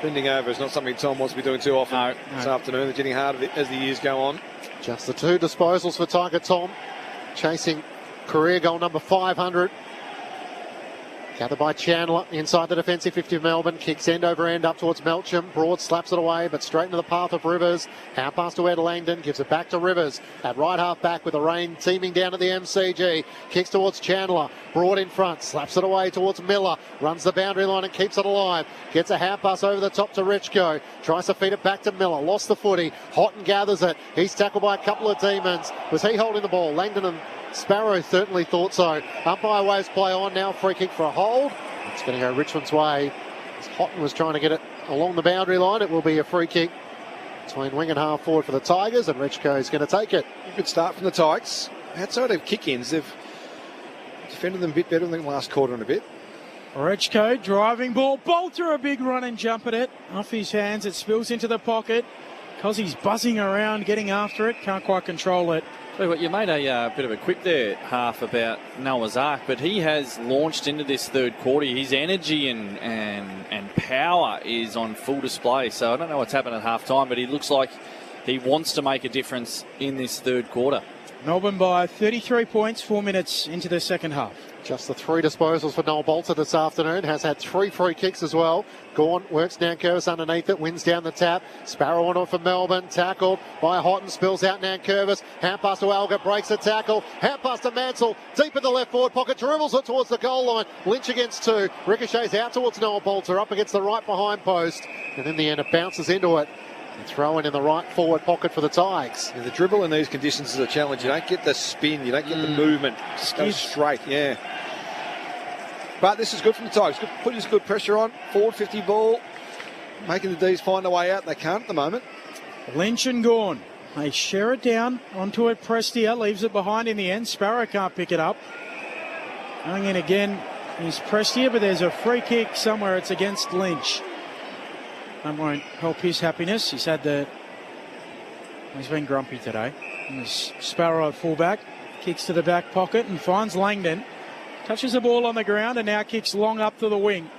Bending over is not something Tom wants to be doing too often this afternoon. They're getting harder as the years go on. Just the 2 disposals for Tiger Tom, chasing career goal number 500. Gathered by Chandler inside the defensive 50 of Melbourne. Kicks end over end up towards Melcham. Broad slaps it away, but straight into the path of Rivers. Hand pass to Ed Langdon. Gives it back to Rivers. At right half back with the rain teeming down at the MCG. Kicks towards Chandler. Broad in front. Slaps it away towards Miller. Runs the boundary line and keeps it alive. Gets a hand pass over the top to Richko. Tries to feed it back to Miller. Lost the footy. Houghton gathers it. He's tackled by a couple of Demons. Was he holding the ball? Langdon and Sparrow certainly thought so. Umpire waves play on now. Free kick for a hold. It's going to go Richmond's way. As Houghton was trying to get it along the boundary line, it will be a free kick between wing and half forward for the Tigers, and Richko is going to take it. Good start from the Tigers. Outside of kick-ins, they've defended them a bit better than the last quarter and a bit. Richko driving ball. Bolter a big run and jump at it. Off his hands, it spills into the pocket. Because he's buzzing around, getting after it. Can't quite control it. Tell you what, you made a bit of a quip there, Half, about Noah's Ark, but he has launched into this third quarter. His energy and power is on full display. So I don't know what's happened at half time, but he looks like he wants to make a difference in this third quarter. Melbourne by 33 points, 4 minutes into the second half. Just the 3 disposals for Noel Bolter this afternoon. Has had 3 free kicks as well. Gawn works Nankervis underneath it, wins down the tap. Sparrow on it for Melbourne. Tackled by Houghton, spills out Nankervis. Hand pass to Alga, breaks a tackle. Hand pass to Mansell, deep in the left forward pocket, dribbles it towards the goal line. Lynch against 2. Ricochets out towards Noel Bolter, up against the right behind post. And in the end, it bounces into it. And throw in the right forward pocket for the Tigers. Yeah, the dribble in these conditions is a challenge. You don't get the spin, you don't get the movement. Just go straight, yeah. But this is good from the Tigers. Putting some good pressure on. Forward 50 ball. Making the D's find a way out. They can't at the moment. Lynch and Gawn. They share it down onto it. Prestia leaves it behind in the end. Sparrow can't pick it up. Going in again is Prestia, but there's a free kick somewhere. It's against Lynch. That won't help his happiness. He's been grumpy today. And there's Sparrow at fullback. Kicks to the back pocket and finds Langdon. Touches the ball on the ground and now kicks long up to the wing.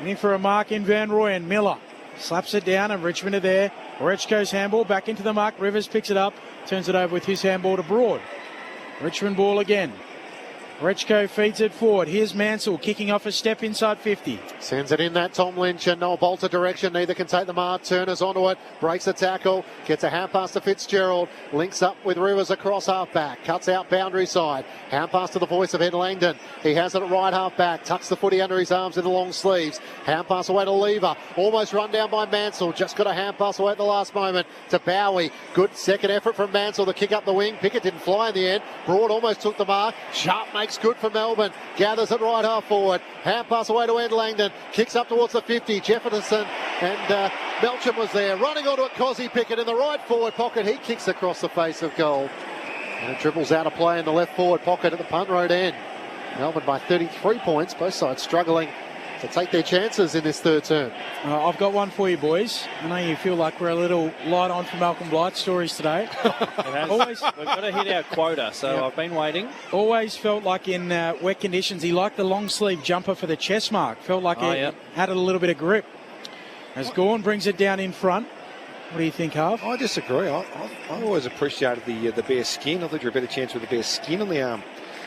In for a mark in Van Rooyen. Miller slaps it down and Richmond are there. Orechko's handball back into the mark. Rivers picks it up. Turns it over with his handball to Broad. Richmond ball again. Orechko feeds it forward. Here's Mansell kicking off a step inside 50. Sends it in that Tom Lynch and Noel Bolter direction. Neither can take the mark. Turner's onto it. Breaks a tackle. Gets a hand pass to Fitzgerald. Links up with Rivers across half back. Cuts out boundary side. Hand pass to the voice of Ed Langdon. He has it at right half back. Tucks the footy under his arms in the long sleeves. Hand pass away to Lever. Almost run down by Mansell. Just got a hand pass away at the last moment to Bowie. Good second effort from Mansell to kick up the wing. Pickett didn't fly in the end. Broad almost took the mark. Sharp makes good for Melbourne. Gathers it right half forward. Hand pass away to Ed Langdon. Kicks up towards the 50. Jefferson and Melcham was there. Running onto it, Cozzy Pickett in the right forward pocket. He kicks across the face of goal. And it dribbles out of play in the left forward pocket at the punt road end. Melbourne by 33 points. Both sides struggling to take their chances in this third term. I've got one for you, boys. I know you feel like we're a little light on for Malcolm Blight stories today. We've got to hit our quota, so yep. I've been waiting. Always felt like in wet conditions, he liked the long sleeve jumper for the chest mark. Felt like it added a little bit of grip. As Gawn brings it down in front. What do you think, Harv? I disagree. I always appreciated the bare skin. I thought you were a better chance with the bare skin on the arm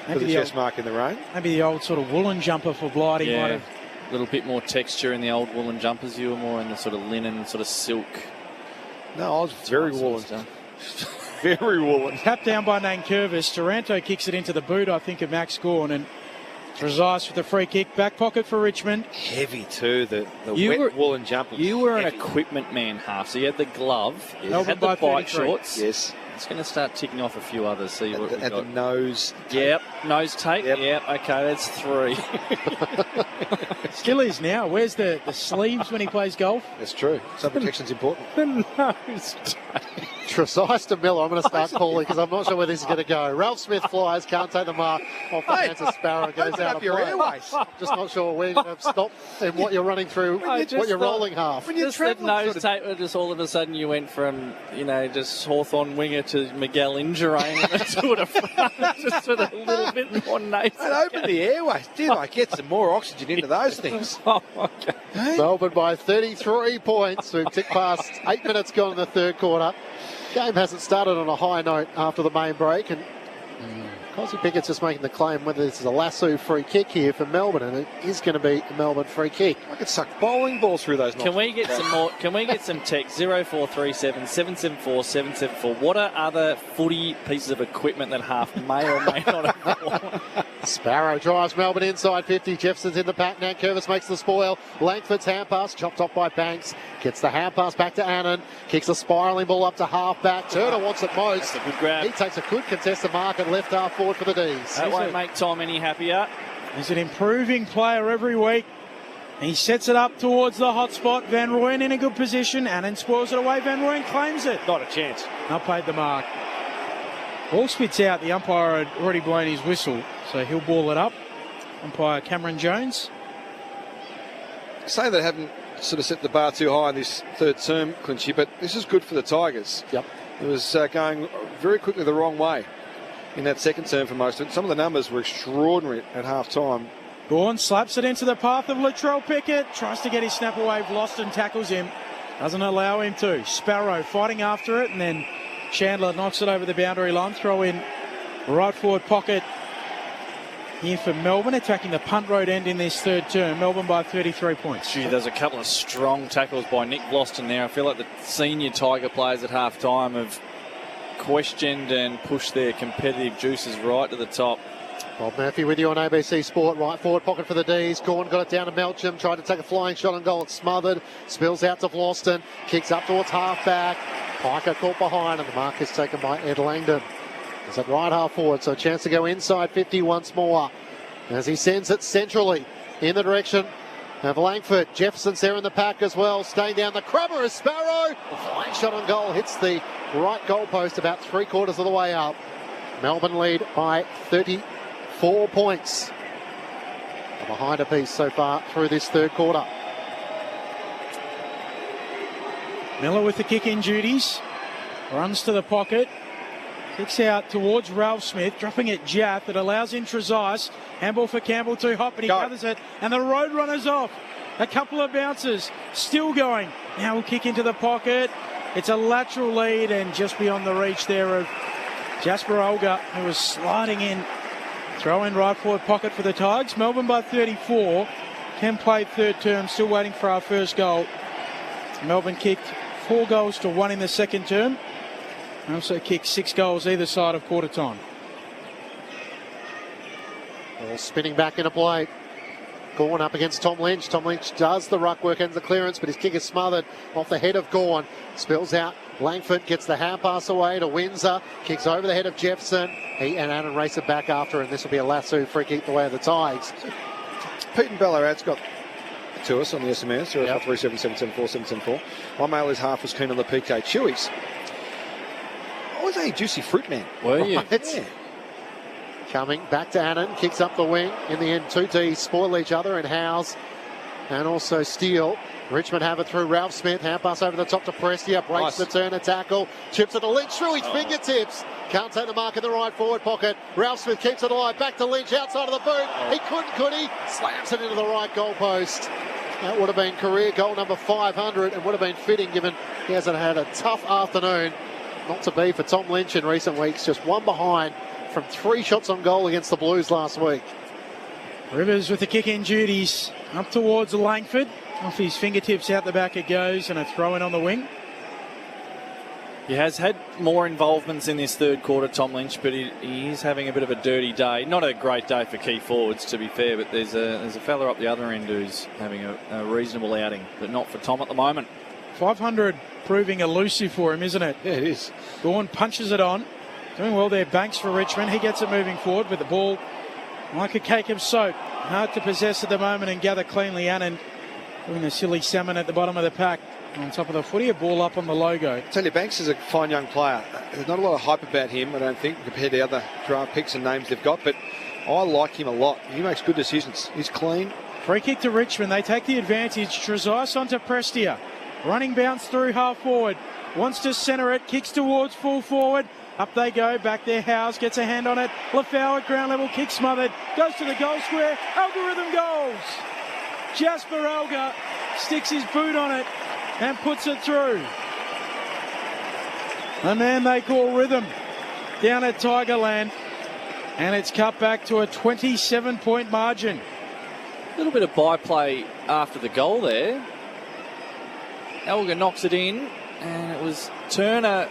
for the chest mark in the rain. Maybe the old sort of woolen jumper for Blighty might have. A little bit more texture in the old woolen jumpers. You were more in the sort of linen, sort of silk. No, I was very woolen. Very woolen. Tapped down by Nankervis. Taranto kicks it into the boot, I think, of Max Gawn. And Trezise with the free kick. Back pocket for Richmond. Heavy too, the wet woolen jumpers. You were an equipment man, Half. So you had the glove, you had the bike shorts. Yes. It's going to start ticking off a few others. See what we've got. The nose tape. Yep, nose tape. Yep, okay, that's 3. Still is now. Where's the sleeves when he plays golf? That's true. Sun protection's important. The nose tape. Trezise to Miller. I'm going to start calling because I'm not sure where this is going to go. Ralph Smith flies, can't take the mark off the hands of Sparrow, goes out of play. Airways. Just not sure where you're going to stop and what you're running through, what you're rolling half. When you just that nose tape, just all of a sudden you went from, just Hawthorn winger to Miguel Indurain and sort of just with a little bit more nose. Open the airways. Did I get some more oxygen into those things? Oh, okay. Melbourne by 33 points. We've ticked past 8 minutes gone in the third quarter. Game hasn't started on a high note after the main break, and Cozzy Pickett's just making the claim whether this is a lasso free kick here for Melbourne, and it is going to be a Melbourne free kick. I could suck bowling balls through those. Can we get some more? Can we get some text? 0437 774 774. What are other footy pieces of equipment that Half may or may not have worn? Sparrow drives Melbourne inside 50. Jefferson's in the pack. Nankervis makes the spoil. Langford's hand pass chopped off by Banks. Gets the hand pass back to Annan. Kicks a spiralling ball up to half back. Turner wants it most. That's a good grab. He takes a good contested mark and left half forward for the D's. That won't make Tom any happier. He's an improving player every week. He sets it up towards the hot spot. Van Rooyen in a good position. Annan spoils it away. Van Rooyen claims it. Not a chance. Not paid the mark. Ball spits out. The umpire had already blown his whistle, so he'll ball it up. Umpire Cameron Jones. Say they haven't sort of set the bar too high in this third term, Clinchy, but this is good for the Tigers. Yep. It was going very quickly the wrong way in that second term for most of it. Some of the numbers were extraordinary at half-time. Gawn slaps it into the path of Latrell Pickett. Tries to get his snap away. Vlauston tackles him. Doesn't allow him to. Sparrow fighting after it, and then Chandler knocks it over the boundary line. Throw in right forward pocket here for Melbourne, attacking the punt road end in this third term. Melbourne by 33 points. Gee, there's a couple of strong tackles by Nick Vlauston there. I feel like the senior Tiger players at half-time have questioned and pushed their competitive juices right to the top. Bob Murphy with you on ABC Sport. Right forward pocket for the D's. Gawn got it down to Melcham. Tried to take a flying shot on goal. It's smothered. Spills out to Vlauston. Kicks up towards half-back. Piker caught behind, and the mark is taken by Ed Langdon. It's at right half forward, so a chance to go inside 50 once more as he sends it centrally in the direction of Langford. Jefferson's there in the pack as well. Staying down the crubber is Sparrow. A flying shot on goal hits the right goalpost about 3/4 of the way up. Melbourne lead by 34 points. A behind a piece so far through this third quarter. Miller with the kick-in duties. Runs to the pocket. Kicks out towards Ralph Smith, dropping it Jaff. It allows in Trezise. Handball for Campbell, too hot, but he gathers it. And the road runner's off. A couple of bounces. Still going. Now we'll kick into the pocket. It's a lateral lead and just beyond the reach there of Jasper Olga, who was sliding in. Throw in right forward pocket for the Tigers. Melbourne by 34. Ken played third term, still waiting for our first goal. Melbourne kicked 4 goals to 1 in the second term. And also kicked 6 goals either side of quarter time. All spinning back into play. Gawn up against Tom Lynch. Tom Lynch does the ruck work, ends the clearance, but his kick is smothered off the head of Gawn. Spills out. Langford gets the hand pass away to Windsor. Kicks over the head of Jefferson. He and Aaron race it back after, and this will be a lasso free kick the way of the Tigers. Pete and Ballarat's got to us on the SMS, 0377747774. My mail is half as keen on the PK Chewies. I was a juicy fruit man. Were you? Right. Yeah. Coming back to Annan, kicks up the wing. In the end, 2 Ds spoil each other, and Howes and also Steele. Richmond have it through Ralph Smith. Hand pass over the top to Prestia. Breaks the turn and tackle. Chips it to Lynch through his fingertips. Can't take the mark in the right forward pocket. Ralph Smith keeps it alive. Back to Lynch outside of the boot. He couldn't, could he? Slams it into the right goalpost. That would have been career goal number 500 and would have been fitting given he hasn't had a tough afternoon. Not to be for Tom Lynch in recent weeks. Just one behind from 3 shots on goal against the Blues last week. Rivers with the kick-in duties. Up towards Langford. Off his fingertips, out the back it goes, and a throw-in on the wing. He has had more involvements in this third quarter, Tom Lynch, but he is having a bit of a dirty day. Not a great day for key forwards, to be fair, but there's a fella up the other end who's having a reasonable outing, but not for Tom at the moment. 500 proving elusive for him, isn't it? Yeah, it is. Gawn punches it on. Doing well there, Banks for Richmond. He gets it moving forward with the ball like a cake of soap. Hard to possess at the moment and gather cleanly. Annan doing a silly salmon at the bottom of the pack. On top of the footy, a ball up on the logo. I tell you, Banks is a fine young player. There's not a lot of hype about him, I don't think, compared to other draft picks and names they've got, but I like him a lot. He makes good decisions. He's clean. Free kick to Richmond. They take the advantage. Trezise onto Prestia. Running bounce through half forward. Wants to centre it. Kicks towards full forward. Up they go. Back there, Howes gets a hand on it. Lafau at ground level. Kick smothered. Goes to the goal square. Algorithm goals. Jasper Olga sticks his boot on it and puts it through. The man they call Rhythm down at Tigerland. And it's cut back to a 27-point margin. A little bit of byplay after the goal there. Elga knocks it in, and it was Turner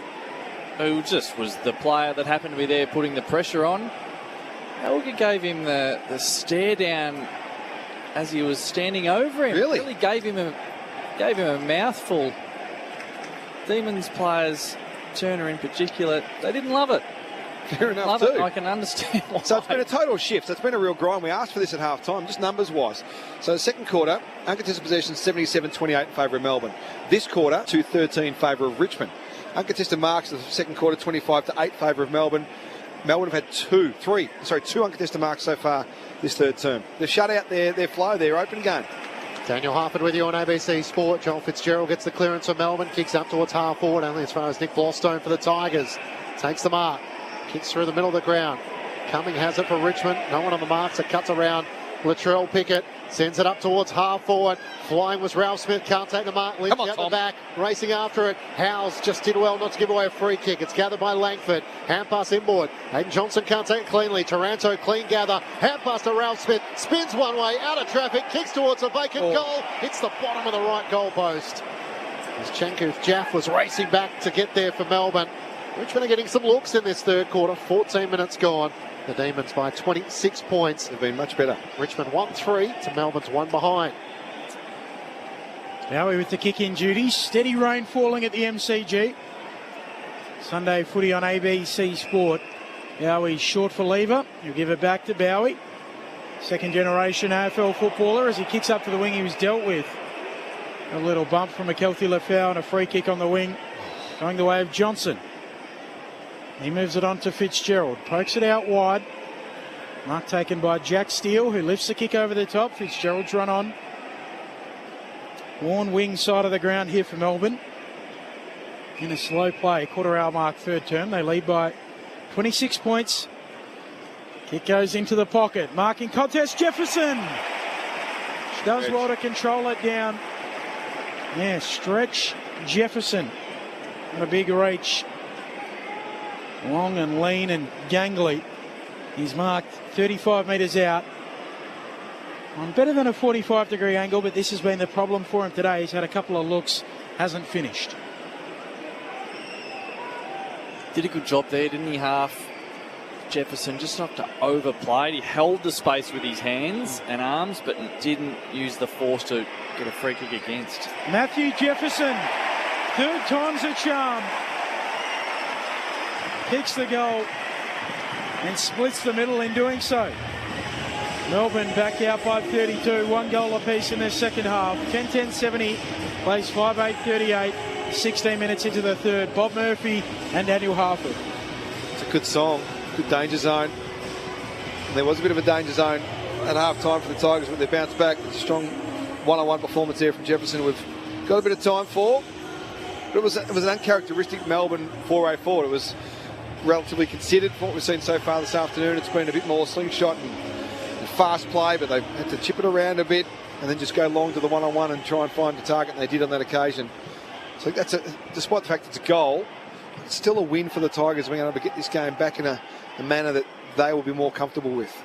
who just was the player that happened to be there putting the pressure on. Elga gave him the stare down as he was standing over him. Really gave him a mouthful. Demons players, Turner in particular, they didn't love it. Fair enough, love too. it. I can understand why. So it's been a total shift. It's been a real grind. We asked for this at half time, just numbers-wise. So the second quarter, uncontested possession 77-28 in favour of Melbourne. This quarter, 2-13 in favour of Richmond. Uncontested marks in the second quarter, 25-8 favour of Melbourne. Melbourne have had two uncontested marks so far this third term. They've shut out their flow, their open game. Daniel Harford with you on ABC Sport. Joel Fitzgerald gets the clearance for Melbourne, kicks up towards half forward, only as far as Nick Blostone for the Tigers. takes the mark, kicks through the middle of the ground. Cumming has it for Richmond. No one on the mark, so cuts around. Latrell Pickett sends it up towards half forward. Flying was Ralph Smith, can't take the mark. Lynch out the back, racing after it. Howes just did well not to give away a free kick. It's gathered by Langford. Hand pass inboard. Hayden Johnson can't take it cleanly. Taranto clean gather. Hand pass to Ralph Smith. Spins one way, out of traffic, kicks towards a vacant goal. Hits the bottom of the right goal post. As Chankuth Jaff was racing back to get there for Melbourne. Richmond are getting some looks in this third quarter. 14 minutes gone. The Demons by 26 points. They've been much better. Richmond 1-3 to Melbourne's 1 behind. Bowie with the kick-in duties. Steady rain falling at the MCG. Sunday footy on ABC Sport. Bowie short for lever. He'll give it back to Bowie. Second generation AFL footballer as he kicks up to the wing he was dealt with. A little bump from McKelty Lafau and a free kick on the wing. Going the way of Johnson. He moves it on to Fitzgerald. Pokes it out wide. Mark taken by Jack Steele, who lifts the kick over the top. Fitzgerald's run on. Warren wing side of the ground here for Melbourne. In a slow play, quarter hour mark, third term. They lead by 26 points. Kick goes into the pocket. Marking contest, Jefferson. Does well to control it down. Yeah, stretch Jefferson. On a big reach. Long and lean and gangly. He's marked 35 metres out. On better than a 45-degree angle, but this has been the problem for him today. He's had a couple of looks, hasn't finished. Did a good job there, didn't he, half? Jefferson just not to overplay. He held the space with his hands and arms, but didn't use the force to get a free kick against. Matthew Jefferson, third time's a charm. Kicks the goal and splits the middle in doing so. Melbourne back out by 32, 1 goal apiece in their second half. 10-10-70, plays 5-8-38, 16 minutes into the third. Bob Murphy and Daniel Harford. It's a good song, good danger zone. And there was a bit of a danger zone at half time for the Tigers, but they bounced back. It's a strong one-on-one performance there from Jefferson. We've got a bit of time for. But it was an uncharacteristic Melbourne 4-8 forward. It was relatively considered for what we've seen so far this afternoon. It's been a bit more slingshot and fast play, but they've had to chip it around a bit and then just go long to the one-on-one and try and find the target, and they did on that occasion. So that's despite the fact it's a goal, it's still a win for the Tigers being able to get this game back in a manner that they will be more comfortable with.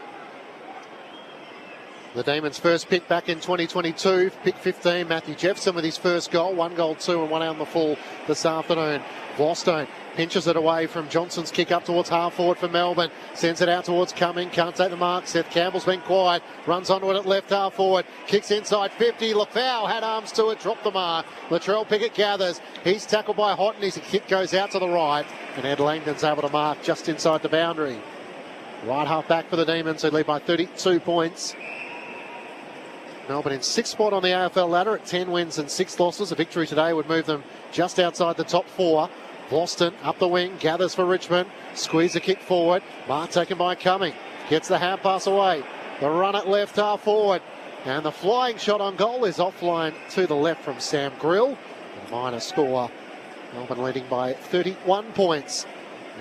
The Demons' first pick back in 2022, pick 15, Matthew Jefferson with his first goal, 1 goal, 2 and 1 out on the full this afternoon. Vlostone pinches it away from Johnson's kick up towards half forward for Melbourne. Sends it out towards Cumming. Can't take the mark. Seth Campbell's been quiet. Runs onto it at left half forward. Kicks inside 50. Lafau had arms to it. Dropped the mark. Latrell Pickett gathers. He's tackled by Houghton. His kick goes out to the right. And Ed Langdon's able to mark just inside the boundary. Right half back for the Demons, who lead by 32 points. Melbourne in 6th spot on the AFL ladder at 10 wins and 6 losses. A victory today would move them just outside the top 4. Boston up the wing, gathers for Richmond. Squeeze a kick forward. Mark taken by Cumming. Gets the hand pass away. The run at left half forward. And the flying shot on goal is offline to the left from Sam Grill. A minor score. Melbourne leading by 31 points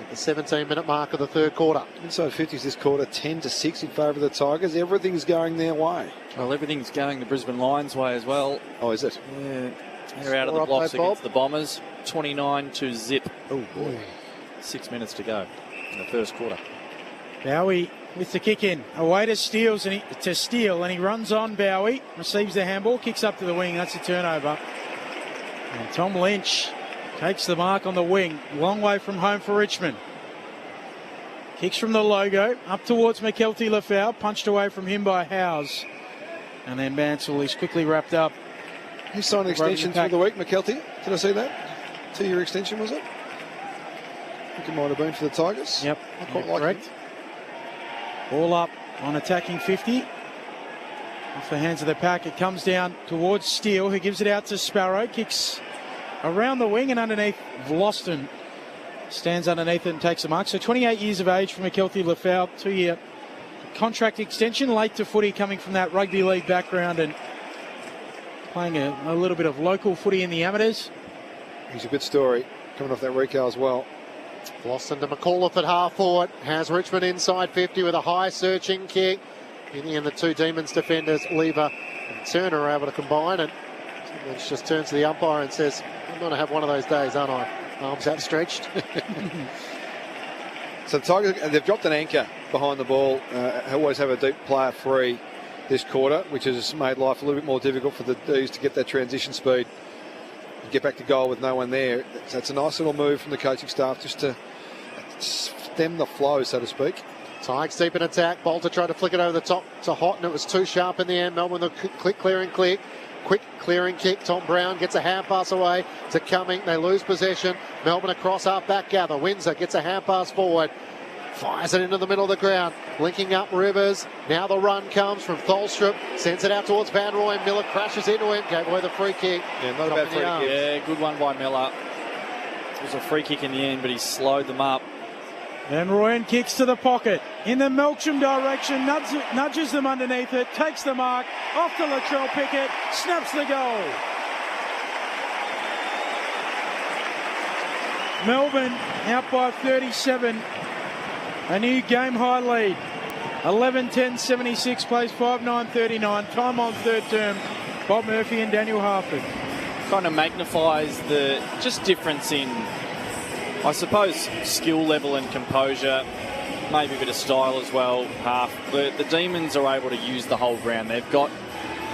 at the 17-minute mark of the third quarter. Inside 50s this quarter, 10-6 in favour of the Tigers. Everything's going their way. Well, everything's going the Brisbane Lions way as well. Oh, is it? Yeah. They're out of the blocks against the Bombers. 29-0. Oh, boy. 6 minutes to go in the first quarter. Bowie with the kick in. Away to Steele, and he runs on Bowie. Receives the handball, kicks up to the wing. That's a turnover. And Tom Lynch takes the mark on the wing. Long way from home for Richmond. Kicks from the logo. Up towards McKelty Lafau. Punched away from him by Howes. And then Mansell is quickly wrapped up. He signed an extension through the week, McKelty. Did I see that? 2-year extension, was it? I think it might have been for the Tigers. Yep, I quite like correct. it. Ball up on attacking 50. Off the hands of the pack, it comes down towards Steele, who gives it out to Sparrow. Kicks around the wing and underneath. Vloston stands underneath it and takes the mark. So 28 years of age for McKelty Lafau. 2-year contract extension. Late to footy, coming from that rugby league background and playing a little bit of local footy in the amateurs. He's a good story, coming off that Rico as well. Lawson to McAuliffe at half forward. Has Richmond inside 50 with a high searching kick. In the end, the two Demons defenders, Lever and Turner, are able to combine. And Lynch just turns to the umpire and says, I'm going to have one of those days, aren't I? Arms outstretched. So the Tigers, they've dropped an anchor behind the ball. Always have a deep player free this quarter, which has made life a little bit more difficult for the D's to get that transition speed and get back to goal with no one there. So it's a nice little move from the coaching staff just to stem the flow, so to speak. Tigers deep in attack. Bolter tried to flick it over the top to Hott, and it was too sharp in the end. Melbourne, the quick clearing kick. Tom Brown gets a hand pass away to Cumming. They lose possession. Melbourne across half back gather. Windsor gets a hand pass forward. Fires it into the middle of the ground. Linking up Rivers. Now the run comes from Tholstrup. Sends it out towards Van Rooyen. Miller crashes into him. Gave away the free kick. Yeah, not a bad free kick. Yeah, good one by Miller. It was a free kick in the end, but he slowed them up. And Rooyen kicks to the pocket. In the Melksham direction, nudges them underneath it, takes the mark, off to Latrell Pickett, snaps the goal. Melbourne out by 37. A new game high lead. 11-10-76 plays 5-9-39. Time on third term. Bob Murphy and Daniel Harford. Kind of magnifies the just difference in, I suppose, skill level and composure, maybe a bit of style as well. The Demons are able to use the whole ground. They've got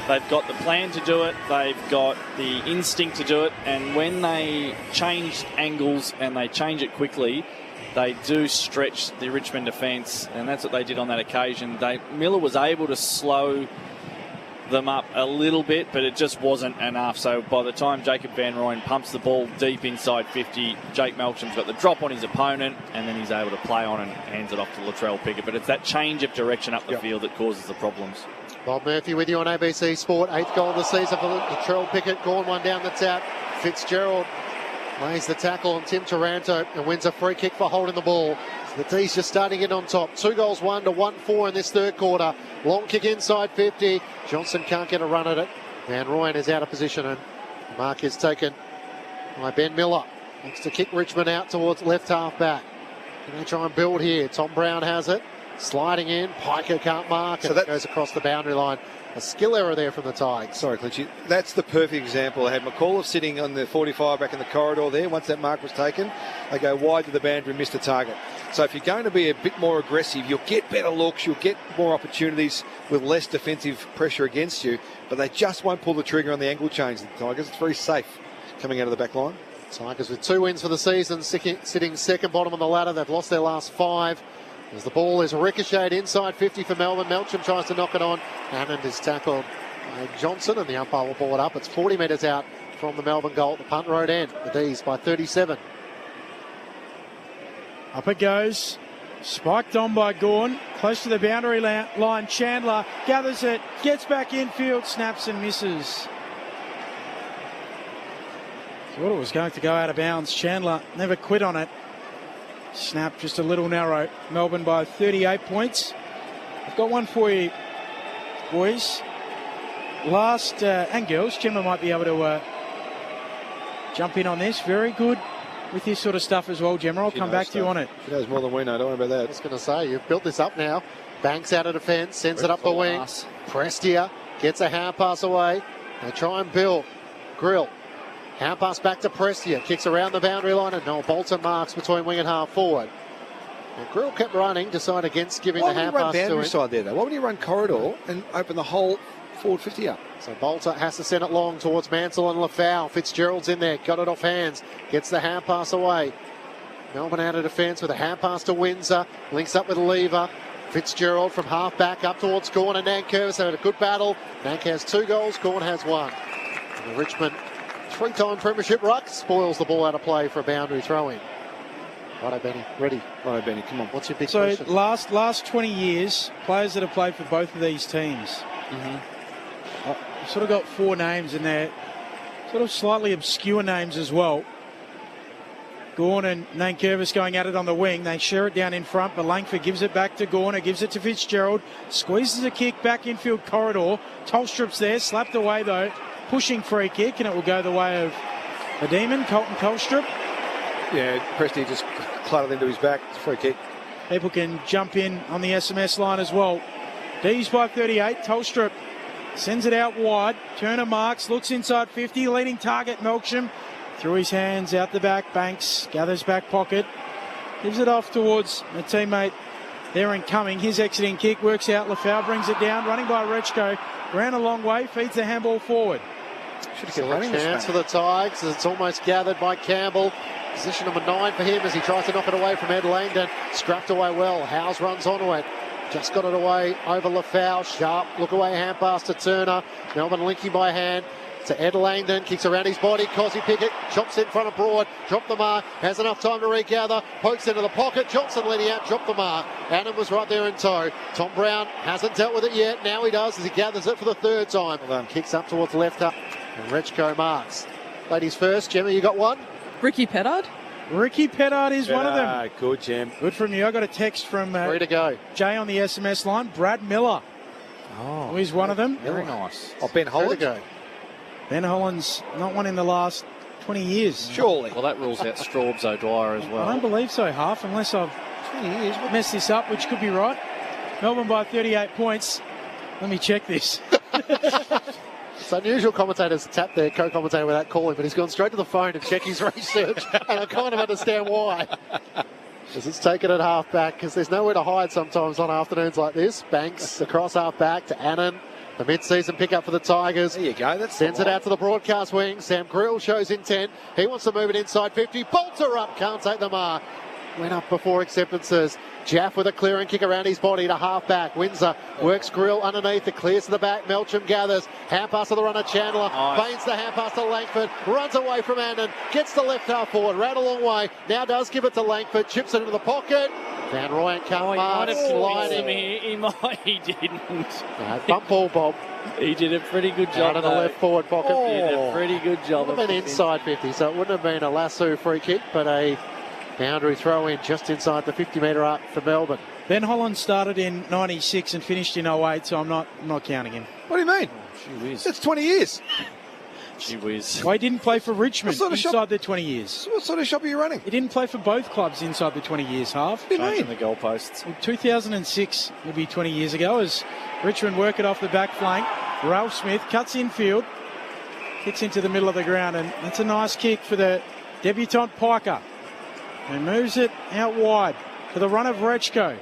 the plan to do it. They've got the instinct to do it. And when they change angles and they change it quickly, they do stretch the Richmond defence, and that's what they did on that occasion. Miller was able to slow them up a little bit, but it just wasn't enough. So by the time Jacob Van Rooyen pumps the ball deep inside 50, Jake Melksham's got the drop on his opponent, and then he's able to play on and hands it off to Latrell Pickett. But it's that change of direction up the field that causes the problems. Bob Murphy with you on ABC Sport. 8th goal of the season for Latrell Pickett. Gone one down the tap. Fitzgerald lays the tackle on Tim Taranto and wins a free kick for holding the ball. So the D's just starting it on top. 2 goals, 1-1-4 in this third quarter. Long kick inside 50. Johnson can't get a run at it. Van Rooyen is out of position, and the mark is taken by Ben Miller. Looks to kick Richmond out towards left half back. Can they try and build here? Tom Brown has it. Sliding in. Piker can't mark, and it goes across the boundary line. A skill error there from the Tigers. Sorry, Clinchy. That's the perfect example. They had McAuliffe sitting on the 45 back in the corridor there. Once that mark was taken, they go wide to the boundary and miss the target. So if you're going to be a bit more aggressive, you'll get better looks, you'll get more opportunities with less defensive pressure against you, but they just won't pull the trigger on the angle change, the Tigers. It's very safe coming out of the back line. Tigers with 2 wins for the season, sitting second bottom on the ladder. They've lost their last 5. As the ball is ricocheted inside 50 for Melbourne. Melksham tries to knock it on. Hammond is tackled by Johnson, and the umpire will ball it up. It's 40 metres out from the Melbourne goal at the punt road end. The D's by 37. Up it goes. Spiked on by Gawn. Close to the boundary line. Chandler gathers it. Gets back infield. Snaps and misses. Thought it was going to go out of bounds. Chandler never quit on it. Snap just a little narrow. Melbourne by 38 points. I've got one for you, boys. And girls, Gemma might be able to jump in on this. Very good with this sort of stuff as well, Gemma. I'll come back to you on it. She knows more than we know. Don't worry about that. I was going to say, you've built this up now. Banks out of defence, sends it up the wing. Prestia gets a hand pass away. They try and build. Grill. Hand pass back to Prestia. Kicks around the boundary line, and Noel Bolton marks between wing and half forward. And Grill kept running, decided against giving the hand pass to him. Why would he run boundary side there, though? Why would he run corridor and open the whole forward 50 up? So Bolter has to send it long towards Mansell and Lafau. Fitzgerald's in there, got it off hands, gets the hand pass away. Melbourne out of defence with a hand pass to Windsor. Links up with Lever. Fitzgerald from half back up towards Gawn and Nankervis. They had a good battle. Nank has 2 goals, Gawn has 1. And the Richmond 3-time premiership ruck spoils the ball out of play for a boundary throw-in. Righto, Benny. Ready. Righto, Benny. Come on. What's your big question? So last 20 years, players that have played for both of these teams. I've sort of got 4 names in there. Sort of slightly obscure names as well. Gawn and Nankervis going at it on the wing. They share it down in front, but Langford gives it back to Gawn. Gives it to Fitzgerald. Squeezes a kick back infield corridor. Tolstrup's there. Slapped away, though. Pushing free kick, and it will go the way of the Demon, Colton Tolstrup. Yeah, Presty just cluttered into his back. It's a free kick. People can jump in on the SMS line as well. D's by 38. Tolstrup sends it out wide. Turner marks, looks inside 50. Leading target, Melksham. Through his hands, out the back. Banks gathers back pocket. Gives it off towards a teammate there and coming. His exiting kick works out. Lafau brings it down. Running by Rechko. Ran a long way. Feeds the handball forward. Should have got a chance for the Tigers as it's almost gathered by Campbell. Position number 9 for him as he tries to knock it away from Ed Langdon. Scrapped away well. Howes runs onto it. Just got it away over Lafau. Sharp look away hand pass to Turner. Melbourne linking by hand to Ed Langdon. Kicks around his body. Cosy Pickett chops in front of Broad. Drop the mark. Has enough time to regather. Pokes into the pocket. Johnson letting out. Drop the mark. Adam was right there in tow. Tom Brown hasn't dealt with it yet. Now he does as he gathers it for the 3rd time. Well, kicks up towards left up. And Rechko marks. Ladies first. Gemma, you got one? Ricky Pettard. Ricky Pettard is one of them. Good, Gem. Good from you. I got a text from 3 to go. Jay on the SMS line. Brad Miller. Oh, he's one of them. Very nice. Oh, Ben Holland. 3 to go. Ben Holland's not won in the last 20 years. Surely. Well, that rules out Straubs O'Dwyer as well. I don't believe so, Half, unless I've 20 years messed this up, which could be right. Melbourne by 38 points. Let me check this. It's unusual commentators tap their co-commentator without calling, but he's gone straight to the phone to check his research, and I kind of understand why. Because it's taken at half-back, because there's nowhere to hide sometimes on afternoons like this. Banks across half-back to Annan. The mid-season pickup for the Tigers. There you go. That's sends it out to the broadcast wing. Sam Grill shows intent. He wants to move it inside 50. Bolter up. Can't take the mark. Went up before acceptances. Jaff with a clearing kick around his body to half-back. Windsor works Grill underneath. It clears to the back. Melcham gathers. Hand pass to the runner Chandler. Feigns the hand pass to Langford. Runs away from Annan. Gets the left half forward. Ran a long way. Now does give it to Langford. Chips it into the pocket. Van Rooyen can't mark. He didn't. Bump ball, Bob. He did a pretty good job. Out of the left forward pocket. He did a pretty good job. Would have been inside 50, so it wouldn't have been a lasso free kick, but a boundary throw in just inside the 50-metre arc for Melbourne. Ben Holland started in 96 and finished in 08, so I'm not counting him. What do you mean? Gee whiz. That's 20 years. Gee whiz. Well, he didn't play for Richmond inside their 20 years. What sort of shop are you running? He didn't play for both clubs inside the 20 years, Half. What do you mean? The goalposts. In 2006 would be 20 years ago as Richmond work it off the back flank. Ralph Smith cuts infield, kicks into the middle of the ground, and that's a nice kick for the debutant Piker. And moves it out wide to the run of Rechko.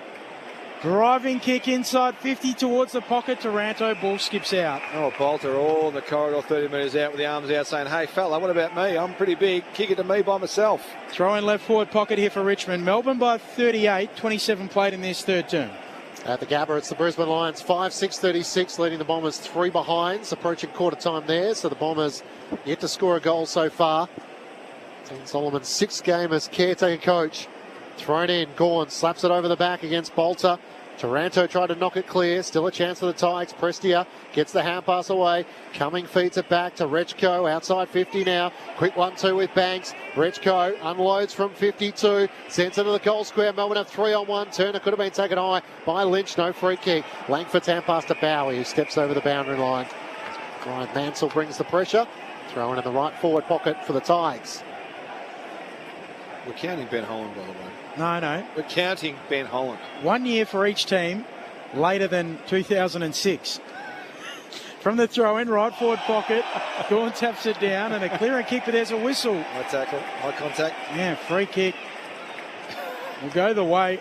Driving kick inside 50 towards the pocket. Taranto, ball skips out. Oh, Bolter all in the corridor 30 metres out with the arms out saying, hey, fella, what about me? I'm pretty big. Kick it to me by myself. Throw in left forward pocket here for Richmond. Melbourne by 38, 27 played in this 3rd term. At the Gabba, it's the Brisbane Lions 5-6-36, leading the Bombers 3 behinds, approaching quarter time there. So the Bombers yet to score a goal so far. Dean Solomon's 6th game as caretaker coach. Thrown in, Gawn slaps it over the back against Bolter. Taranto tried to knock it clear. Still a chance for the Tigers. Prestia gets the hand pass away. Cumming feeds it back to Rechko. Outside 50 now. Quick 1-2 with Banks. Rechko unloads from 52. Sends it to the goal square. Melbourne have 3-on-1. Turner could have been taken high by Lynch. No free kick. Langford's hand pass to Bowie, who steps over the boundary line. Brian Mansell brings the pressure. Thrown in the right forward pocket for the Tigers. We're counting Ben Holland, by the way. No. We're counting Ben Holland. 1 year for each team, later than 2006. From the throw-in, right forward pocket, Gawn taps it down, and a clearing kick, but there's a whistle. High tackle, high contact. Yeah, free kick. Will go the way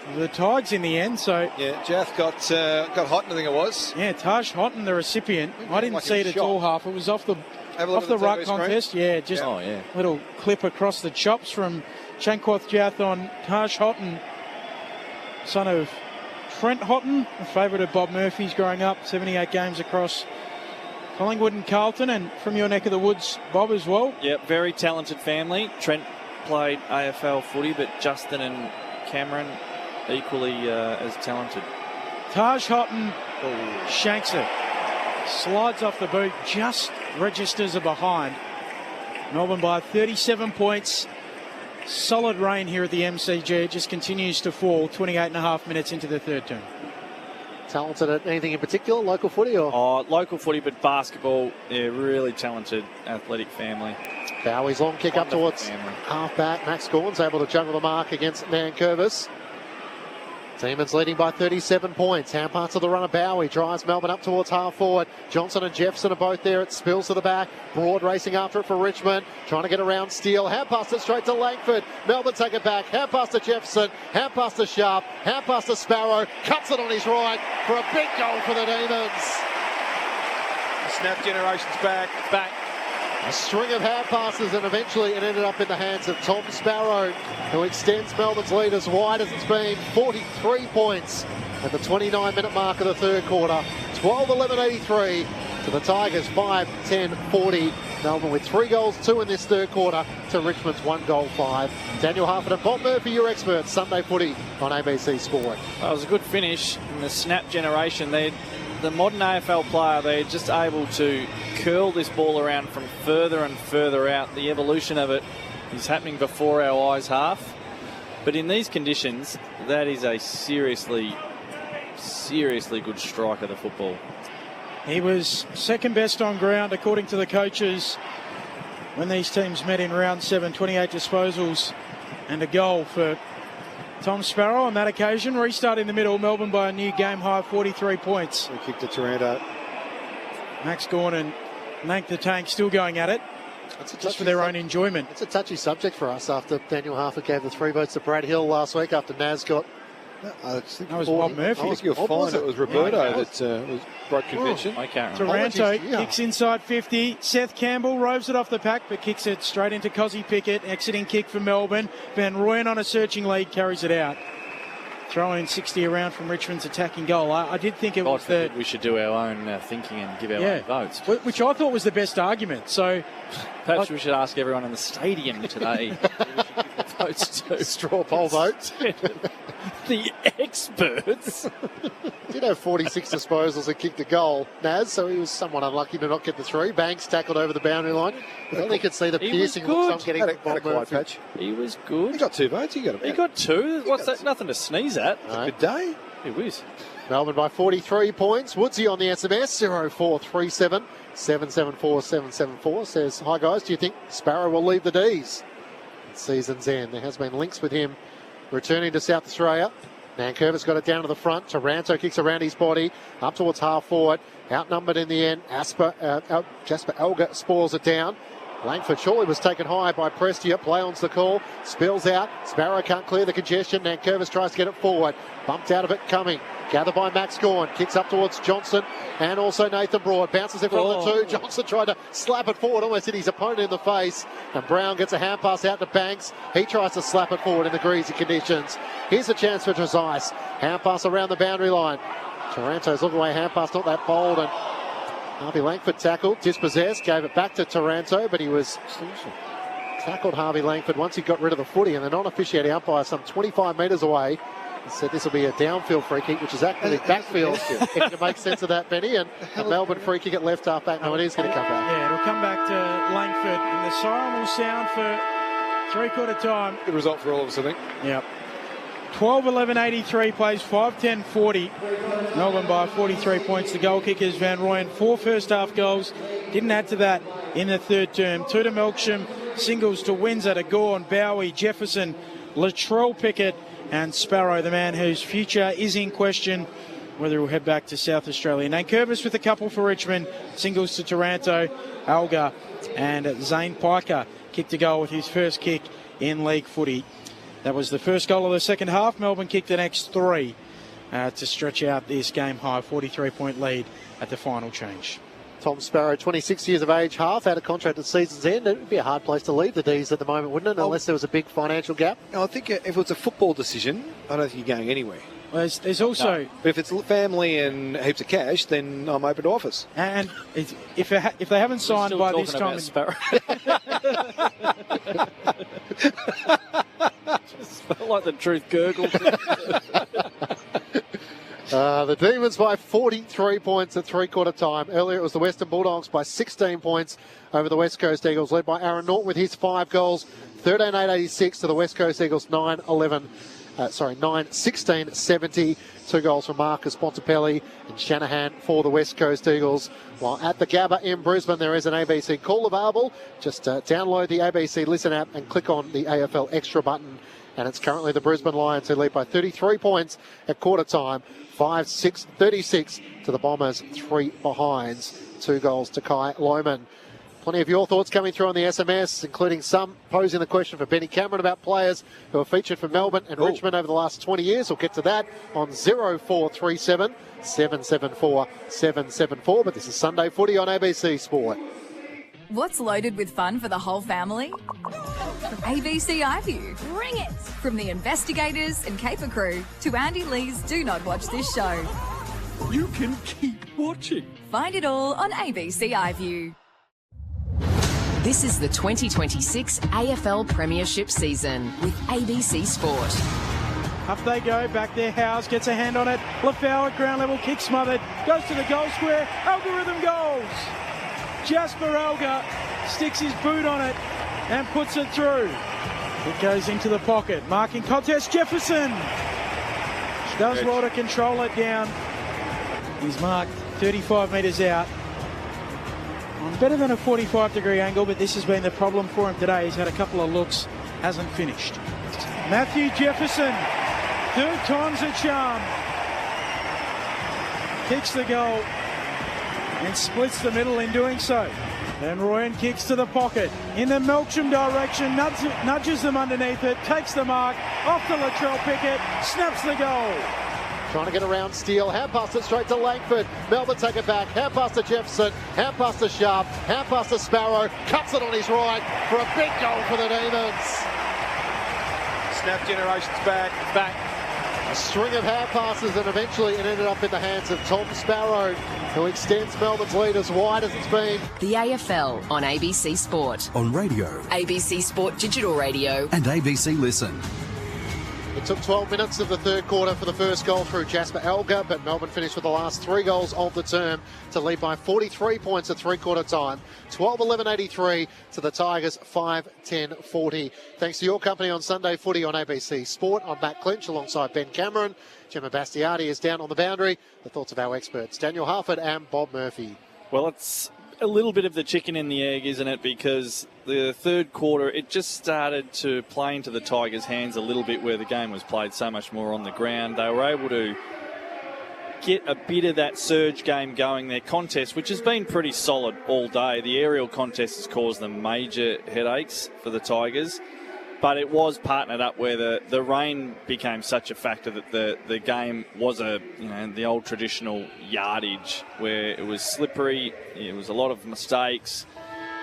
of the Tigers in the end, so... Yeah, Jaff got Houghton, I think it was. Yeah, Taj Houghton, the recipient. I didn't see it at all, Half. It was off the ruck contest. Yeah, just a little clip across the chops from Chankwath Jath on Taj Houghton, son of Trent Houghton, a favourite of Bob Murphy's growing up, 78 games across Collingwood and Carlton, and from your neck of the woods, Bob, as well. Yep, very talented family. Trent played AFL footy, but Justin and Cameron equally as talented. Taj Houghton shanks it. Slides off the boot, just registers a behind. Melbourne by 37 points. Solid rain here at the MCG. It just continues to fall 28.5 minutes into the 3rd term. Talented at anything in particular, local footy or? Local footy, but basketball, yeah, really talented athletic family. Bowie's long kick up towards half-back. Max Gawn's able to juggle the mark against Nankervis. Demons leading by 37 points. Hand pass to the runner. Bowie drives Melbourne up towards half-forward. Johnson and Jefferson are both there. It spills to the back. Broad racing after it for Richmond. Trying to get around Steele. Hand pass it straight to Langford. Melbourne take it back. Hand pass to Jefferson. Hand pass to Sharp. Hand pass to Sparrow. Cuts it on his right for a big goal for the Demons. The snap generation's back. A string of hand passes, and eventually it ended up in the hands of Tom Sparrow, who extends Melbourne's lead as wide as it's been. 43 points at the 29-minute mark of the third quarter. 12-11-83 to the Tigers, 5-10-40. Melbourne with 3 goals, 2 in this third quarter to Richmond's 1 goal, 5. Daniel Harford and Bob Murphy, your experts. Sunday footy on ABC Sport. Well, it was a good finish in the snap generation. The modern AFL player, they're just able to curl this ball around from further and further out. The evolution of it is happening before our eyes half. But in these conditions, that is a seriously good strike of the football. He was second best on ground, according to the coaches, when these teams met in round 7. 28 disposals and a goal for Tom Sparrow on that occasion. Restart in the middle. Melbourne by a new game high, 43 points. He kicked to Taranto. Max Gawn and Nank the Tank still going at it. Just for their own enjoyment. It's a touchy subject for us after Daniel Harford gave the 3 votes to Brad Hill last week after Naz got... That was Bob Murphy. I think you'll find it was Roberto that broke convention. I can't remember. Taranto kicks inside 50. Seth Campbell roves it off the pack but kicks it straight into Cozzy Pickett. Exiting kick for Melbourne. Van Rooyen on a searching lead carries it out. Throwing 60 around from Richmond's attacking goal. I did think it was the... We should do our own thinking and give our own votes. Which I thought was the best argument. So perhaps we should ask everyone in the stadium today votes to. Straw poll votes. The experts. Did have 46 disposals and kicked a goal, Naz, so he was somewhat unlucky to not get the 3. Banks tackled over the boundary line. I only could see the piercing looks I'm getting from Bob Murphy. Patch. He was good. He got 2 votes. He got 2. What's that? Nothing to sneeze at. It's a good day. It was. Melbourne by 43 points. Woodsy on the SMS, 0437 774 774 says, hi guys, do you think Sparrow will leave the D's at season's end? There has been links with him returning to South Australia. Nankervis got it down to the front. Taranto kicks around his body up towards half forward. Outnumbered in the end. Jasper Elga spoils it down. Langford surely was taken high by Prestia. Play on's the call. Spills out. Sparrow can't clear the congestion. Nankervis tries to get it forward. Bumped out of it coming. Gathered by Max Gawn. Kicks up towards Johnson and also Nathan Broad. Bounces in front of the 2. Johnson tried to slap it forward. Almost hit his opponent in the face. And Brown gets a hand pass out to Banks. He tries to slap it forward in the greasy conditions. Here's a chance for Trezise. Hand pass around the boundary line. Taranto's looking away. Hand pass not that bold. And Harvey Langford tackled. Dispossessed. Gave it back to Taranto. But he was tackled, Harvey Langford, once he got rid of the footy. And the non-officiating umpire some 25 metres away said this will be a downfield free kick, which is actually backfield, if you can make sense of that, Benny. And a Melbourne free kick at left half back. No, it is going to come back. Yeah, it'll come back to Langford. And the siren will sound for 3/4 time. Good result for all of us, I think. Yep. 12-11-83 plays 5-10-40. Melbourne by 43 points. The goal kickers, Van Rooyen, 4 first half goals. Didn't add to that in the third term. 2 to Melksham, singles to Windsor, to Gawn, Bowie, Jefferson, Latrell Pickett, and Sparrow, the man whose future is in question, whether he'll head back to South Australia. Nankervis with a couple for Richmond, singles to Taranto, Alga, and Zane Piker kicked a goal with his first kick in league footy. That was the first goal of the second half. Melbourne kicked the next 3 to stretch out this game high 43-point lead at the final change. Tom Sparrow, 26 years of age, half out of contract at season's end. It would be a hard place to leave the D's at the moment, wouldn't it? Unless there was a big financial gap. I think if it was a football decision, I don't think you're going anywhere. Well, there's also... No. But if it's family and heaps of cash, then I'm open to offers. And if they haven't signed by this time... Sparrow. Just felt like the truth gurgled. The Demons by 43 points at 3/4 time. Earlier it was the Western Bulldogs by 16 points over the West Coast Eagles, led by Aaron Norton with his 5 goals. 13-8-86 to the West Coast Eagles 9-11-86. 9-16-70. 2 goals from Marcus Bontempelli and Shanahan for the West Coast Eagles. While at the Gabba in Brisbane, there is an ABC call available. Just download the ABC Listen app and click on the AFL Extra button. And it's currently the Brisbane Lions who lead by 33 points at quarter time. 5-6-36 to the Bombers, 3 behinds. 2 goals to Kai Lohmann. Plenty of your thoughts coming through on the SMS, including some posing the question for Benny Cameron about players who have featured for Melbourne and Richmond over the last 20 years. We'll get to that on 0437 774 774. But this is Sunday Footy on ABC Sport. What's loaded with fun for the whole family? ABC iView. Bring it! From the investigators and caper crew to Andy Lee's Do Not Watch This Show. You can keep watching. Find it all on ABC iView. This is the 2026 AFL Premiership season with ABC Sport. Up they go, back there, Howes gets a hand on it. Lafau at ground level, kick smothered, goes to the goal square, algorithm goals. Jasper Alga sticks his boot on it and puts it through. It goes into the pocket, marking contest, Jefferson. Does well to control it down. He's marked 35 metres out. On better than a 45-degree angle, but this has been the problem for him today. He's had a couple of looks, hasn't finished. Matthew Jefferson, 3rd time's a charm. Kicks the goal and splits the middle in doing so. And Royan kicks to the pocket in the Melksham direction, nudges them underneath it, takes the mark, off to Latrell Pickett, snaps the goal. Trying to get around Steele, hand pass it straight to Langford. Melbourne take it back, hand pass to Jefferson, hand pass to Sharp, hand pass to Sparrow, cuts it on his right for a big goal for the Demons. Snap generation's back. A string of hand passes and eventually it ended up in the hands of Tom Sparrow, who extends Melbourne's lead as wide as it's been. The AFL on ABC Sport. On radio. ABC Sport Digital Radio. And ABC Listen. It took 12 minutes of the third quarter for the first goal through Jasper Alga, but Melbourne finished with the last 3 goals of the term to lead by 43 points at three-quarter time. 12-11-83 to the Tigers, 5-10-40. Thanks to your company on Sunday Footy on ABC Sport. I'm Matt Clinch alongside Ben Cameron. Gemma Bastiardi is down on the boundary. The thoughts of our experts, Daniel Harford and Bob Murphy. Well, it's a little bit of the chicken and the egg, isn't it? Because the third quarter, it just started to play into the Tigers' hands a little bit where the game was played so much more on the ground. They were able to get a bit of that surge game going. Their contest, which has been pretty solid all day, the aerial contest has caused them major headaches for the Tigers. But it was partnered up where the rain became such a factor that the game was the old traditional yardage where it was slippery, it was a lot of mistakes,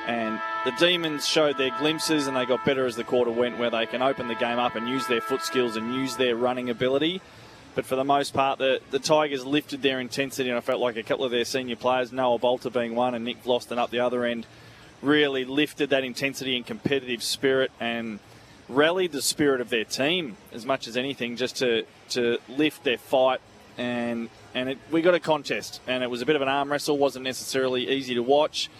and the Demons showed their glimpses and they got better as the quarter went, where they can open the game up and use their foot skills and use their running ability. But for the most part, the Tigers lifted their intensity, and I felt like a couple of their senior players, Noah Bolter being one and Nick Vlosten up the other end, really lifted that intensity and competitive spirit and rallied the spirit of their team as much as anything, just to lift their fight. And we got a contest, and it was a bit of an arm wrestle. Wasn't necessarily easy to watch,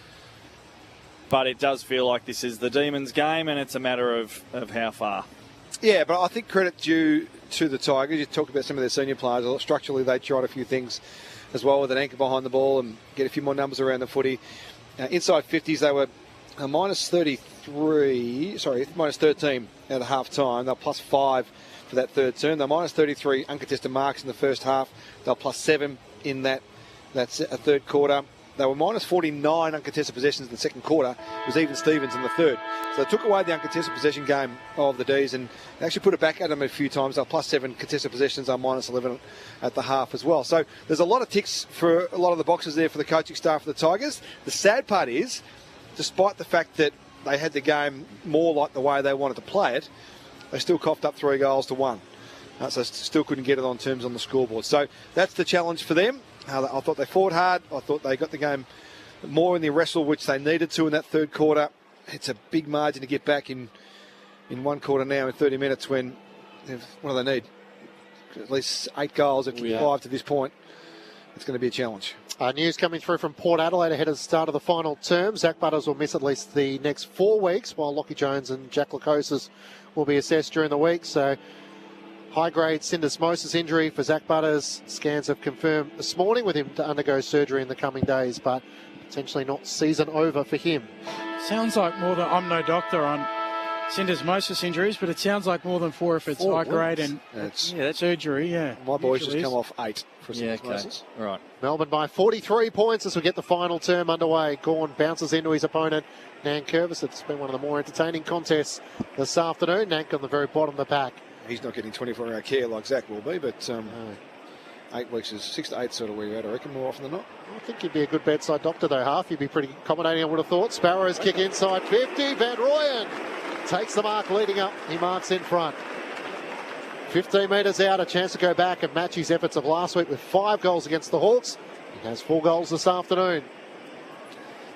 but it does feel like this is the Demons' game, and it's a matter of how far. Yeah, but I think credit due to the Tigers. You talk about some of their senior players. Structurally, they tried a few things as well with an anchor behind the ball and get a few more numbers around the footy. Inside 50s, they were minus 13 at half time. They're plus 5 for that third term. They're minus 33 uncontested marks in the first half. They're plus 7 in that's a third quarter. They were minus 49 uncontested possessions in the second quarter. It was even Stevens in the third. So they took away the uncontested possession game of the D's and actually put it back at them a few times. They're plus 7 contested possessions. They're minus 11 at the half as well. So there's a lot of ticks for a lot of the boxes there for the coaching staff of the Tigers. The sad part is, despite the fact that they had the game more like the way they wanted to play it, they still coughed up 3 goals to 1. So still couldn't get it on terms on the scoreboard. So that's the challenge for them. I thought they fought hard. I thought they got the game more in the wrestle, which they needed to in that third quarter. It's a big margin to get back in one quarter now in 30 minutes when, what do they need? At least 8 goals at 5 to this point. It's going to be a challenge. News coming through from Port Adelaide ahead of the start of the final term. Zach Butters will miss at least the next 4 weeks, while Lockie Jones and Jack Lukosas will be assessed during the week. So high-grade syndesmosis injury for Zach Butters. Scans have confirmed this morning with him to undergo surgery in the coming days, but potentially not season over for him. Sounds like more than, I'm no doctor on syndesmosis injuries, but it sounds like more than 4 if it's high-grade and surgery, My boys just Usually come is. off 8 for syndesmosis. All right. Melbourne by 43 points as we get the final term underway. Gawn bounces into his opponent, Nankervis. It's been one of the more entertaining contests this afternoon. Nank on the very bottom of the pack. He's not getting 24-hour care like Zach will be, but 8 weeks is 6 to 8 sort of where you're at, I reckon, more often than not. I think you'd be a good bedside doctor, though, Half. You'd be pretty accommodating, I would have thought. Sparrows kick inside 50. Van Rooyen takes the mark leading up. He marks in front. 15 metres out, a chance to go back and match his efforts of last week with 5 goals against the Hawks. He has 4 goals this afternoon.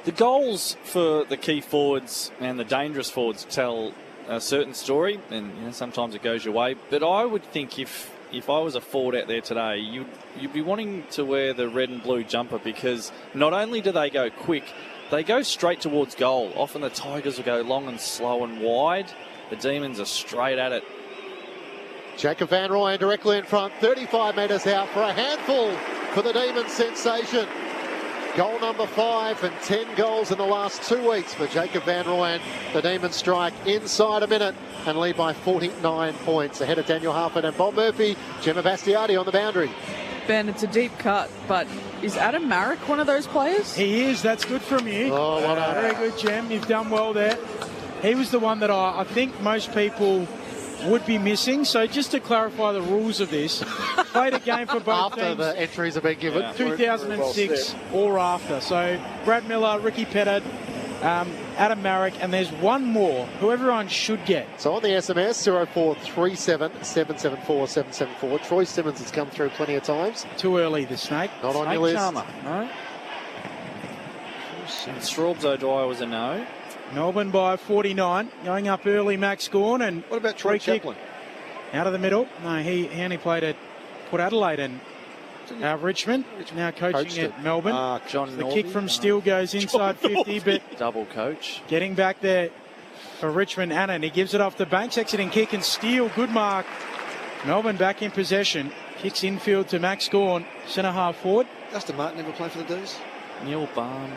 The goals for the key forwards and the dangerous forwards tell a certain story, and sometimes it goes your way. But I would think if I was a forward out there today, you'd be wanting to wear the red and blue jumper, because not only do they go quick, they go straight towards goal. Often the Tigers will go long and slow and wide. The Demons are straight at it. Jacob Van Rooyen directly in front, 35 metres out for a handful for the Demons sensation. Goal number 5 and 10 goals in the last 2 weeks for Jacob Van Rooyen. The Demons strike inside a minute and lead by 49 points. Ahead of Daniel Harford and Bob Murphy, Gemma Bastiardi on the boundary. Ben, it's a deep cut, but is Adam Marrick one of those players? He is. That's good from you. Oh, well done. Very good, Gem. You've done well there. He was the one that I think most people would be missing. So just to clarify the rules of this, played a game for both after teams. the entries have been given. 2006 or after. So Brad Miller, Ricky Pettit, Adam Marrick, and there's one more who everyone should get. So on the SMS, 0437 774 774. Troy Simmons has come through plenty of times. Too early, the Snake. Not on Snake your list. Charmer. No. And Straubs O'Dwyer was a no. Melbourne by 49, going up early, Max Gawn. And what about Troy Chaplin? Out of the middle. No, he only played at Port Adelaide and Richmond. Now coaching at Melbourne. John the Norby. kick from Steele goes inside 50, but double coach. Getting back there for Richmond, and he gives it off to Banks, exiting kick and Steele. Good mark. Melbourne back in possession. Kicks infield to Max Gawn, centre half forward. Dustin Martin never played for the D's. Neil Barn,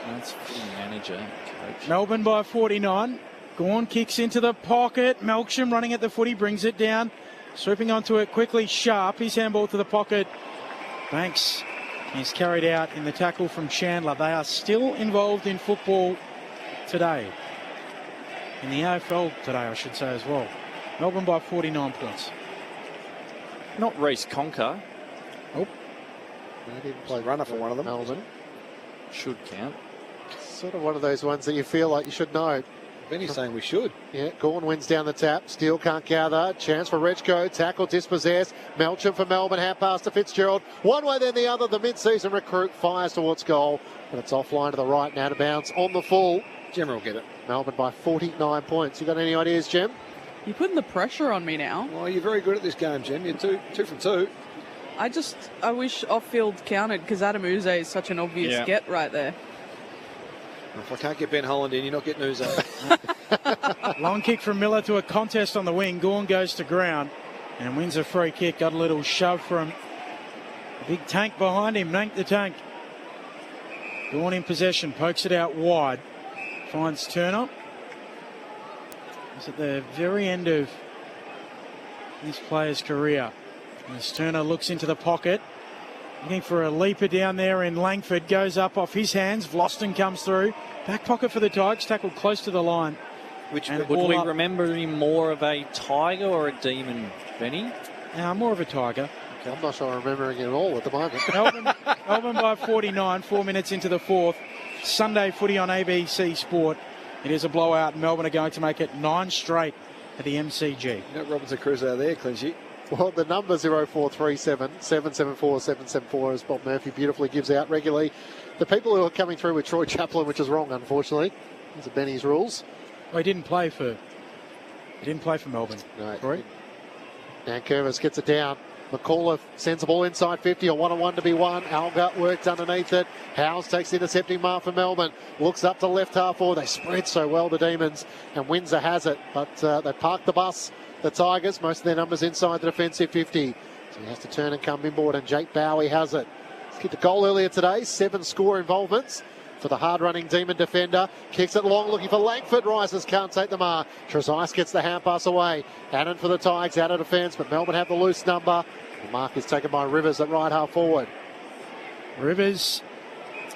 that's the manager, coach. Melbourne by 49. Gawn kicks into the pocket. Melksham running at the footy, brings it down. Swooping onto it quickly, Sharp. His handball to the pocket. Banks is carried out in the tackle from Chandler. They are still involved in football today. In the AFL today, I should say as well. Melbourne by 49 points. Not Reece Conker. Nope. They didn't play runner for one of them. Melbourne. Should count. Sort of one of those ones that you feel like you should know. Benny's saying we should. Yeah, Gawn wins down the tap. Steele can't gather. Chance for Rechko. Tackle dispossessed. Melcham for Melbourne. Half pass to Fitzgerald. One way then the other. The mid-season recruit fires towards goal. But it's offline to the right and out of bounds on the full. Gemma will get it. Melbourne by 49 points. You got any ideas, Gem? You're putting the pressure on me now. Well, you're very good at this game, Gem. You're two from two. I wish off-field counted, because Adam Uze is such an obvious get right there. If I can't get Ben Holland in, you're not getting Uze. Long kick from Miller to a contest on the wing. Gawn goes to ground and wins a free kick. Got a little shove from a big tank behind him. Nank the tank. Gawn in possession. Pokes it out wide. Finds Turner. He's at the very end of this player's career. As Turner looks into the pocket. Looking for a leaper down there in Langford. Goes up off his hands. Vlosten comes through. Back pocket for the Tigers. Tackled close to the line. Would we remember him more of a Tiger or a Demon, Benny? More of a Tiger. Okay, I'm not sure I'm remembering it all at the moment. Melbourne by 49, 4 minutes into the fourth. Sunday footy on ABC Sport. It is a blowout. Melbourne are going to make it 9 straight at the MCG. You know Robinson Crusoe there, Clinchy. Well, the number 0437 774 774, as Bob Murphy beautifully gives out regularly. The people who are coming through with Troy Chaplin, which is wrong, unfortunately. These are Benny's rules. Well, he didn't play for Melbourne. No. Troy. Nankervis gets it down. McAuliffe sends the ball inside 50, a one-on-one to be won. Alga works underneath it. Howes takes the intercepting mark for Melbourne. Looks up to left half forward. They spread so well, the Demons, and Windsor has it. But they park the bus. the Tigers. Most of their numbers inside the defensive 50. So he has to turn and come inboard, and Jake Bowie has it. He's kicked a goal earlier today, 7 score involvements for the hard-running Demon defender. Kicks it long, looking for Langford. Rises, can't take the mark. Trezise gets the hand pass away. Hannon for the Tigers, out of defence, but Melbourne have the loose number. The mark is taken by Rivers at right half forward. Rivers,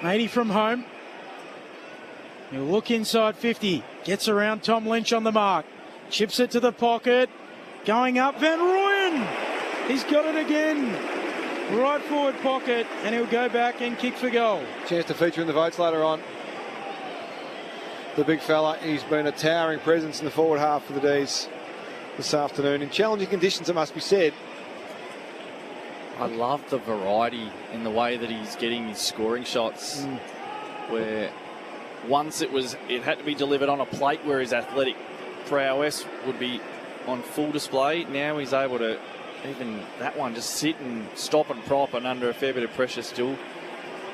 80 from home. He'll look inside 50. Gets around Tom Lynch on the mark. Chips it to the pocket. Going up, Van Rooyen. He's got it again. Right forward pocket, and he'll go back and kick for goal. Chance to feature in the votes later on. The big fella, he's been a towering presence in the forward half for the D's this afternoon. In challenging conditions, it must be said. I love the variety in the way that he's getting his scoring shots. Where once it had to be delivered on a plate where his athletic prowess would be on full display. Now he's able to, even that one, just sit and stop and prop, and under a fair bit of pressure still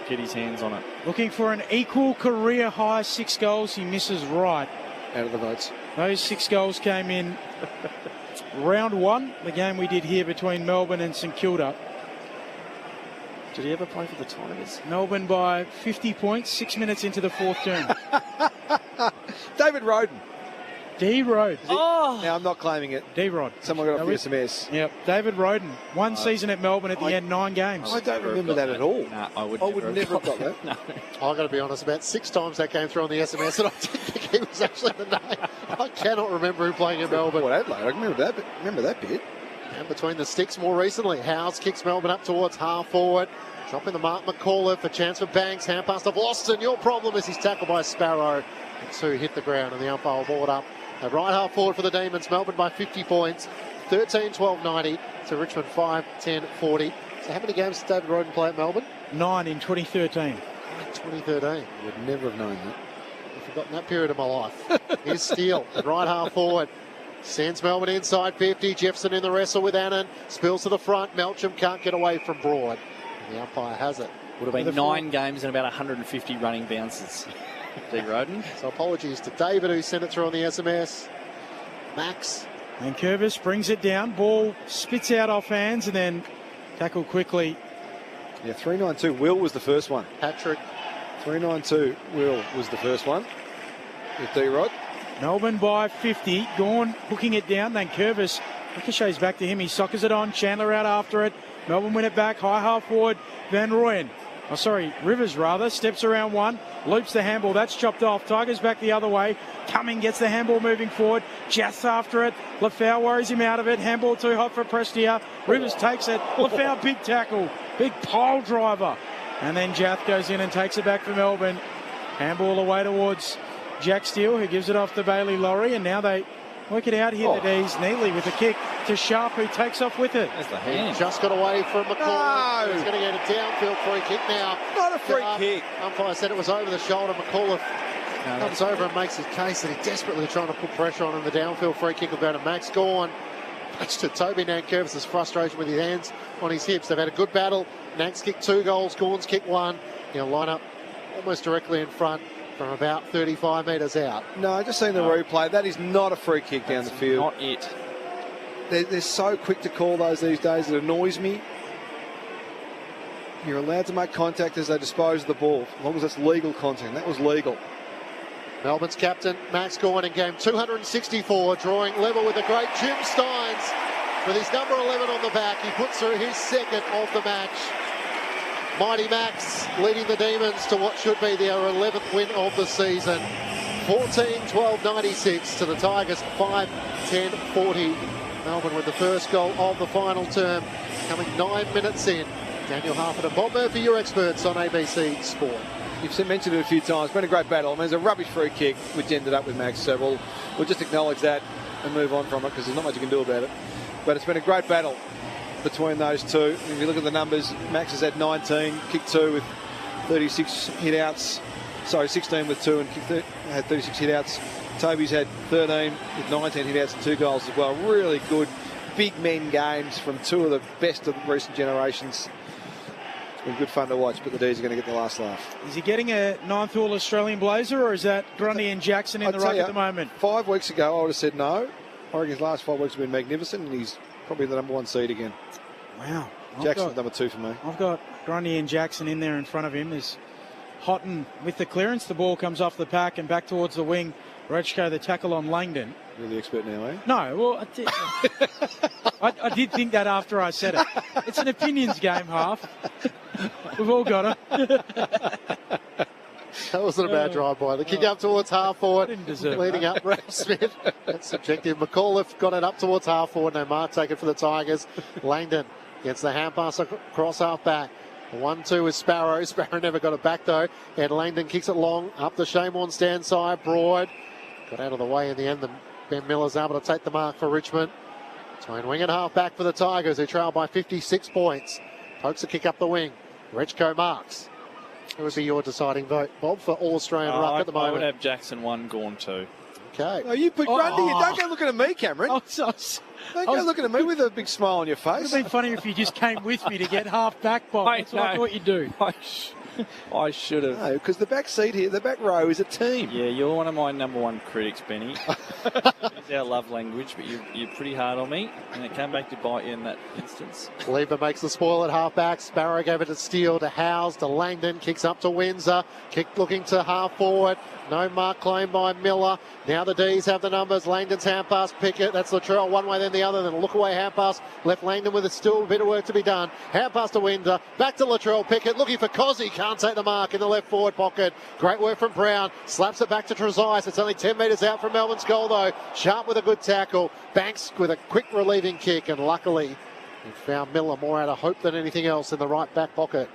get his hands on it. Looking for an equal career high 6 goals. He misses right. Out of the votes. Those 6 goals came in round 1, the game we did here between Melbourne and St Kilda. Did he ever play for the Tigers? Melbourne by 50 points, 6 minutes into the 4th term. David Roden. D-Rod. Oh! Now, I'm not claiming it. D-Rod. Someone got off the SMS. Yep, David Roden. One season at Melbourne at the end, 9 games. I don't remember that at all. No, I would never have got that. No. I've got to be honest, about 6 times that came through on the SMS, and I didn't think he was actually the name. I cannot remember who playing in Melbourne. Port Adelaide, I remember that bit. And between the sticks more recently, Howes kicks Melbourne up towards half forward. Dropping the mark, McCullough for chance for Banks. Hand pass to Boston. Your problem is he's tackled by Sparrow. The 2 hit the ground, and the umpire will board up. At right half forward for the Demons, Melbourne by 50 points, 13-12-90 to Richmond 5-10-40. So how many games did David Roden play at Melbourne? 9 in 2013. 2013. Would never have known that. I've forgotten that period of my life. Here's Steele at right half forward. Sends Melbourne inside 50. Jefferson in the wrestle with Annan. Spills to the front. Melcham can't get away from Broad. And the umpire has it. Would have been 9 games and about 150 running bounces. D. Roden. So apologies to David, who sent it through on the SMS. Max. And Curvis brings it down. Ball spits out off hands and then tackled quickly. Yeah, 392. Will was the first one. Patrick. 392. Will was the first one. With D-Rod. Melbourne by 50. Gawn hooking it down. Then Curvis ricochets back to him. He soccers it on. Chandler out after it. Melbourne win it back. High half forward. Van Rooyen. Rivers rather. Steps around one. Loops the handball. That's chopped off. Tigers back the other way. Cumming gets the handball moving forward. Jass after it. Lafau worries him out of it. Handball too hot for Prestia. Rivers takes it. Lafau big tackle. Big pile driver. And then Jath goes in and takes it back for Melbourne. Handball away towards Jack Steele, who gives it off to Bailey Laurie. And now they work it out here, the D's, neatly with a kick to Sharp, who takes off with it. That's the hand. Just got away from McCullough. No. He's going to get a downfield free kick now. Not a free kick. Umpire said it was over the shoulder. McCullough comes over and makes his case that he's desperately trying to put pressure on him. The downfield free kick will go to Max Gawn. Much to Toby Nankervis' frustration with his hands on his hips. They've had a good battle. Nanks kicked 2 goals. Gawn's kicked 1. He'll line up almost directly in front from about 35 metres out. No, just seen the replay. That is not a free kick down the field. Not it. They're so quick to call those these days. It annoys me. You're allowed to make contact as they dispose of the ball, as long as it's legal contact. That was legal. Melbourne's captain, Max Gawn, in game 264, drawing level with the great Jim Steins. With his number 11 on the back, he puts through his 2nd of the match. Mighty Max leading the Demons to what should be their 11th win of the season. 14-12-96 to the Tigers, 5-10-40. Melbourne with the first goal of the final term, coming 9 minutes in. Daniel Harford and Bob Murphy, your experts on ABC Sport. You've mentioned it a few times. It's been a great battle. I mean, it's a rubbish free kick, which ended up with Max. So we'll just acknowledge that and move on from it, because there's not much you can do about it. But it's been a great battle between those two. If you look at the numbers, Max has had 19, kicked 2 with 36 hit-outs. Sorry, 16 with 2 and had 36 hit-outs. Toby's had 13 with 19 hit-outs and 2 goals as well. Really good big men games from 2 of the best of the recent generations. It's been good fun to watch, but the D's are going to get the last laugh. Is he getting a 9th All-Australian blazer, or is that Grundy and Jackson in the ruck at the moment? 5 weeks ago, I would have said no. I reckon his last 5 weeks have been magnificent, and he's probably the number 1 seed again. Wow. Jackson's number 2 for me. I've got Grundy and Jackson in there in front of him. There's Houghton with the clearance. The ball comes off the pack and back towards the wing. Rechko, the tackle on Langdon. You're the expert now, eh? No, well, I did think that after I said it. It's an opinions game, half. We've all got it. That wasn't a bad drive by. The kick up towards half forward, leading up Ralph Smith. That's subjective. McAuliffe got it up towards half forward. No mark taken for the Tigers. Langdon gets the hand pass across half back. 1-2 with Sparrow. Sparrow never got it back though. And Langdon kicks it long up the Shaymorn stand side. Broad got out of the way in the end. Ben Miller's able to take the mark for Richmond. Between wing and half back for the Tigers, who trail by 56 points. Pokes a kick up the wing. Rechko marks. Who would be your deciding vote, Bob, for All-Australian ruck at the moment? I would have Jackson 1, Gawn 2. Okay. Oh, you put Grundy. Don't go looking at me, Cameron. Don't go looking at me with a big smile on your face. It would have been funny if you just came with me to get half back, Bob. That's what I thought you'd do. I should have. No, because the back seat here, the back row is a team. Yeah, you're one of my number 1 critics, Benny. It's our love language, but you're pretty hard on me, and it came back to bite you in that instance. Lever makes the spoil at half back. Sparrow gave it to Steele, to Howes, to Langdon. Kicks up to Windsor. Kick looking to half forward. No mark claimed by Miller. Now the D's have the numbers. Langdon's hand pass, Pickett. That's Latrell one way then the other. Then a look away hand pass. Left Langdon with still a bit of work to be done. Hand pass to Windsor. Back to Latrell. Pickett looking for Cozzy. Can't take the mark in the left forward pocket. Great work from Brown. Slaps it back to Trezise. It's only 10 metres out from Melbourne's goal though. Sharp with a good tackle. Banks with a quick relieving kick. And luckily he found Miller more out of hope than anything else in the right back pocket.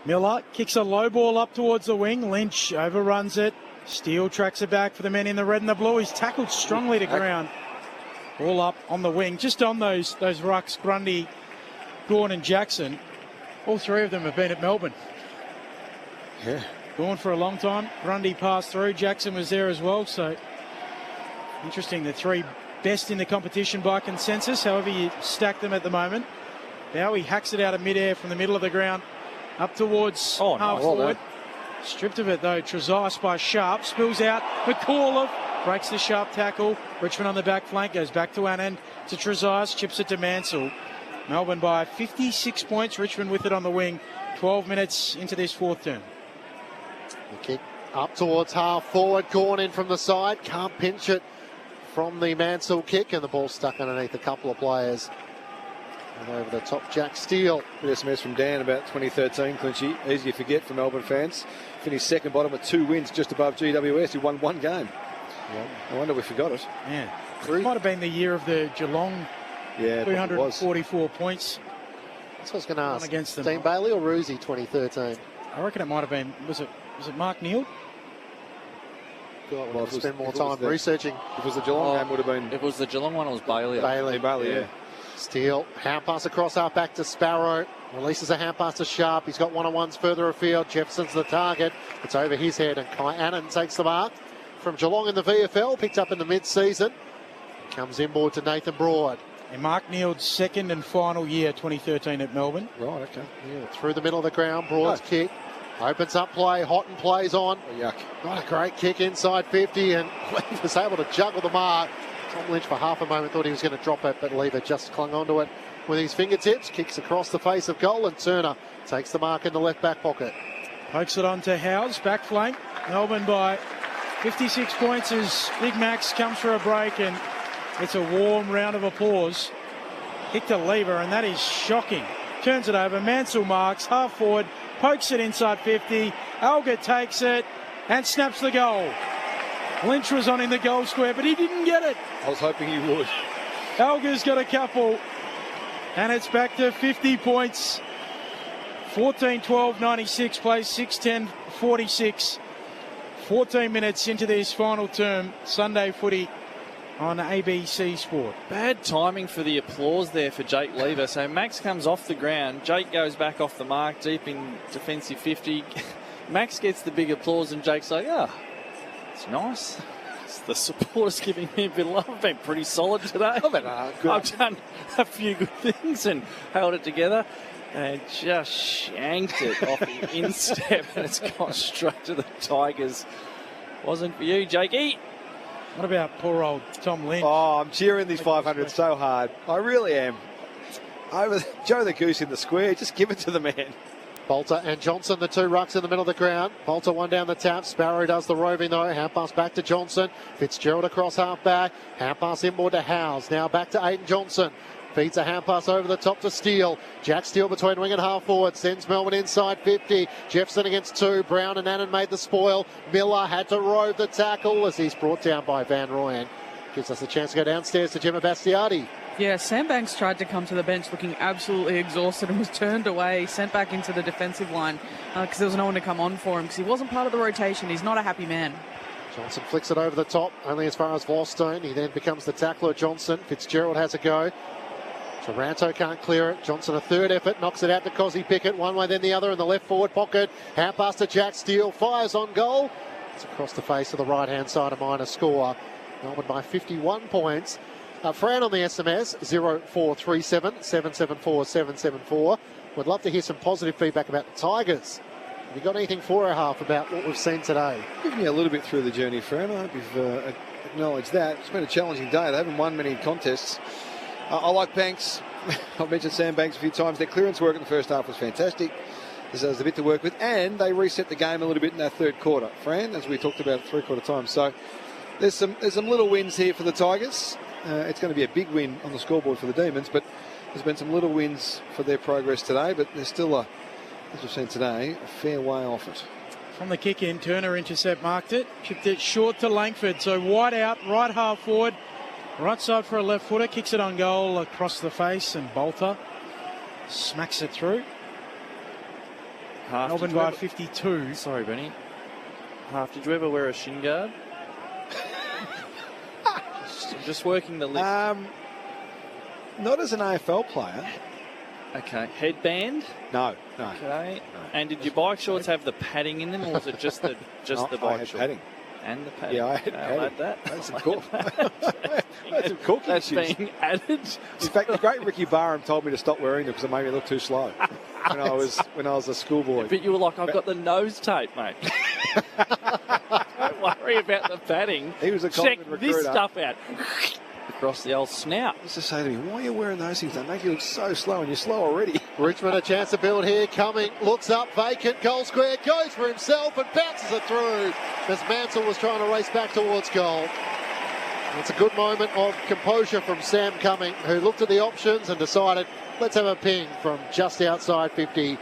Miller kicks a low ball up towards the wing. Lynch overruns it. Steele tracks it back for the men in the red and the blue. He's tackled strongly to ground. All up on the wing. Just on those rucks, Grundy, Gawn and Jackson. All 3 of them have been at Melbourne. Yeah. Gawn for a long time. Grundy passed through. Jackson was there as well. So interesting. The 3 best in the competition by consensus, however you stack them at the moment. Now he hacks it out of midair from the middle of the ground up towards half forward. Stripped of it though. Trezise by Sharp. Spills out. McAuliffe breaks the Sharp tackle. Richmond on the back flank. Goes back to Annan. To Trezise. Chips it to Mansell. Melbourne by 56 points. Richmond with it on the wing. 12 minutes into this 4th term. The kick up towards half forward. Gawn in from the side. Can't pinch it from the Mansell kick. And the ball stuck underneath a couple of players. And over the top, Jack Steele. Bit SMS from Dan about 2013, Clinchy. Easy to forget for Melbourne fans. Finished second bottom with 2 wins just above GWS. He won 1 game. Yeah. I wonder we forgot it. Yeah. It might have been the year of the Geelong 344 points. That's what I was going to ask. Against them. Dean Bailey or Roosie 2013? I reckon it might have been, was it Mark Neal? We'll spend more time researching. If it was the Geelong game, would have been. It was the Geelong one, it was Bailey. Bailey, yeah. Steele, hand pass across half back to Sparrow. Releases a hand pass to Sharp. He's got one-on-ones further afield. Jefferson's the target. It's over his head, and Kai Annan takes the mark from Geelong in the VFL. Picked up in the mid-season. Comes inboard to Nathan Broad. And Mark Neald's 2nd and final year, 2013 at Melbourne. Right, okay. Yeah, through the middle of the ground. Broad's kick. Opens up play. Houghton plays on. Oh, yuck. Not a great kick inside 50, and was able to juggle the mark. Tom Lynch for half a moment thought he was going to drop it, but Lever just clung onto it with his fingertips. Kicks across the face of goal, and Turner takes the mark in the left back pocket. Pokes it on to Howes, back flank. Melbourne by 56 points as Big Max comes for a break, and it's a warm round of applause. Kick to Lever, and that is shocking. Turns it over. Mansell marks, half forward, pokes it inside 50. Alga takes it and snaps the goal. Lynch was on in the goal square, but he didn't get it. I was hoping he would. Alga's got a couple, and it's back to 50 points. 14-12-96 plays 6-10-46. 14 minutes into this final term. Sunday footy on ABC Sport. Bad timing for the applause there for Jake Lever. So Max comes off the ground. Jake goes back off the mark, deep in defensive 50. Max gets the big applause, and Jake's like, it's nice. The supporters giving me a bit of love. I've been pretty solid today. I've done a few good things and held it together. And just shanked it off the instep, and it's gone straight to the Tigers. Wasn't for you, Jakey. What about poor old Tom Lynch? Oh, I'm cheering these 500 so hard. I really am. Over Joe the Goose in the square. Just give it to the man. Bolter and Johnson, the two rucks in the middle of the ground. Bolter one down the tap. Sparrow does the roving though. Hand pass back to Johnson. Fitzgerald across half back. Hand pass inboard to Howes. Now back to Aiden Johnson. Feeds a hand pass over the top to Steele. Jack Steele between wing and half forward. Sends Melbourne inside 50. Jefferson against two. Brown and Annan made the spoil. Miller had to rove the tackle as he's brought down by Van Rooyen. Gives us a chance to go downstairs to Gemma Bastiardi. Yeah, Sam Banks tried to come to the bench looking absolutely exhausted and was turned away, sent back into the defensive line because there was no one to come on for him because he wasn't part of the rotation. He's not a happy man. Johnson flicks it over the top, only as far as Volstone. He then becomes the tackler, Johnson. Fitzgerald has a go. Taranto can't clear it. Johnson a third effort, knocks it out to Cosy Pickett. One way, then the other in the left forward pocket. Hand pass to Jack Steele, fires on goal. It's across the face of the right-hand side, a minor score. Melbourne by 51 points. Fran on the SMS, 0437 774 774. Would love to hear some positive feedback about the Tigers. Have you got anything for our half about what we've seen today? Giving you a little bit through the journey, Fran. I hope you've acknowledged that. It's been a challenging day. They haven't won many contests. I like Banks. I've mentioned Sam Banks a few times. Their clearance work in the first half was fantastic. There's a bit to work with. And they reset the game a little bit in that third quarter, Fran, as we talked about at three-quarter time. So there's some little wins here for the Tigers. It's going to be a big win on the scoreboard for the Demons, but there's been some little wins for their progress today, but there's still, as we've seen today, a fair way off it. From the kick in, Turner intercept marked it, chipped it short to Langford, so wide out, right half forward, right side for a left footer, kicks it on goal across the face, and Bolter smacks it through. Melbourne by 52. Sorry, Benny. Did you ever wear a shin guard? Just working the list. Not as an AFL player. Okay. Headband? No. Okay. No. And did your bike shorts have the padding in them, or was it just the bike I had short? padding. And the padding. Yeah, I had padding. I'll add that. That's some cool. That's some cool That's issues. being added. In fact, the great Ricky Barham told me to stop wearing them because it made me look too slow when I was a schoolboy. But you were like, I've got the nose tape, mate. Don't worry about the padding. He was a Check confident recruiter. this stuff out. Across the old snout. He used to say to me, why are you wearing those things? They make you look so slow, and you're slow already. Richmond a chance to build here, coming, looks up, vacant, goal square, goes for himself and bounces it through as Mansell was trying to race back towards goal. It's a good moment of composure from Sam Cumming, who looked at the options and decided, let's have a ping from just outside 50.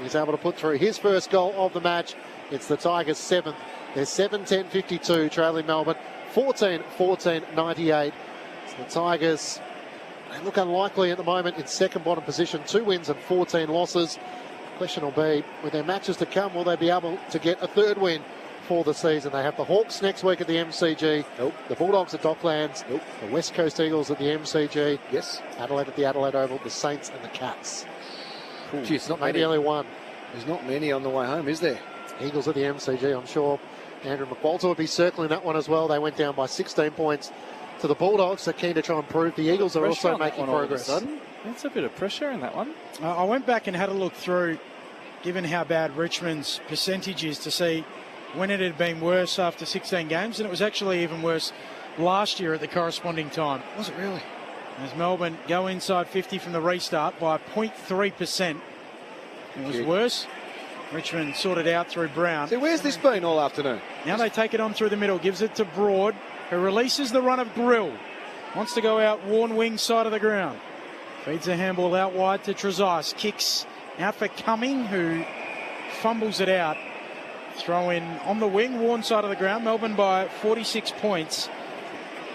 He's able to put through his first goal of the match. It's the Tigers' seventh. They're 7-10-52, trailing Melbourne 14-14-98. So the Tigers, they look unlikely at the moment in second bottom position, 2 wins and 14 losses. The question will be, with their matches to come, will they be able to get a third win for the season? They have the Hawks next week at the MCG. Nope. The Bulldogs at Docklands. Nope. The West Coast Eagles at the MCG. Yes. Adelaide at the Adelaide Oval. The Saints and the Cats. Gee, it's not Maybe many. only one. There's not many on the way home, is there? Eagles at the MCG, I'm sure Andrew McWalter would be circling that one as well. They went down by 16 points to the Bulldogs. They're keen to try and prove. The Eagles are also making progress. That's a bit of pressure in that one. I went back and had a look through, given how bad Richmond's percentage is, to see when it had been worse after 16 games, and it was actually even worse last year at the corresponding time. Was it really? As Melbourne go inside 50 from the restart by 0.3%. It was worse. Richmond sorted out through Brown. So where's this been all afternoon? Now they take it on through the middle, gives it to Broad, who releases the run of Grill. Wants to go out worn wing side of the ground. Feeds a handball out wide to Trezise. Kicks out for Cumming, who fumbles it out. Throw in on the wing, worn side of the ground. Melbourne by 46 points.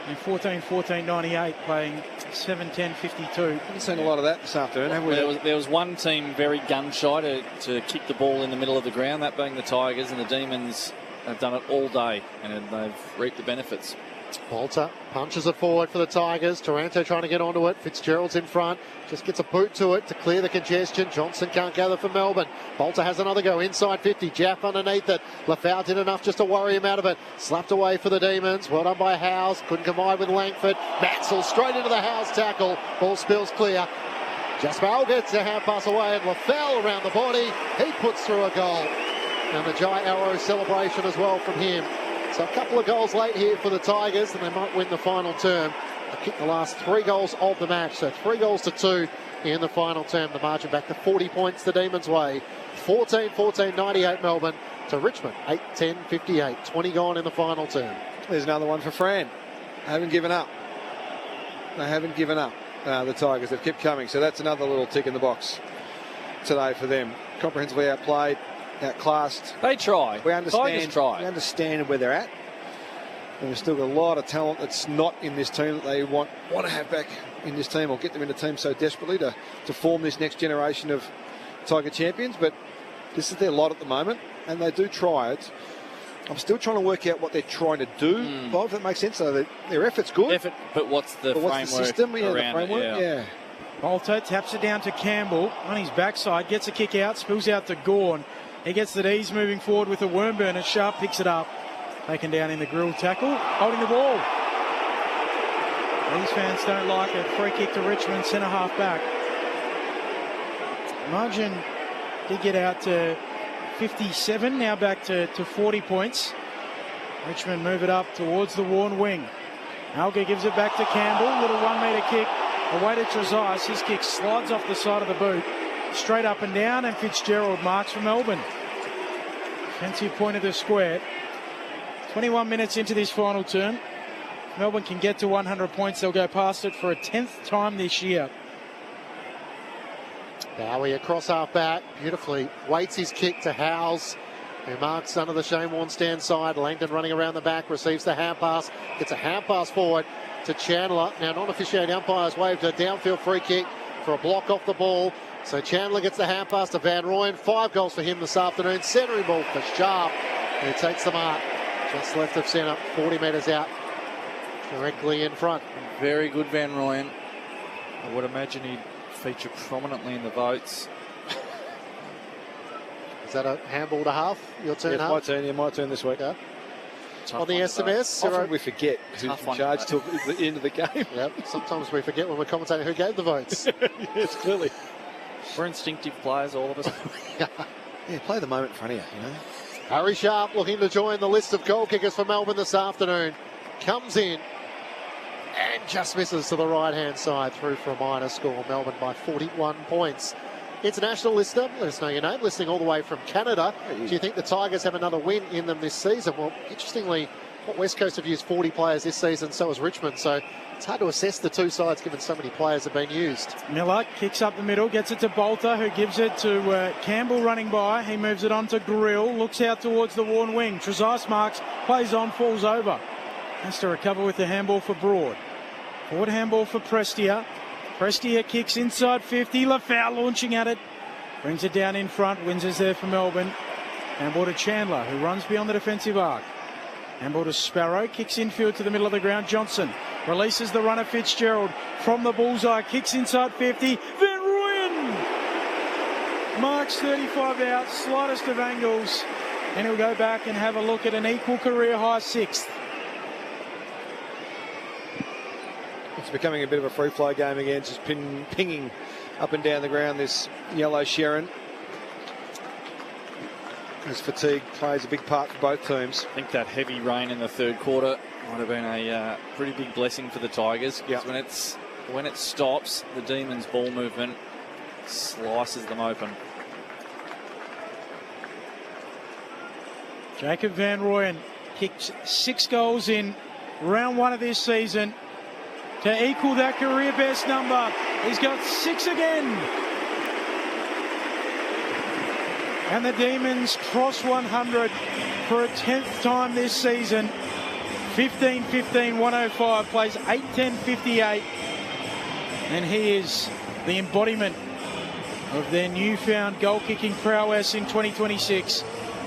And 14-14-98, playing 7-10-52. Haven't seen a lot of that this afternoon, have we? There was one team very gun-shy to kick the ball in the middle of the ground, that being the Tigers, and the Demons have done it all day, and they've reaped the benefits. Bolter punches it forward for the Tigers. Taranto trying to get onto it. Fitzgerald's in front. Just gets a boot to it to clear the congestion. Johnson can't gather for Melbourne. Bolter has another go inside 50. Jaff underneath it. Lafau did enough just to worry him out of it. Slapped away for the Demons. Well done by Howes. Couldn't combine with Langford. Mansell straight into the Howes tackle. Ball spills clear. Jasper gets a hand pass away and Lafau around the body. He puts through a goal. And the Jai Arrow celebration as well from him. It's So a couple of goals late here for the Tigers, and they might win the final term. They kicked the last 3 goals of the match, so 3 goals to 2 in the final term. The margin back to 40 points the Demons' way. 14-14, 98 Melbourne to Richmond, 8-10, 58. 20 gone in the final term. There's another one for Fran. They haven't given up. They haven't given up, the Tigers. They've kept coming, so that's another little tick in the box today for them. Comprehensively outplayed, outclassed. They try. We understand. Tigers try. We understand where they're at. And there's still got a lot of talent that's not in this team that they want to have back in this team, or get them in the team so desperately to form this next generation of Tiger champions. But this is their lot at the moment, and they do try it. I'm still trying to work out what they're trying to do, Bob, if that makes sense. So their effort's good. But what's the framework? What's the system? Around the framework, it, yeah. Bolter taps it down to Campbell on his backside, gets a kick out, spills out to Gawn. He gets the D's moving forward with a worm burner. Sharp picks it up. Taken down in the grill tackle, holding the ball. These fans don't like it. Free kick to Richmond, centre half back. Margin did get out to 57, now back to 40 points. Richmond move it up towards the worn wing. Alga gives it back to Campbell, little 1 metre kick away to Trezise. His kick slides off the side of the boot, straight up and down, and Fitzgerald marks for Melbourne. Defensive point of the square. 21 minutes into this final term. Melbourne can get to 100 points. They'll go past it for a 10th time this year. Bowie across half back, beautifully waits his kick to Howes, who marks under the Shane Warne stand side. Langdon running around the back, receives the hand pass, gets a hand pass forward to Chandler. Now non-officiating umpires waved a downfield free kick for a block off the ball. So Chandler gets the hand pass to Van Rooyen. 5 goals for him this afternoon. Centering ball for Sharp, who takes the mark just left of centre, 40 metres out, directly in front. Very good Van Rooyen. I would imagine he'd feature prominently in the votes. Is that a handball to half? Your turn, half? My turn this week. Yeah. On the SMS. Often we forget who's in charge till the end of the game. Yep. Sometimes we forget when we're commentating who gave the votes. Yes, clearly. We're instinctive players, all of us. Yeah, play the moment in front of you, you know. Harry Sharp looking to join the list of goal kickers for Melbourne this afternoon. Comes in and just misses to the right-hand side, through for a minor score. Melbourne by 41 points. International listener, let us know your name. Listening all the way from Canada. Do you think the Tigers have another win in them this season? Well, interestingly, West Coast have used 40 players this season, so has Richmond. So it's hard to assess the two sides given so many players have been used. Miller kicks up the middle, gets it to Bolter, who gives it to Campbell running by. He moves it on to Grill, looks out towards the worn wing. Trezise marks, plays on, falls over. Has to recover with the handball for Broad. Forward handball for Prestia. Prestia kicks inside 50. Lafau launching at it. Brings it down in front. Wins is there for Melbourne. Handball to Chandler, who runs beyond the defensive arc. Handball to Sparrow. Kicks infield to the middle of the ground. Johnson releases the runner Fitzgerald from the bullseye. Kicks inside 50. Van Rooyen marks 35 out. Slightest of angles. And he'll go back and have a look at an equal career high 6th. It's becoming a bit of a free flow game again, just pinging up and down the ground, this yellow Sharon. This fatigue plays a big part for both teams. I think that heavy rain in the third quarter might have been a pretty big blessing for the Tigers. Because when it stops, the Demons' ball movement slices them open. Jacob Van Rooyen kicked 6 goals in round 1 of this season to equal that career best number. He's got 6 again. And the Demons cross 100 for a 10th time this season. 15-15-105, plays 8-10-58. And he is the embodiment of their newfound goal-kicking prowess in 2026.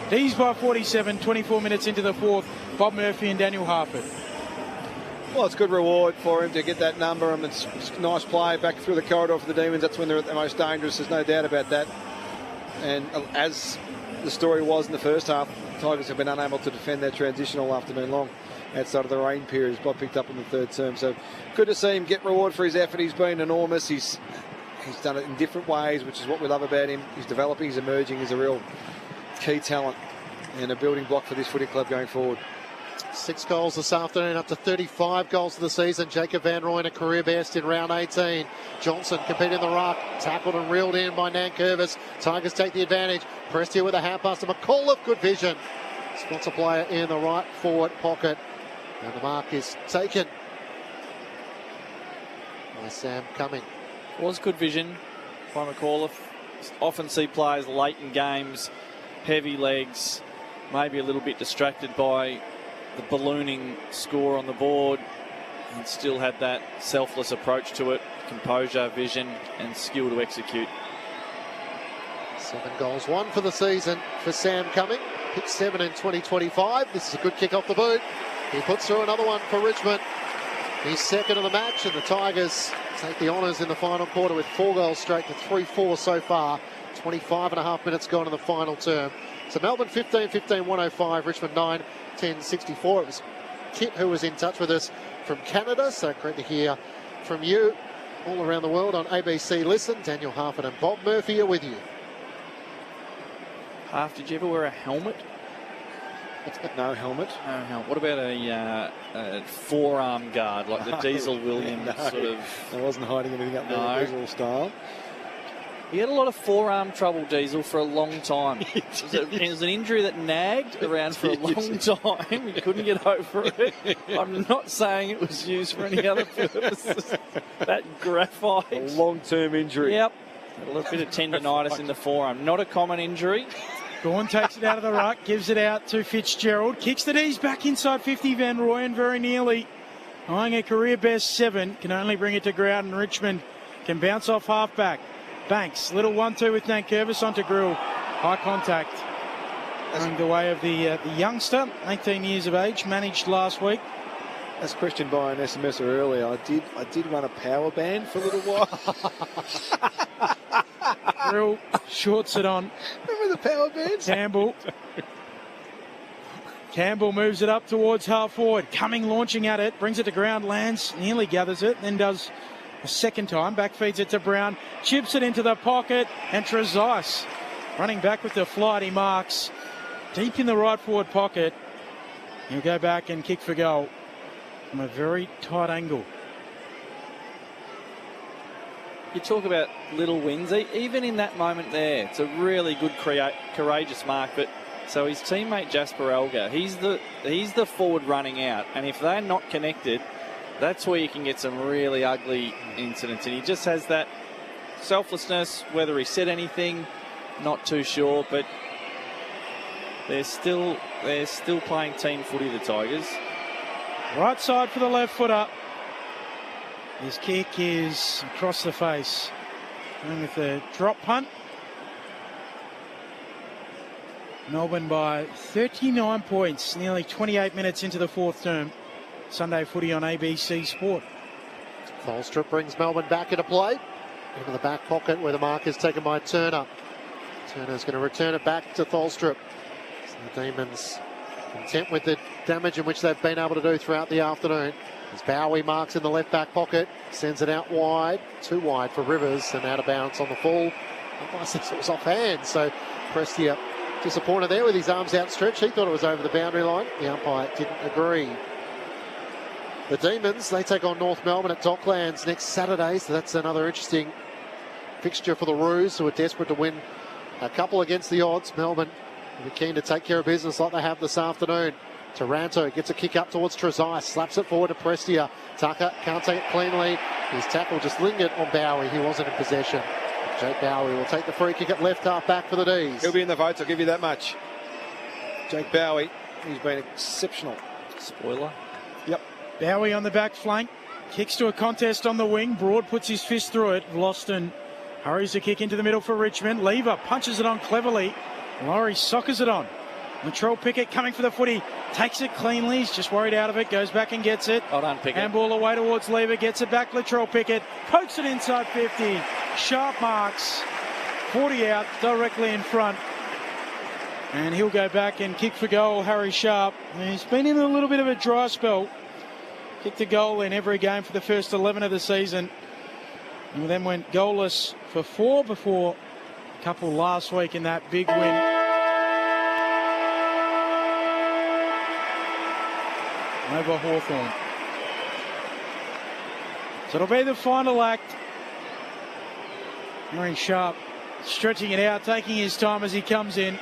D's by 47, 24 minutes into the 4th. Bob Murphy and Daniel Harford. Well, it's good reward for him to get that number. And it's a nice play back through the corridor for the Demons. That's when they're at their most dangerous. There's no doubt about that. And as the story was in the first half, the Tigers have been unable to defend their transition all afternoon long outside of the rain period, as Bob picked up in the third term. So good to see him get reward for his effort. He's been enormous. He's done it in different ways, which is what we love about him. He's developing, he's emerging, he's a real key talent and a building block for this footy club going forward. 6 goals this afternoon, up to 35 goals for the season. Jacob Van Rooyen, a career best in round 18. Johnson competing in the ruck, tackled and reeled in by Nankervis. Tigers take the advantage. Prestia with a hand pass to McAuliffe, good vision. Spots a player in the right forward pocket. And the mark is taken by Sam Cumming. Was good vision by McAuliffe. Often see players late in games, heavy legs, maybe a little bit distracted by the ballooning score on the board, and still had that selfless approach to it, composure, vision and skill to execute. 7 goals, 1 for the season for Sam Cumming. Picked 7 in 2025. This is a good kick off the boot. He puts through another one for Richmond. He's second of the match, and the Tigers take the honours in the final quarter with 4 goals straight to 3-4 so far. 25.5 minutes gone in the final term. So Melbourne 15-15, 105, Richmond 9-10-64. It was Kit who was in touch with us from Canada, so great to hear from you all around the world on ABC Listen. Daniel Harford and Bob Murphy are with you. Half, did you ever wear a helmet? No helmet. No helmet. What about a forearm guard, like the Diesel Williams sort of? I wasn't hiding anything up there, Diesel style. He had a lot of forearm trouble, Diesel, for a long time. It was an injury that nagged around for a long time. He couldn't get over it. I'm not saying it was used for any other purpose. That graphite. A long-term injury. Yep. A little bit of tendonitis in the forearm. Not a common injury. Gawn takes it out of the ruck, gives it out to Fitzgerald. Kicks the knees back inside 50. Van Rooyen very nearly eyeing a career best 7. Can only bring it to ground, and Richmond can bounce off halfback. Banks, little 1-2 with Nankervis onto Grill. High contact. Going the way of the youngster, 18 years of age, managed last week. As questioned by an SMSer earlier, I did run a power band for a little while. Grill shorts it on. Remember the power bands? Campbell moves it up towards half forward. Cumming launching at it, brings it to ground, lands, nearly gathers it, then does a second time. Back feeds it to Brown, chips it into the pocket, and Trezise running back with the flight. He marks deep in the right forward pocket. He'll go back and kick for goal from a very tight angle. You talk about little wins, even in that moment there, it's a really good, courageous mark. But so his teammate Jasper Elgar, he's the forward running out, and if they're not connected, that's where you can get some really ugly incidents. And he just has that selflessness. Whether he said anything, not too sure, but they're still playing team footy, the Tigers. Right side for the left footer. His kick is across the face. And with the drop punt. Melbourne by 39 points, nearly 28 minutes into the fourth term. Sunday footy on ABC Sport. Tholstrup brings Melbourne back into play. Into the back pocket where the mark is taken by Turner. Turner's going to return it back to Tholstrup. So the Demons content with the damage in which they've been able to do throughout the afternoon. As Bowie marks in the left back pocket, sends it out wide, too wide for Rivers, and out of bounds on the full. I think it was off hand, so Prestia disappointed there with his arms outstretched. He thought it was over the boundary line. The umpire didn't agree. The Demons, they take on North Melbourne at Docklands next Saturday, so that's another interesting fixture for the Roos, who are desperate to win a couple against the odds. Melbourne will be keen to take care of business like they have this afternoon. Taranto gets a kick up towards Trezise, slaps it forward to Prestia. Tucker can't take it cleanly. His tackle just lingered on Bowie. He wasn't in possession. Jake Bowie will take the free kick at left half back for the D's. He'll be in the votes, I'll give you that much. Jake Bowie, he's been exceptional. Spoiler. Yep. Bowie on the back flank. Kicks to a contest on the wing. Broad puts his fist through it. Vlauston hurries the kick into the middle for Richmond. Lever punches it on cleverly. Laurie soccers it on. Latrell Pickett coming for the footy. Takes it cleanly. He's just worried out of it. Goes back and gets it. Well done, Pickett. Handball away towards Lever. Gets it back. Latrell Pickett pokes it inside 50. Sharp marks. 40 out. Directly in front. And he'll go back and kick for goal. Harry Sharp. He's been in a little bit of a dry spell. Kicked a goal in every game for the first 11 of the season. And then went goalless for 4 before a couple last week in that big win. over Hawthorn. So it'll be the final act. Aaron Sharp stretching it out, taking his time as he comes in.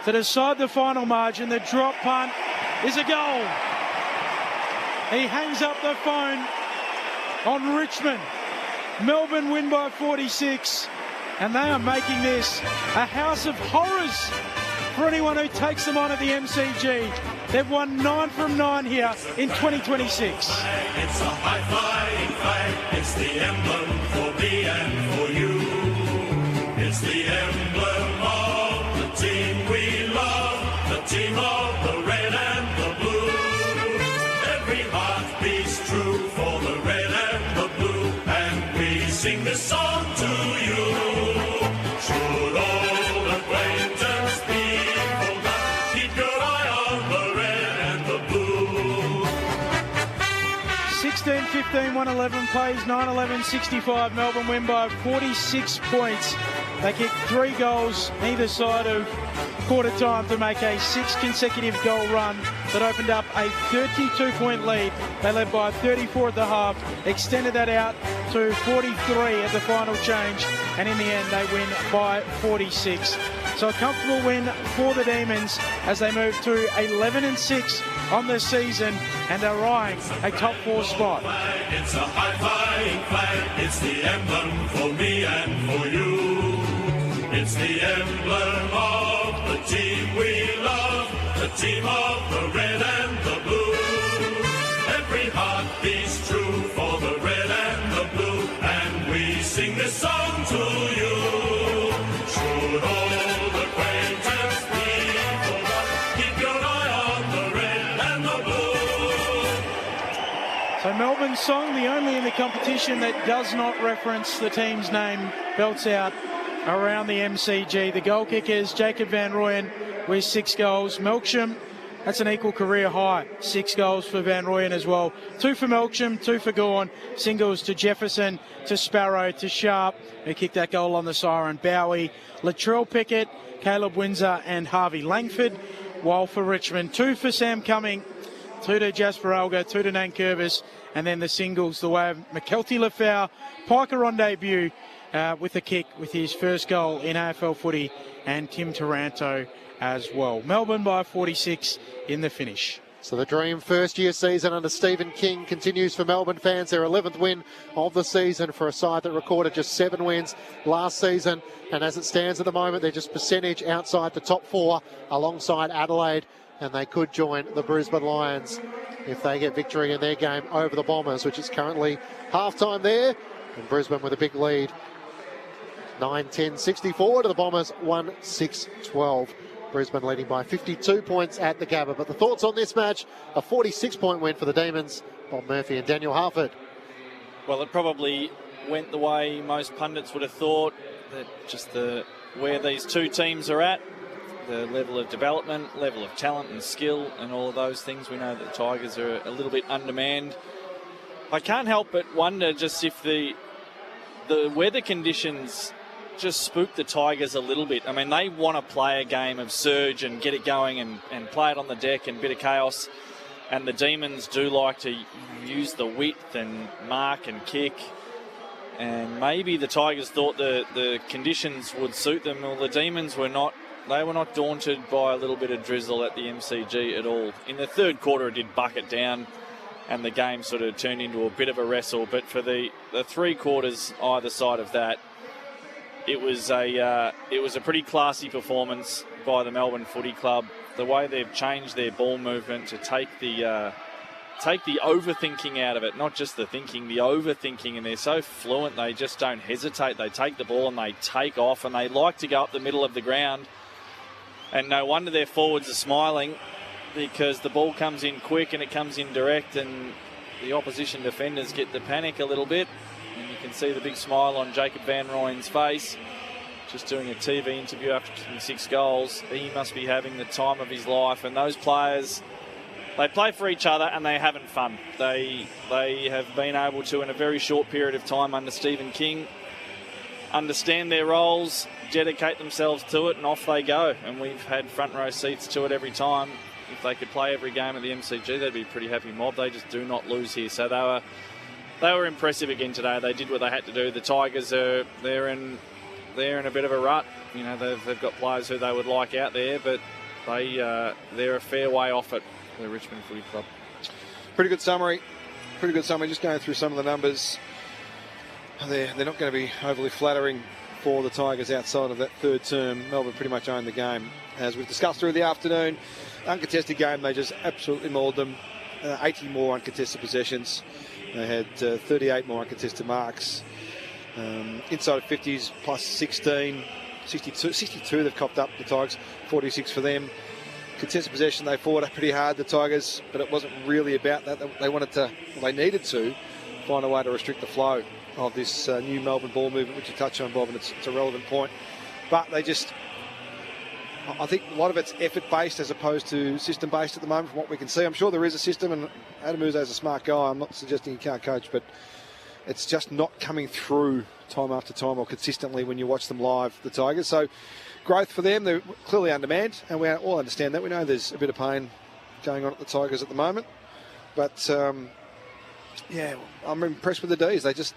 To decide the final margin, the drop punt is a goal. He hangs up the phone on Richmond. Melbourne win by 46, and they are making this a house of horrors for anyone who takes them on at the MCG. They've won 9 from 9 here in 2026. It's a high-flying flag. It's the emblem for me and for you. It's the emblem of the team we love, the team of the red and the blue. Every heart beats true for the red and the blue, and we sing this song to you. Should old acquaintance be forgot, keep your eye on the red and the blue. 16-15, 111 plays, 9-11, 65. Melbourne win by 46 points. They kicked 3 goals either side of quarter time to make a 6 consecutive goal run that opened up a 32-point lead. They led by 34 at the half, extended that out to 43 at the final change, and in the end they win by 46. So a comfortable win for the Demons as they move to 11-6 on the season and are eyeing a top 4 spot. It's a high-flying flag. It's the emblem for me and for you. It's the emblem of the team we love, the team of the red and the blue. Every heart beats true for the red and the blue, and we sing this song to you. Should old acquaintance be forgot, keep your eye on the red and the blue. So Melbourne's song, the only in the competition that does not reference the team's name, belts out around the MCG. The goal kickers, Jacob Van Rooyen with 6 goals. Melksham, that's an equal career high. 6 goals for Van Rooyen as well. 2 for Melksham, 2 for Gawn. Singles to Jefferson, to Sparrow, to Sharp, who kicked that goal on the siren. Bowie, Latrell Pickett, Caleb Windsor and Harvey Langford. While for Richmond, 2 for Sam Cumming, 2 to Jasper Alga, 2 to Nankervis, and then the singles the way of McKelty Lafau, Piker on debut, with a kick with his first goal in AFL footy, and Tim Taranto as well. Melbourne by 46 in the finish. So the dream first-year season under Stephen King continues for Melbourne fans. Their 11th win of the season for a side that recorded just 7 wins last season. And as it stands at the moment, they're just percentage outside the top 4 alongside Adelaide. And they could join the Brisbane Lions if they get victory in their game over the Bombers, which is currently half-time there. And Brisbane with a big lead. 9-10-64 to the Bombers, 1-6-12. Brisbane leading by 52 points at the Gabba. But the thoughts on this match, a 46-point win for the Demons, Bob Murphy and Daniel Harford. Well, it probably went the way most pundits would have thought, that just where these two teams are at, the level of development, level of talent and skill and all of those things. We know that the Tigers are a little bit undermanned. I can't help but wonder just if the weather conditions just spook the Tigers a little bit. I mean, they want to play a game of surge and get it going and play it on the deck and a bit of chaos. And the Demons do like to use the width and mark and kick. And maybe the Tigers thought the conditions would suit them. Well, the Demons were not. They were not daunted by a little bit of drizzle at the MCG at all. In the third quarter, it did bucket down, and the game sort of turned into a bit of a wrestle. But for the 3 quarters either side of that, it was a pretty classy performance by the Melbourne Footy Club. The way they've changed their ball movement to take the overthinking out of it, not just the thinking, the overthinking, and they're so fluent, they just don't hesitate. They take the ball and they take off, and they like to go up the middle of the ground. And no wonder their forwards are smiling, because the ball comes in quick and it comes in direct, and the opposition defenders get to panic a little bit. And you can see the big smile on Jacob Van Rooyen's face, just doing a TV interview after kicking 6 goals. He must be having the time of his life. And those players, they play for each other and they're having fun. They have been able to, in a very short period of time under Stephen King, understand their roles, dedicate themselves to it, and off they go. And we've had front row seats to it every time. if they could play every game at the MCG, they'd be a pretty happy mob. They just do not lose here. So they were impressive again today. They did what they had to do. The Tigers they're in a bit of a rut. You know, they've got players who they would like out there, but they're a fair way off it, the Richmond Footy Club. Pretty good summary. Just going through some of the numbers. They're not going to be overly flattering for the Tigers outside of that third term. Melbourne pretty much owned the game. As we've discussed through the afternoon, uncontested game, they just absolutely mauled them. 80 more uncontested possessions. They had 38 more uncontested marks. Inside of 50s plus 16. 62 they've copped up, the Tigers. 46 for them. Contested possession, they fought pretty hard, the Tigers, but it wasn't really about that. They needed to find a way to restrict the flow of this new Melbourne ball movement, which you touched on, Bob, and it's a relevant point. But I think a lot of it's effort-based as opposed to system-based at the moment from what we can see. I'm sure there is a system, and Adam Uzo's a smart guy. I'm not suggesting he can't coach, but it's just not coming through time after time or consistently when you watch them live, the Tigers. So growth for them, they're clearly undermanned, and we all understand that. We know there's a bit of pain going on at the Tigers at the moment. But, I'm impressed with the D's. They just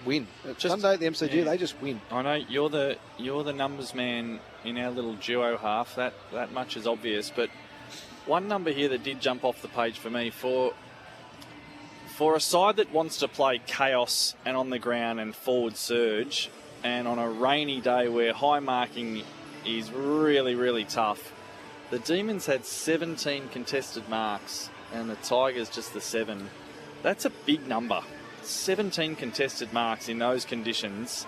win. Sunday at the MCG, they just win. I know you're the numbers man in our little duo half. That much is obvious. But one number here that did jump off the page for me, for a side that wants to play chaos and on the ground and forward surge, and on a rainy day where high marking is really, really tough, the Demons had 17 contested marks and the Tigers just the 7. That's a big number. 17 contested marks in those conditions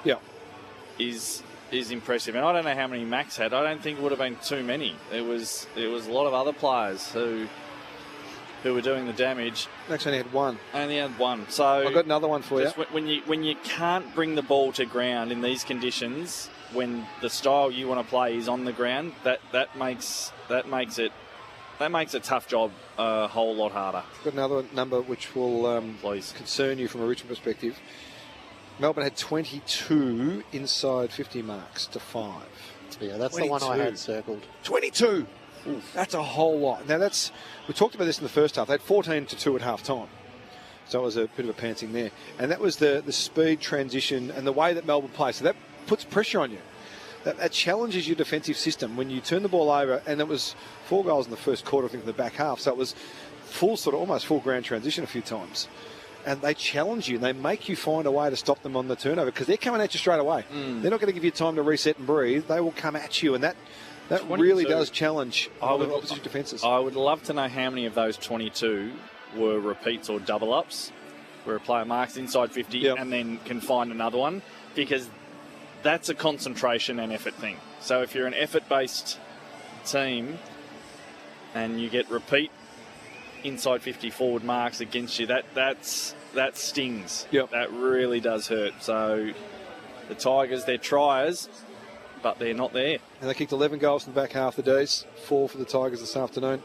is impressive. And I don't know how many Max had. I don't think it would have been too many. There was a lot of other players who were doing the damage. Max only had one. So I've got another one for you. When you can't bring the ball to ground in these conditions, when the style you want to play is on the ground, that makes a tough job a whole lot harder. I've got another number which will concern you from a Richmond perspective. Melbourne had 22 inside 50 marks to 5. Yeah, that's 22. The one I had circled. 22! Oof. That's a whole lot. Now we talked about this in the first half. They had 14 to 2 at half time. So it was a bit of a pantsing there. And that was the speed transition and the way that Melbourne plays. So that puts pressure on you. That challenges your defensive system when you turn the ball over, and it was 4 goals in the first quarter, I think, in the back half. So it was almost full ground transition a few times. And they challenge you, and they make you find a way to stop them on the turnover because they're coming at you straight away. They're not going to give you time to reset and breathe. They will come at you, and that really does challenge opposition defences. I would love to know how many of those 22 were repeats or double-ups, where a player marks inside 50 and then can find another one, because that's a concentration and effort thing. So if you're an effort-based team and you get repeat inside 50 forward marks against you, that stings. That really does hurt. So the Tigers, they're triers, but they're not there. And they kicked 11 goals in the back half of the days, 4 for the Tigers this afternoon.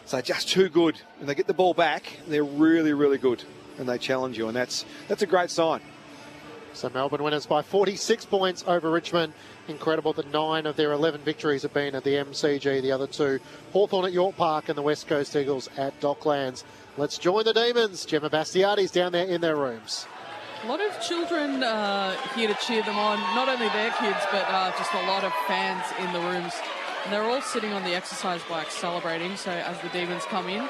So just too good. When they get the ball back, they're really, really good. And they challenge you, and that's a great sign. So Melbourne winners by 46 points over Richmond. Incredible that 9 of their 11 victories have been at the MCG. The other 2, Hawthorn at York Park and the West Coast Eagles at Docklands. Let's join the Demons. Gemma Bastiati's down there in their rooms. A lot of children here to cheer them on. Not only their kids, but just a lot of fans in the rooms. And they're all sitting on the exercise bikes celebrating. So as the Demons come in,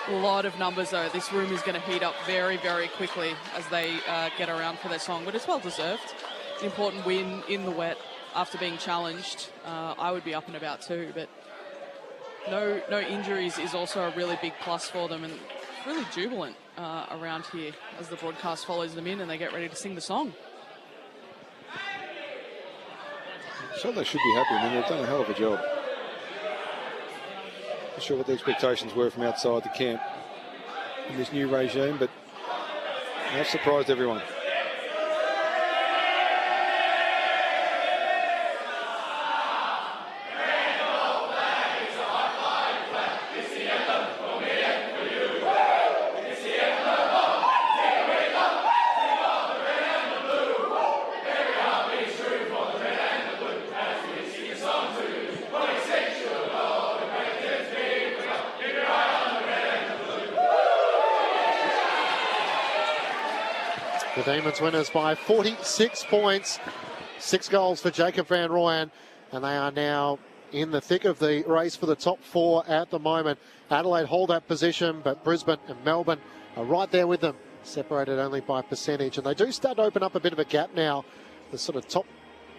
a lot of numbers, though. This room is going to heat up very, very quickly as they get around for their song. But it's well deserved. An important win in the wet after being challenged. I would be up and about too. But no injuries is also a really big plus for them. And really jubilant around here as the broadcast follows them in and they get ready to sing the song. So they should be happy. I mean, they've done a hell of a job. Not sure what the expectations were from outside the camp in this new regime, but they've surprised everyone. The Demons winners by 46 points. 6 goals for Jacob Van Rooyen, and they are now in the thick of the race for the top 4 at the moment. Adelaide hold that position, but Brisbane and Melbourne are right there with them, separated only by percentage. And they do start to open up a bit of a gap now. The sort of top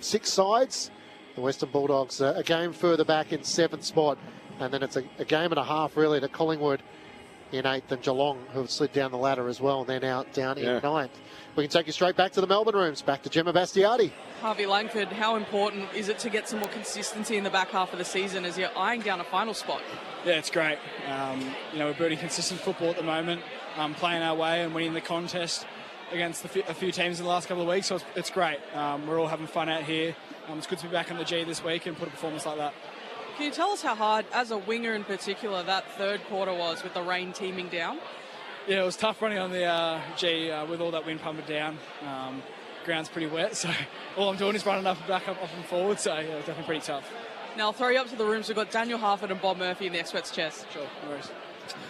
6 sides. The Western Bulldogs a game further back in 7th spot, and then it's a game and a half really to Collingwood in 8th, and Geelong, who have slid down the ladder as well, and they're now down in 9th. We can take you straight back to the Melbourne rooms, back to Gemma Bastiardi. Harvey Langford, how important is it to get some more consistency in the back half of the season as you're eyeing down a final spot? Yeah, it's great. We're building consistent football at the moment, playing our way and winning the contest against a few teams in the last couple of weeks, so it's great. We're all having fun out here. It's good to be back on the G this week and put a performance like that. Can you tell us how hard, as a winger in particular, that third quarter was with the rain teeming down? Yeah, it was tough running on the G with all that wind pumping down. Ground's pretty wet, so all I'm doing is running up and forward, so yeah, it was definitely pretty tough. Now I'll throw you up to the rooms. We've got Daniel Harford and Bob Murphy in the experts' chest. Sure, no worries.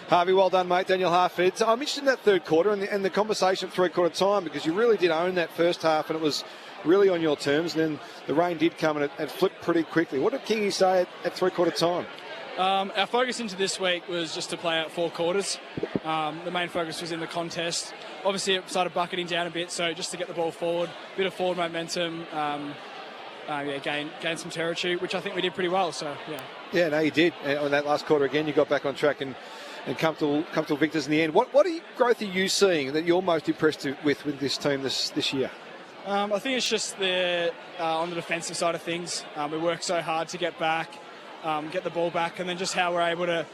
Harvey, well done, mate. Daniel Harford. I'm interested in that third quarter and the conversation at three-quarter time, because you really did own that first half and it was really on your terms, and then the rain did come and it flipped pretty quickly. What did Kingy say at three-quarter time? Our focus into this week was just to play out 4 quarters. The main focus was in the contest. Obviously, it started bucketing down a bit, so just to get the ball forward, a bit of forward momentum, gain some territory, which I think we did pretty well. So yeah. Yeah, no, you did. On that last quarter again, you got back on track and comfortable victors in the end. What growth are you seeing that you're most impressed with this team this year? I think it's just on the defensive side of things. We work so hard to get back, get the ball back, and then just how we're able to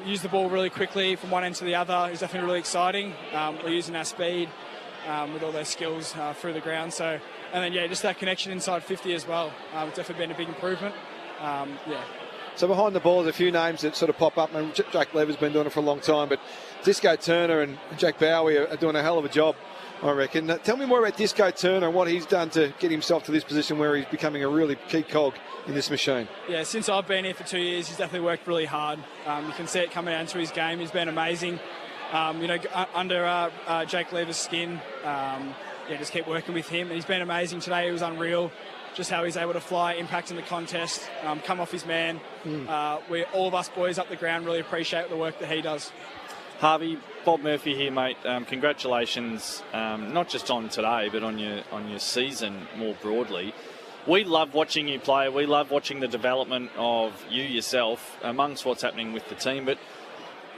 use the ball really quickly from one end to the other is definitely really exciting. We're using our speed with all those skills through the ground. So, and then just that connection inside 50 as well. It's definitely been a big improvement. So behind the ball, there's a few names that sort of pop up. And Jack Lever's been doing it for a long time, but Disco Turner and Jack Bowie are doing a hell of a job, I reckon. Tell me more about Disco Turner and what he's done to get himself to this position where he's becoming a really key cog in this machine. Yeah, since I've been here for 2 years, he's definitely worked really hard. You can see it coming down to his game. He's been amazing. Under Jake Lever's skin, just keep working with him. And he's been amazing today. He was unreal. Just how he's able to fly, impact in the contest, come off his man. All of us boys up the ground really appreciate the work that he does. Harvey, Bob Murphy here, mate. Congratulations, not just on today, but on your season more broadly. We love watching you play. We love watching the development of you yourself amongst what's happening with the team. But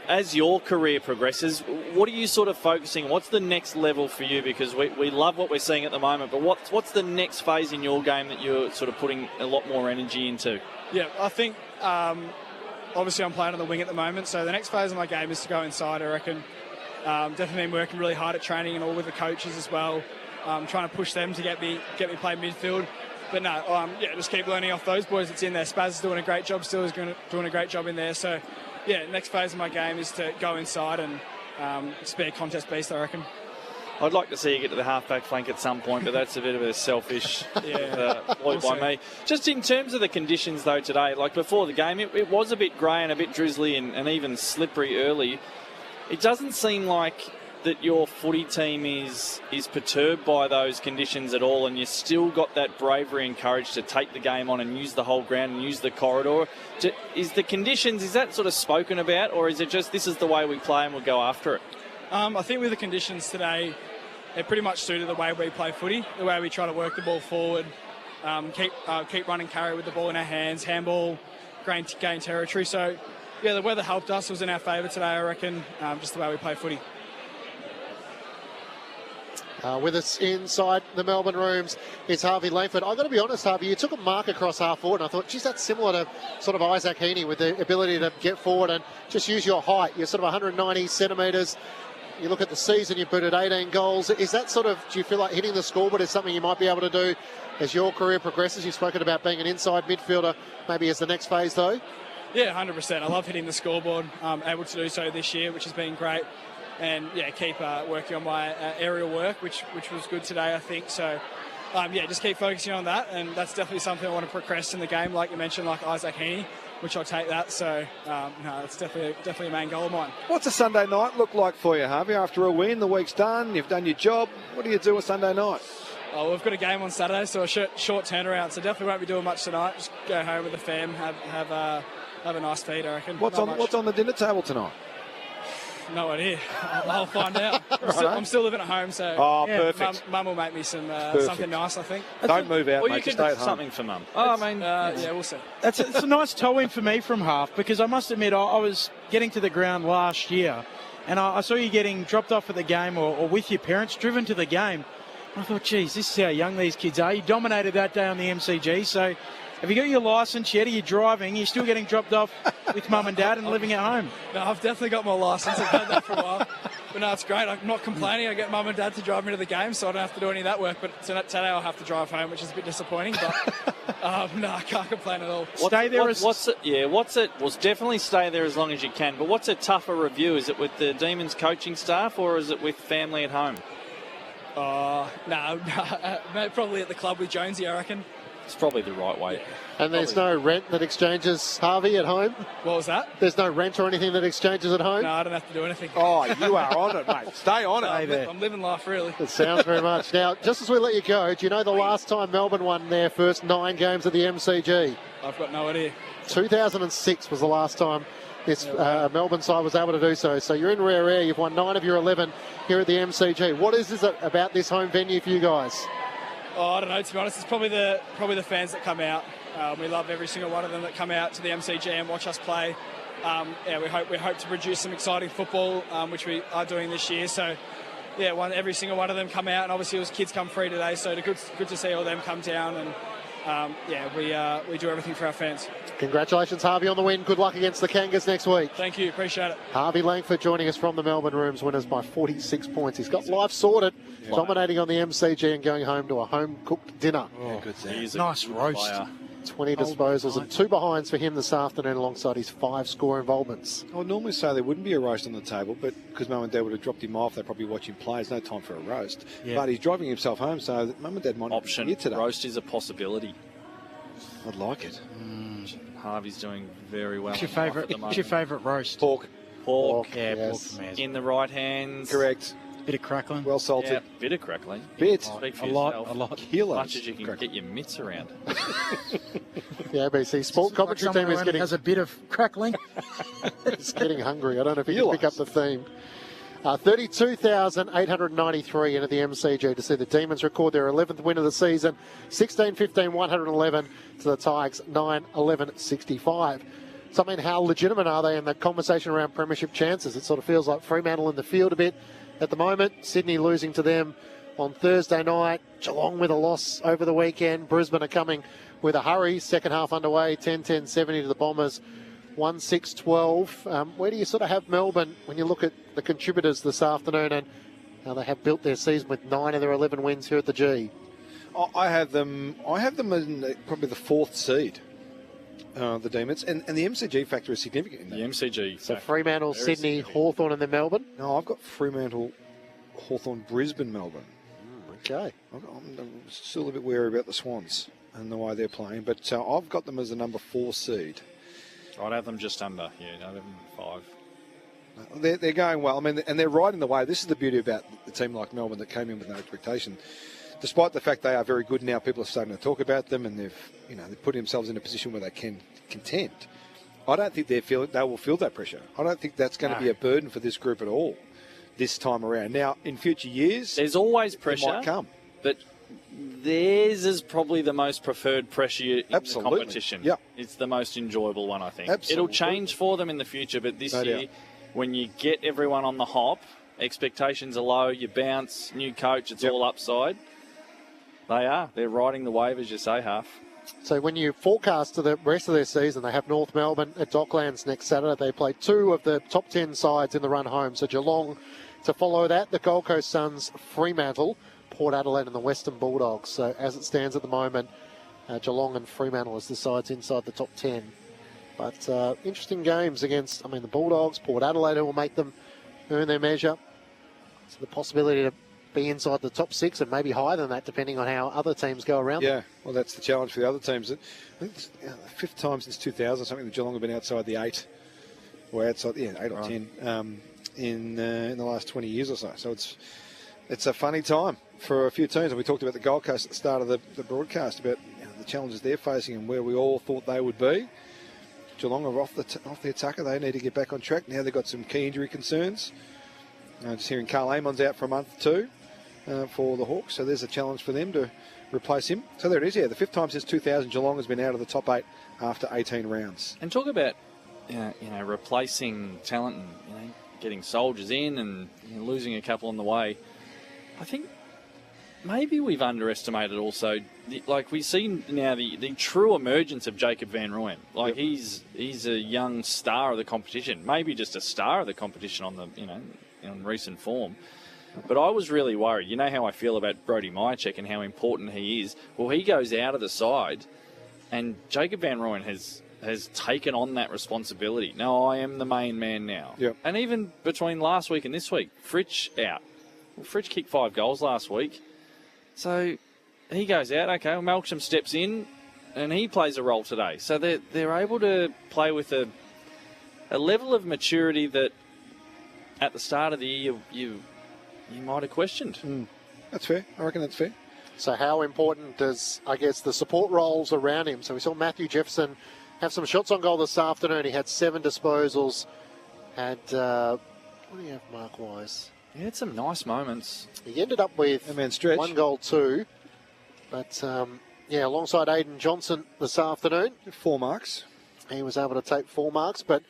as your career progresses, what are you sort of focusing on? What's the next level for you? Because we love what we're seeing at the moment, but what's the next phase in your game that you're sort of putting a lot more energy into? Yeah, I think obviously I'm playing on the wing at the moment, so the next phase of my game is to go inside, I reckon. Definitely been working really hard at training and all with the coaches as well, trying to push them to get me play midfield. But no, just keep learning off those boys that's in there. Spaz is doing a great job, still is doing a great job in there. So, next phase of my game is to go inside and just be a contest beast, I reckon. I'd like to see you get to the half-back flank at some point, but that's a bit of a selfish ploy by me. Just in terms of the conditions, though, today, like before the game, it was a bit grey and a bit drizzly and even slippery early. It doesn't seem like that your footy team is perturbed by those conditions at all, and you still got that bravery and courage to take the game on and use the whole ground and use the corridor. Is the conditions, is that sort of spoken about, or is it just this is the way we play and we'll go after it? I think with the conditions today, it pretty much suited the way we play footy, the way we try to work the ball forward, keep running carry with the ball in our hands, handball, gain territory. So, the weather helped us. It was in our favour today, I reckon, just the way we play footy. With us inside the Melbourne rooms is Harvey Langford. I've got to be honest, Harvey, you took a mark across half forward, and I thought, geez, that's similar to sort of Isaac Heaney with the ability to get forward and just use your height. You're sort of 190 centimetres. You look at the season, you booted 18 goals. Is that sort of, do you feel like hitting the scoreboard is something you might be able to do as your career progresses? You've spoken about being an inside midfielder, maybe as the next phase, though. Yeah, 100%. I love hitting the scoreboard. I'm able to do so this year, which has been great. And keep working on my aerial work, which was good today, I think. So, just keep focusing on that, and that's definitely something I want to progress in the game, like you mentioned, like Isaac Heaney, which I'll take that. So, it's definitely a main goal of mine. What's a Sunday night look like for you, Harvey? After a win, the week's done, you've done your job. What do you do a Sunday night? Oh, we've got a game on Saturday, so a short turnaround. So definitely won't be doing much tonight. Just go home with the fam, have a nice feed, I reckon. What's on the dinner table tonight? No idea. I'll find out. I'm still living at home, so perfect. Mum will make me something nice, I think. Don't move out, Well, mate. you could Stay do at home. something for Mum. Oh, I mean, we'll see. It's a nice toe-in for me from half, because I must admit, I was getting to the ground last year, and I saw you getting dropped off at the game or with your parents, driven to the game. I thought, geez, this is how young these kids are. You dominated that day on the MCG, so have you got your licence yet? Are you driving? You're still getting dropped off with Mum and Dad and living at home? No, I've definitely got my licence. I've had that for a while. But no, it's great. I'm not complaining. I get Mum and Dad to drive me to the game, so I don't have to do any of that work. But today I'll have to drive home, which is a bit disappointing. But no, I can't complain at all. Stay there. Well, definitely stay there as long as you can. But what's a tougher review? Is it with the Demons coaching staff, or is it with family at home? No, probably at the club with Jonesy, I reckon. It's probably the right way. And there's no rent that exchanges, Harvey, at home? What was that? There's no rent or anything that exchanges at home? No, I don't have to do anything. Oh, you are on it, mate. Stay on it. I'm living life, really. It sounds very much. Now, just as we let you go, do you know the last time Melbourne won their first 9 games at the MCG? I've got no idea. 2006 was the last time this Melbourne side was able to do so. So you're in rare air. You've won 9 of your 11 here at the MCG. What is it about this home venue for you guys? Oh, I don't know, to be honest. It's probably the fans that come out. We love every single one of them that come out to the MCG and watch us play. We hope to produce some exciting football, which we are doing this year. So, every single one of them come out, and obviously it was kids come free today. So it's good to see all them come down, and we do everything for our fans. Congratulations, Harvey, on the win. Good luck against the Kangas next week. Thank you, appreciate it. Harvey Langford joining us from the Melbourne Rooms, winners by 46 points. He's got life sorted, dominating on the MCG and going home to a home-cooked dinner. Oh, good sound. Nice roast. 20 disposals and 2 behinds for him this afternoon alongside his 5 score involvements. I would normally say there wouldn't be a roast on the table, but because Mum and Dad would have dropped him off, they'd probably watch him play. There's no time for a roast. Yeah. But he's driving himself home, so Mum and Dad might not be here today. Roast is a possibility. I'd like it. Harvey's doing very well. What's your favourite roast? Pork. Yeah, yes. pork, man. In the right hands. Correct. Bit of crackling. Well salted. Yeah, bit of crackling. Bit. Speak for A yourself. lot. Kilos. As much as you can get your mitts around. The ABC Sport commentary team is getting... has a bit of crackling. It's getting hungry. I don't know if you can pick up the theme. 32,893 into the MCG to see the Demons record their 11th win of the season. 16-15, 111 to the Tigers, 9-11, 65. So, I mean, how legitimate are they in the conversation around premiership chances? It sort of feels like Fremantle in the field a bit at the moment. Sydney losing to them on Thursday night. Geelong with a loss over the weekend. Brisbane are coming with a hurry. Second half underway, 10-10-70 to the Bombers. 1-6-12. Where do you sort of have Melbourne when you look at the contributors this afternoon and how they have built their season with 9 of their 11 wins here at the G? I have them in probably the 4th seed, the Demons, and the MCG factor is significant in that. The MCG. So Fremantle, Sydney, Hawthorn, and then Melbourne. No, I've got Fremantle, Hawthorn, Brisbane, Melbourne. Okay. I'm still a bit wary about the Swans and the way they're playing, but I've got them as the number 4 seed. I'd have them just under. Yeah, I'd have them 5. They're going well. I mean, and they're riding the wave. This is the beauty about the team like Melbourne that came in with no expectation. Despite the fact they are very good now, people are starting to talk about them, and they've put themselves in a position where they can contend. I don't think they will feel that pressure. I don't think that's going to be a burden for this group at all this time around. Now, in future years, there's always pressure. It might come, but theirs is probably the most preferred pressure in the competition. Yep. It's the most enjoyable one, I think. Absolutely. It'll change for them in the future, but this year, when you get everyone on the hop, expectations are low, you bounce, new coach, it's all upside. They're riding the wave, as you say, Half. So when you forecast to the rest of their season, they have North Melbourne at Docklands next Saturday. They play 2 of the top 10 sides in the run home. So Geelong to follow that, the Gold Coast Suns, Fremantle, Port Adelaide and the Western Bulldogs. So as it stands at the moment, Geelong and Fremantle as the sides inside the top 10. But interesting games against, the Bulldogs, Port Adelaide, who will make them earn their measure. So the possibility to be inside the top 6 and maybe higher than that, depending on how other teams go around. Yeah, well, that's the challenge for the other teams. I think it's the 5th time since 2000 something that Geelong have been outside the 8, or outside 8 or 10 in the last 20 years or so. So it's a funny time for a few teams. And we talked about the Gold Coast at the start of the broadcast about the challenges they're facing and where we all thought they would be. Geelong are off the attacker. They need to get back on track. Now they've got some key injury concerns. Just hearing Carl Amon's out for a month or two for the Hawks, so there's a challenge for them to replace him. So there it is, the 5th time since 2000 Geelong has been out of the top 8 after 18 rounds. And talk about replacing talent and getting soldiers in and losing a couple on the way. I think maybe we've underestimated also, we see now the true emergence of Jacob Van Rooyen. He's a young star of the competition, maybe just a star of the competition on the in recent form. But I was really worried. You know how I feel about Brodie Myercheck and how important he is. Well, he goes out of the side, and Jacob Van Rooyen has taken on that responsibility. No, I am the main man now. Yep. And even between last week and this week, Fritsch out. Well, Fritsch kicked 5 goals last week. So he goes out. Okay, well, Melksham steps in, and he plays a role today. So they're able to play with a level of maturity that at the start of the year you might have questioned. That's fair. I reckon that's fair. So how important does, I guess, the support roles around him? So we saw Matthew Jefferson have some shots on goal this afternoon. He had 7 disposals. What do you have mark-wise? He had some nice moments. He ended up with 1 goal, 2. But, alongside Aidan Johnson this afternoon. 4 marks. He was able to take 4 marks, but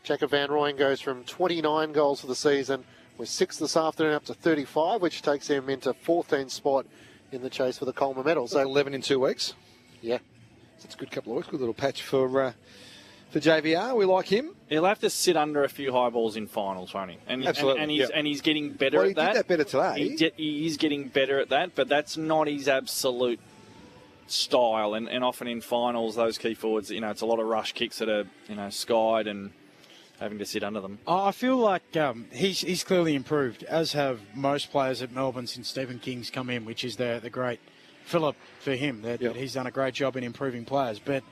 Jacob Van Rooyen goes from 29 goals for the season with 6 this afternoon up to 35, which takes him into 14th spot in the chase for the Coleman medal. So 11 in 2 weeks. Yeah. That's a good couple of weeks. Good little patch for JVR. We like him. He'll have to sit under a few high balls in finals, won't he? Absolutely. And he's getting better at that. He did that better today. He is getting better at that, but that's not his absolute style. And often in finals, those key forwards, it's a lot of rush kicks that are, skied and having to sit under them. I feel like he's clearly improved, as have most players at Melbourne since Stephen King's come in, which is the great fillip for him. That he's done a great job in improving players. But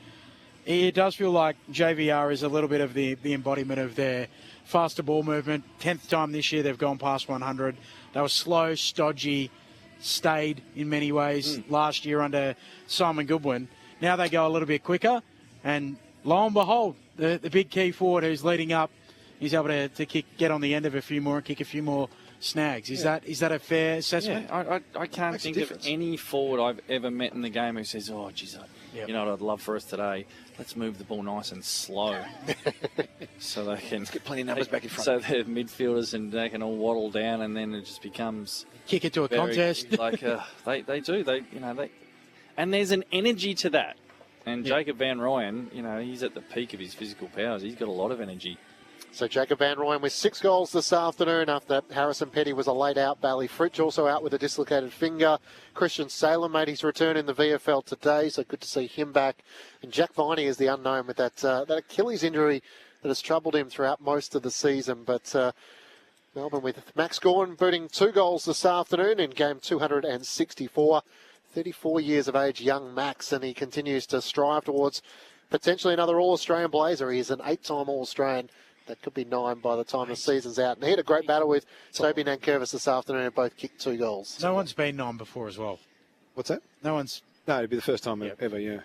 it does feel like JVR is a little bit of the embodiment of their faster ball movement. 10th time this year they've gone past 100. They were slow, stodgy, stayed in many ways last year under Simon Goodwin. Now they go a little bit quicker, and lo and behold, the big key forward who's leading up, he's able to get on the end of a few more and kick a few more snags. Is that a fair assessment? Yeah, I can't think of any forward I've ever met in the game who says, oh, geez, you know what I'd love for us today? Let's move the ball nice and slow. So they can... Let's get plenty of numbers back in front. So they're midfielders and they can all waddle down, and then it just becomes... Kick it to a contest. They do. And there's an energy to that. And Jacob Van Rooyen, he's at the peak of his physical powers. He's got a lot of energy. So Jacob Van Rooyen with 6 goals this afternoon after Harrison Petty was a late out. Bailey Fritsch also out with a dislocated finger. Christian Salem made his return in the VFL today, so good to see him back. And Jack Viney is the unknown with that Achilles injury that has troubled him throughout most of the season. But Melbourne with Max Gawn booting 2 goals this afternoon in game 264. 34 years of age, young Max, and he continues to strive towards potentially another All-Australian Blazer. He is an 8-time All-Australian. That could be 9 by the time the season's out. And he had a great battle with Toby Nankervis this afternoon and both kicked 2 goals. No one's been 9 before as well. What's that? No one's... No, it'd be the first time ever, yeah.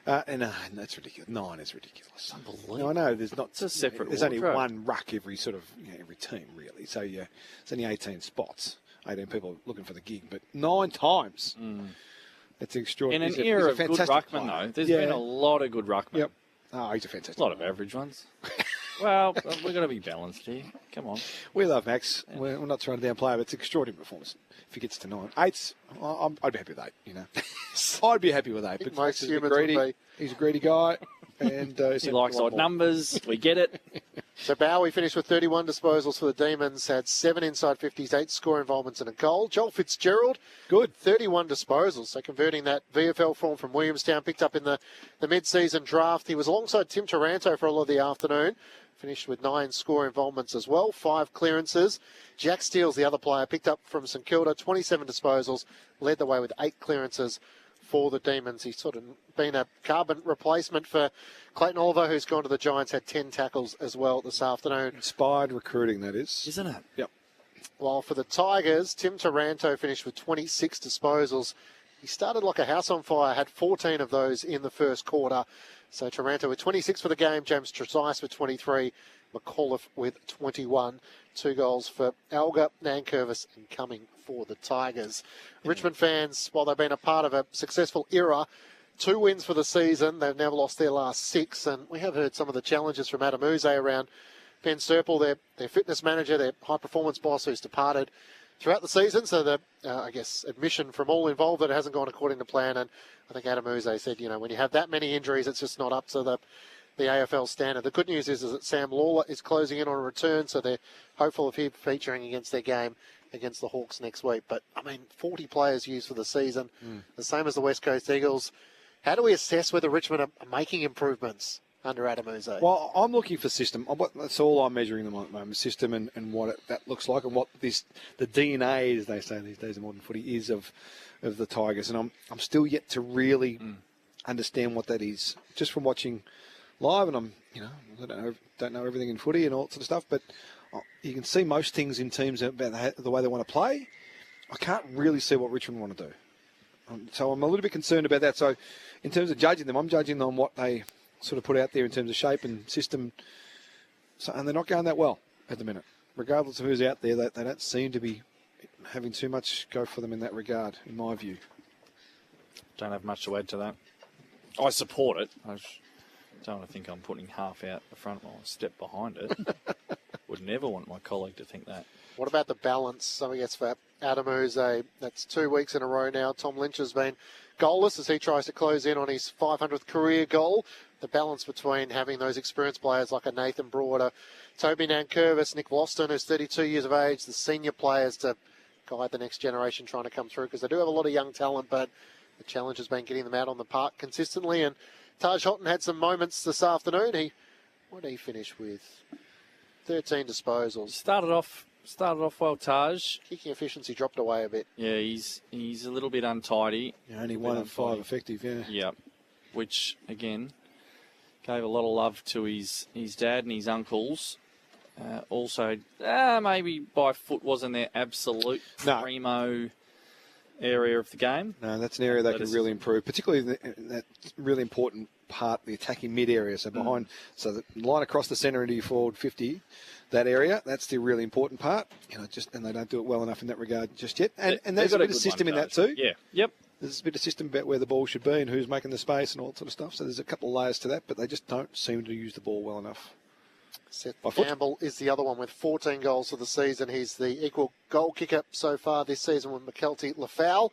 And that's ridiculous. 9 is ridiculous. Unbelievable. No, I know there's not... It's a separate There's wardrobe. only one ruck every every team, really. So, it's only 18 spots. 18 people looking for the gig. But 9 times... It's extraordinary. In an era of good ruckmen, though, there's been a lot of good ruckmen. Yep. Oh, he's a fantastic A lot of average ones. Well, we've got to be balanced here. Come on. We love Max. Yeah. We're not trying to downplay him. It's an extraordinary performance. If he gets to 9. 8's, I'd be happy with 8, I'd be happy with 8. But most humans would be. He's a greedy guy. And he likes odd numbers. We get it. So Bowie finished with 31 disposals for the Demons, had 7 inside 50s, 8 score involvements and a goal. Joel Fitzgerald, good, 31 disposals. So converting that VFL form from Williamstown, picked up in the mid-season draft. He was alongside Tim Taranto for a lot of the afternoon. finished with 9 score involvements as well, 5 clearances. Jack Steele's the other player, picked up from St Kilda, 27 disposals, led the way with 8 clearances for the Demons. He's sort of been a carbon replacement for Clayton Oliver, who's gone to the Giants, had 10 tackles as well this afternoon. Inspired recruiting, that is. Isn't it? Yep. While for the Tigers, Tim Taranto finished with 26 disposals. He started like a house on fire, had 14 of those in the first quarter. So Taranto with 26 for the game, James Trezise with 23, McAuliffe with 21. 2 goals for Alga, Nankervis and Cumming for the Tigers. Yeah. Richmond fans, while they've been a part of a successful era, 2 wins for the season. They've never lost their last 6. And we have heard some of the challenges from Adam Uze around Ben Serple, their fitness manager, their high-performance boss who's departed throughout the season. So the, I guess, admission from all involved that it hasn't gone according to plan. And I think Adam Uze said, when you have that many injuries, it's just not up to the AFL standard. The good news is that Sam Lawler is closing in on a return, so they're hopeful of him featuring against their game against the Hawks next week. But, 40 players used for the season, the same as the West Coast Eagles. How do we assess whether Richmond are making improvements under Adam Uze? Well, I'm looking for system. That's all I'm measuring them on at the moment, system and what that looks like and what the DNA, as they say these days in modern footy, is of the Tigers. And I'm still yet to really understand what that is, just from watching live. And I don't know everything in footy and all that sort of stuff, but you can see most things in teams about the way they want to play. I can't really see what Richmond want to do. So I'm a little bit concerned about that. So in terms of judging them, I'm judging them on what they sort of put out there in terms of shape and system. So, and they're not going that well at the minute. Regardless of who's out there, they don't seem to be having too much go for them in that regard, in my view. Don't have much to add to that. I support it. I don't want to think I'm putting half out the front while I step behind it. Would never want my colleague to think that. What about the balance? I guess for Adam Uze, that's 2 weeks in a row now. Tom Lynch has been goalless as he tries to close in on his 500th career goal. The balance between having those experienced players like a Nathan Broad, Toby Nankervis, Nick Vlaston, who's 32 years of age, the senior players to guide the next generation trying to come through, because they do have a lot of young talent, but the challenge has been getting them out on the park consistently. And Taj Houghton had some moments this afternoon. What did he finish with? 13 disposals. Started off well, Taj. Kicking efficiency dropped away a bit. Yeah, he's a little bit untidy. Yeah, only 1 of 5 effective, yeah. Yeah, which, again, gave a lot of love to his dad and his uncles. Also, maybe by foot wasn't their absolute primo area of the game. No, that's an area they can really improve, particularly that really important part, the attacking mid area. So behind, so the line across the centre into your forward 50, that area, that's the really important part. And they don't do it well enough in that regard just yet. And there's a bit of system in that too. Yeah. Yep. There's a bit of system about where the ball should be and who's making the space and all that sort of stuff. So there's a couple of layers to that, but they just don't seem to use the ball well enough. Seth Campbell is the other one with 14 goals for the season. He's the equal goal kicker so far this season with McKelty Lafau.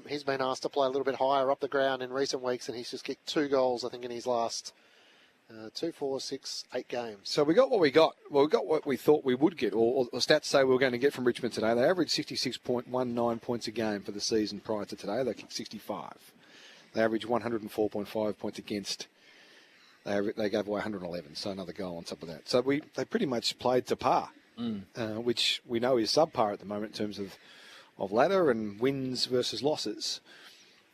He's been asked to play a little bit higher up the ground in recent weeks, and he's just kicked 2 goals, I think, in his last 2, 4, 6, 8 games. So we got what we got. Well, we got what we thought we would get, or the stats say we were going to get from Richmond today. They averaged 66.19 points a game for the season prior to today. They kicked 65. They averaged 104.5 points against. They gave away 111, so another goal on top of that. So they pretty much played to par, which we know is subpar at the moment in terms of ladder and wins versus losses.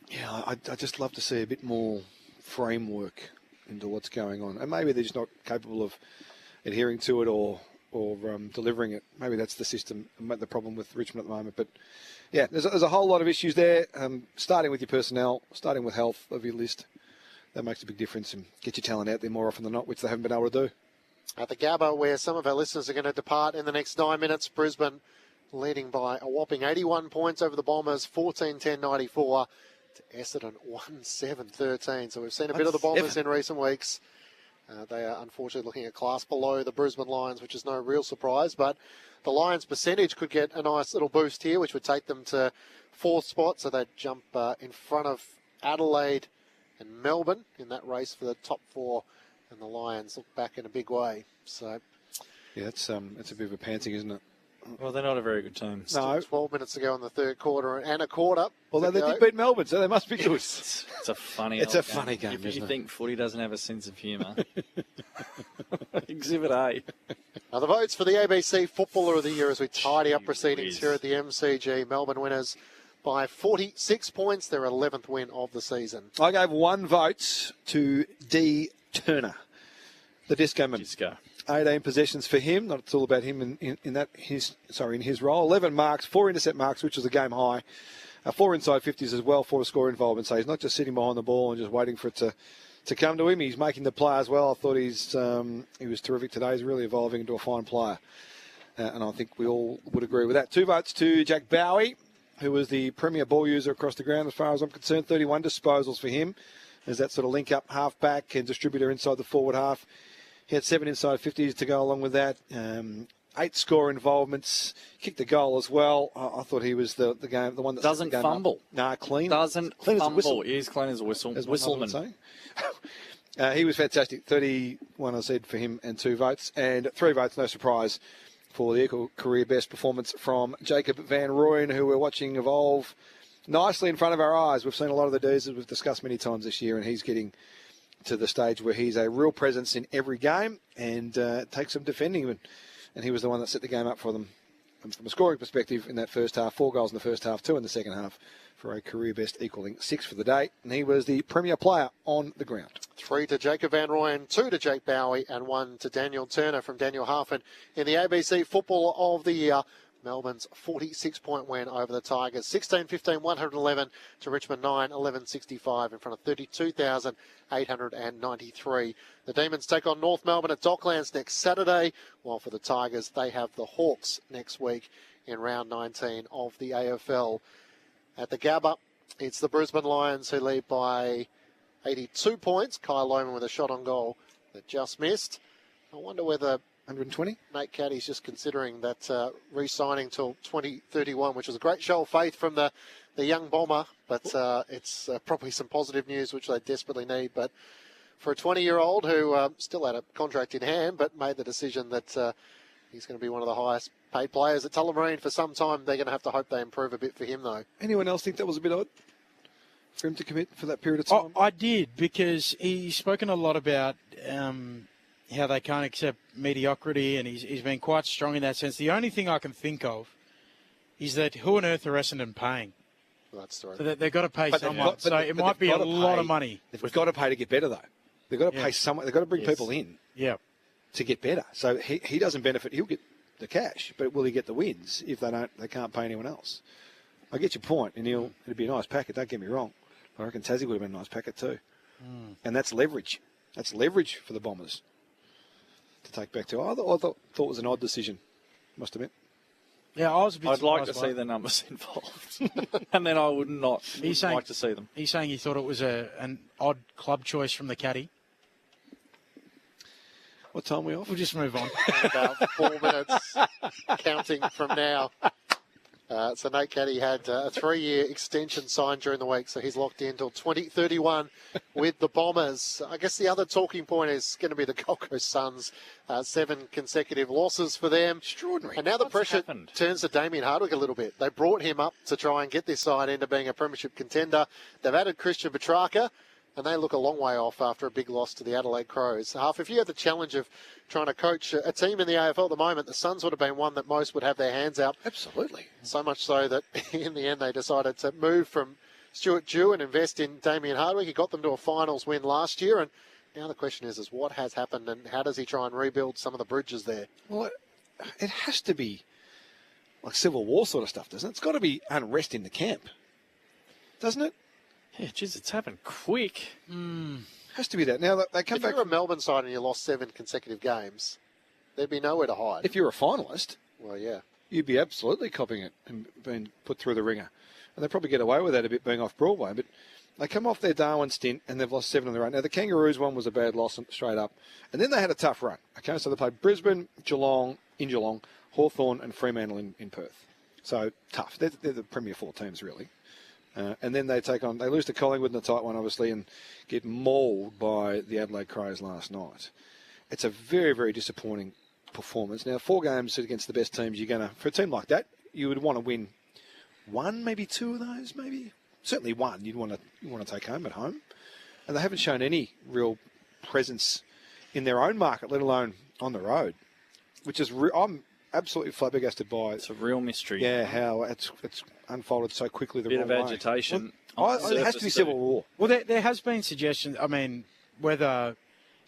Yeah, I just love to see a bit more framework into what's going on. And maybe they're just not capable of adhering to it or delivering it. Maybe that's the system, the problem with Richmond at the moment. But, yeah, there's a whole lot of issues there, starting with your personnel, starting with health of your list. That makes a big difference, and get your talent out there more often than not, which they haven't been able to do. At the Gabba, where some of our listeners are going to depart in the next 9 minutes, Brisbane leading by a whopping 81 points over the Bombers, 14-10-94 to Essendon, 1-7-13. So we've seen a bit of the Bombers in recent weeks. They are unfortunately looking a class below the Brisbane Lions, which is no real surprise, but the Lions' percentage could get a nice little boost here, which would take them to 4th spot, so they'd jump in front of Adelaide and Melbourne in that race for the top 4, and the Lions look back in a big way. So, yeah, it's a bit of a panting, isn't it? Well, they're not a very good team. No, 12 minutes to go in the third quarter and a quarter. Although they did beat Melbourne, so they must be good. It's a funny. It's a funny game. If you think footy doesn't have a sense of humour. Exhibit A. Now the votes for the ABC Footballer of the Year as we tidy up proceedings here at the MCG. Melbourne winners by 46 points, their 11th win of the season. I gave one vote to D. Turner, the Disco Man. 18 possessions for him. Not it's all about him in his role. 11 marks, 4 intercept marks, which was a game high. 4 inside 50s as well, 4 score involvement. So he's not just sitting behind the ball and just waiting for it to come to him. He's making the play as well. I thought he was terrific today. He's really evolving into a fine player. And I think we all would agree with that. 2 votes to Jack Bowie, who was the premier ball user across the ground as far as I'm concerned. 31 disposals for him as that sort of link-up half-back and distributor inside the forward half. He had 7 inside 50s to go along with that. 8 score involvements. Kicked a goal as well. I thought he was the one that doesn't fumble. Clean. Doesn't clean fumble. As a whistle. He is clean as a whistle. As Whistleman. He was fantastic. 31, I said, for him, and 2 votes. And 3 votes, no surprise, for the equal career best performance from Jacob Van Rooyen, who we're watching evolve nicely in front of our eyes. We've seen a lot of the dudes that we've discussed many times this year, and he's getting to the stage where he's a real presence in every game and takes some defending. And he was the one that set the game up for them from a scoring perspective in that first half. 4 goals in the first half, 2 in the second half for a career best equaling 6 for the day. And he was the premier player on the ground. 3 to Jacob Van Rooyen, 2 to Jake Bowie, and 1 to Daniel Turner from Daniel Harford in the ABC Footballer of the Year. Melbourne's 46-point win over the Tigers. 16-15, 111 to Richmond 9, 11-65 in front of 32,893. The Demons take on North Melbourne at Docklands next Saturday, while for the Tigers they have the Hawks next week in round 19 of the AFL. At the Gabba, it's the Brisbane Lions who lead by 82 points. Kyle Lohman with a shot on goal that just missed. I wonder whether 120? Nate Caddy's just considering that re-signing till 2031, which was a great show of faith from the young bomber, but it's probably some positive news which they desperately need. But for a 20-year-old who still had a contract in hand but made the decision that he's going to be one of the highest paid players at Tullamarine for some time, they're going to have to hope they improve a bit for him, though. Anyone else think that was a bit odd for him to commit for that period of time? I did, because he's spoken a lot about how they can't accept mediocrity, and he's been quite strong in that sense. The only thing I can think of is that who on earth are Essendon paying? Well, that's right. So they've got to pay someone. So it might be a lot of money. They've got to pay to get better, though. They've got to pay someone. They've got to bring people in to get better. So he doesn't benefit. He'll get the cash, but will he get the wins if they can't pay anyone else? I get your point, and it'd be a nice packet, don't get me wrong. I reckon Tassie would have been a nice packet too. And that's leverage. That's leverage for the Bombers to take back to. I thought it was an odd decision, must admit. Yeah, I was a bit I'd like to surprised by see the numbers involved, and then I would not like to see them. He's saying he thought it was an odd club choice from the caddy. What time are we off? We'll just move on. About 4 minutes counting from now. So Nate Caddy had a 3-year extension signed during the week, so he's locked in till 2031 with the Bombers. I guess the other talking point is going to be the Gold Coast Suns. 7 consecutive losses for them. Extraordinary. And now the pressure turns to Damien Hardwick a little bit. They brought him up to try and get this side into being a premiership contender. They've added Christian Petrarca, and they look a long way off after a big loss to the Adelaide Crows. If you had the challenge of trying to coach a team in the AFL at the moment, the Suns would have been one that most would have their hands out. Absolutely. So much so that in the end they decided to move from Stuart Dew and invest in Damien Hardwick. He got them to a finals win last year, and now the question is what has happened and how does he try and rebuild some of the bridges there? Well, it has to be like Civil War sort of stuff, doesn't it? It's got to be unrest in the camp, doesn't it? Yeah, geez, it's happened quick. Has to be that. Now, they come back. If you're a Melbourne side and you lost 7 consecutive games, there'd be nowhere to hide. If you're a finalist, well, yeah, you'd be absolutely copying it and being put through the ringer. And they probably get away with that a bit being off Broadway. But they come off their Darwin stint and they've lost 7 in the run. Now, the Kangaroos one was a bad loss straight up. And then they had a tough run. Okay, so they played Brisbane, Geelong, Hawthorn and Fremantle in Perth. So tough. They're the Premier 4 teams, really. And then they lose to Collingwood in a tight one, obviously, and get mauled by the Adelaide Crows last night. It's a very, very disappointing performance. Now, 4 games against the best teams, for a team like that, you would want to win 1, maybe 2 of those, maybe. Certainly 1 you'd want to take home at home. And they haven't shown any real presence in their own market, let alone on the road, which is I'm absolutely flabbergasted by. It's a real mystery. Yeah, how it's unfolded so quickly. The bit wrong of way. agitation. It has to be civil war. Well, there has been suggestions. I mean, whether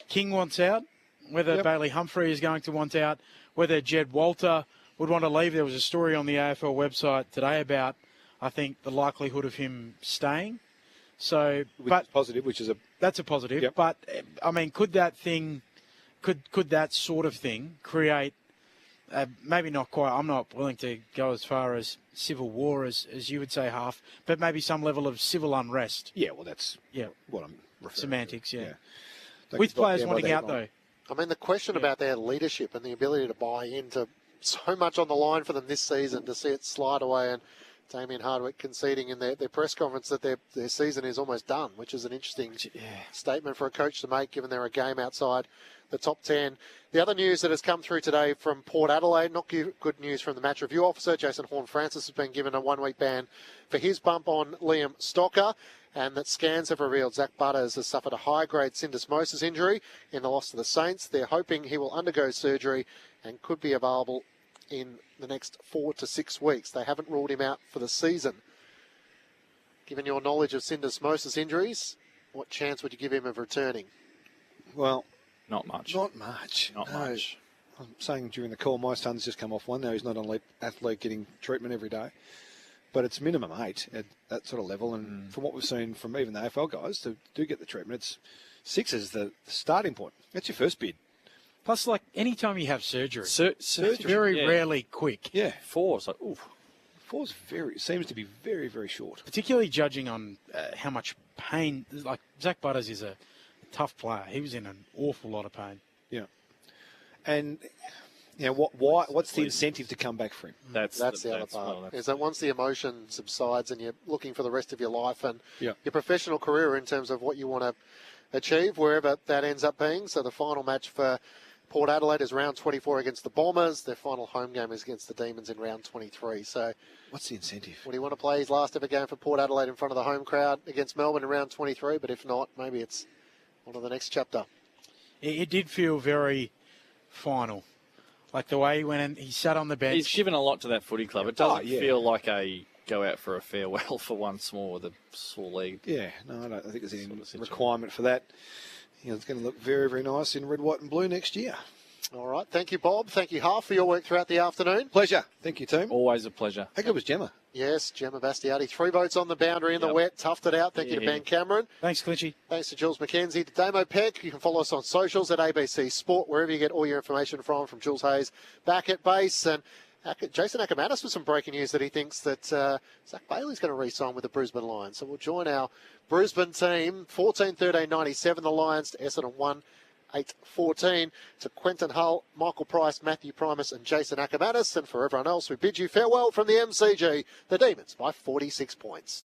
King wants out, whether Bailey Humphrey is going to want out, whether Jed Walter would want to leave. There was a story on the AFL website today about, I think, the likelihood of him staying. So, Which is positive, that's a positive. Yep. But I mean, could that sort of thing create? Maybe not quite. I'm not willing to go as far as civil war as you would say, Half, but maybe some level of civil unrest. Yeah, well, that's what I'm referring semantics. to. Yeah. With players wanting out, though. I mean, the question about their leadership and the ability to buy into so much on the line for them this season, to see it slide away, and Damien Hardwick conceding in their press conference that their season is almost done, which is an interesting statement for a coach to make, given they're a game outside the top 10. The other news that has come through today from Port Adelaide, not good news from the match review officer. Jason Horne-Francis has been given a 1-week ban for his bump on Liam Stocker, and that scans have revealed Zach Butters has suffered a high-grade syndesmosis injury in the loss to the Saints. They're hoping he will undergo surgery and could be available in the next 4 to 6 weeks. They haven't ruled him out for the season. Given your knowledge of syndesmosis injuries, what chance would you give him of returning? Well, not much. Not much. I'm saying during the call, my son's just come off one. Now he's not an elite athlete getting treatment every day. But it's minimum 8 at that sort of level. And from what we've seen from even the AFL guys to do get the treatment, it's 6 is the starting point. That's your first bid. Plus, like, any time you have surgery, surgery, it's very rarely quick. Yeah. 4 is like, oof. 4 seems to be very, very short. Particularly judging on how much pain. Like, Zach Butters is a tough player. He was in an awful lot of pain. Yeah. And what's the incentive to come back for him? That's the other part. Is that once the emotion subsides and you're looking for the rest of your life and your professional career in terms of what you want to achieve, wherever that ends up being. So the final match for Port Adelaide is round 24 against the Bombers. Their final home game is against the Demons in round 23. So what's the incentive? Would he want to play his last ever game for Port Adelaide in front of the home crowd against Melbourne in round 23? But if not, maybe it's on to the next chapter. It did feel very final. Like the way he went and he sat on the bench. He's given a lot to that footy club. It doesn't feel like a go out for a farewell for once more with a sore leg. Yeah, no, I don't think there's any requirement for that. It's going to look very, very nice in red, white and blue next year. All right. Thank you, Bob. Thank you, Half, for your work throughout the afternoon. Pleasure. Thank you, team. Always a pleasure. How good was Gemma? Yes, Gemma Bastiati. 3 votes on the boundary in the wet. Toughed it out. Thank you to Ben Cameron. Thanks, Clinchy. Thanks to Jules McKenzie. To Damo Peck. You can follow us on socials at ABC Sport, wherever you get all your information from Jules Hayes back at base. And Jason Ackermanis with some breaking news that he thinks that Zach Bailey's going to re-sign with the Brisbane Lions. So we'll join our Brisbane team. 14-13-97, the Lions to Essendon 1-8-14. To Quentin Hull, Michael Price, Matthew Primus and Jason Ackermanis. And for everyone else, we bid you farewell from the MCG. The Demons by 46 points.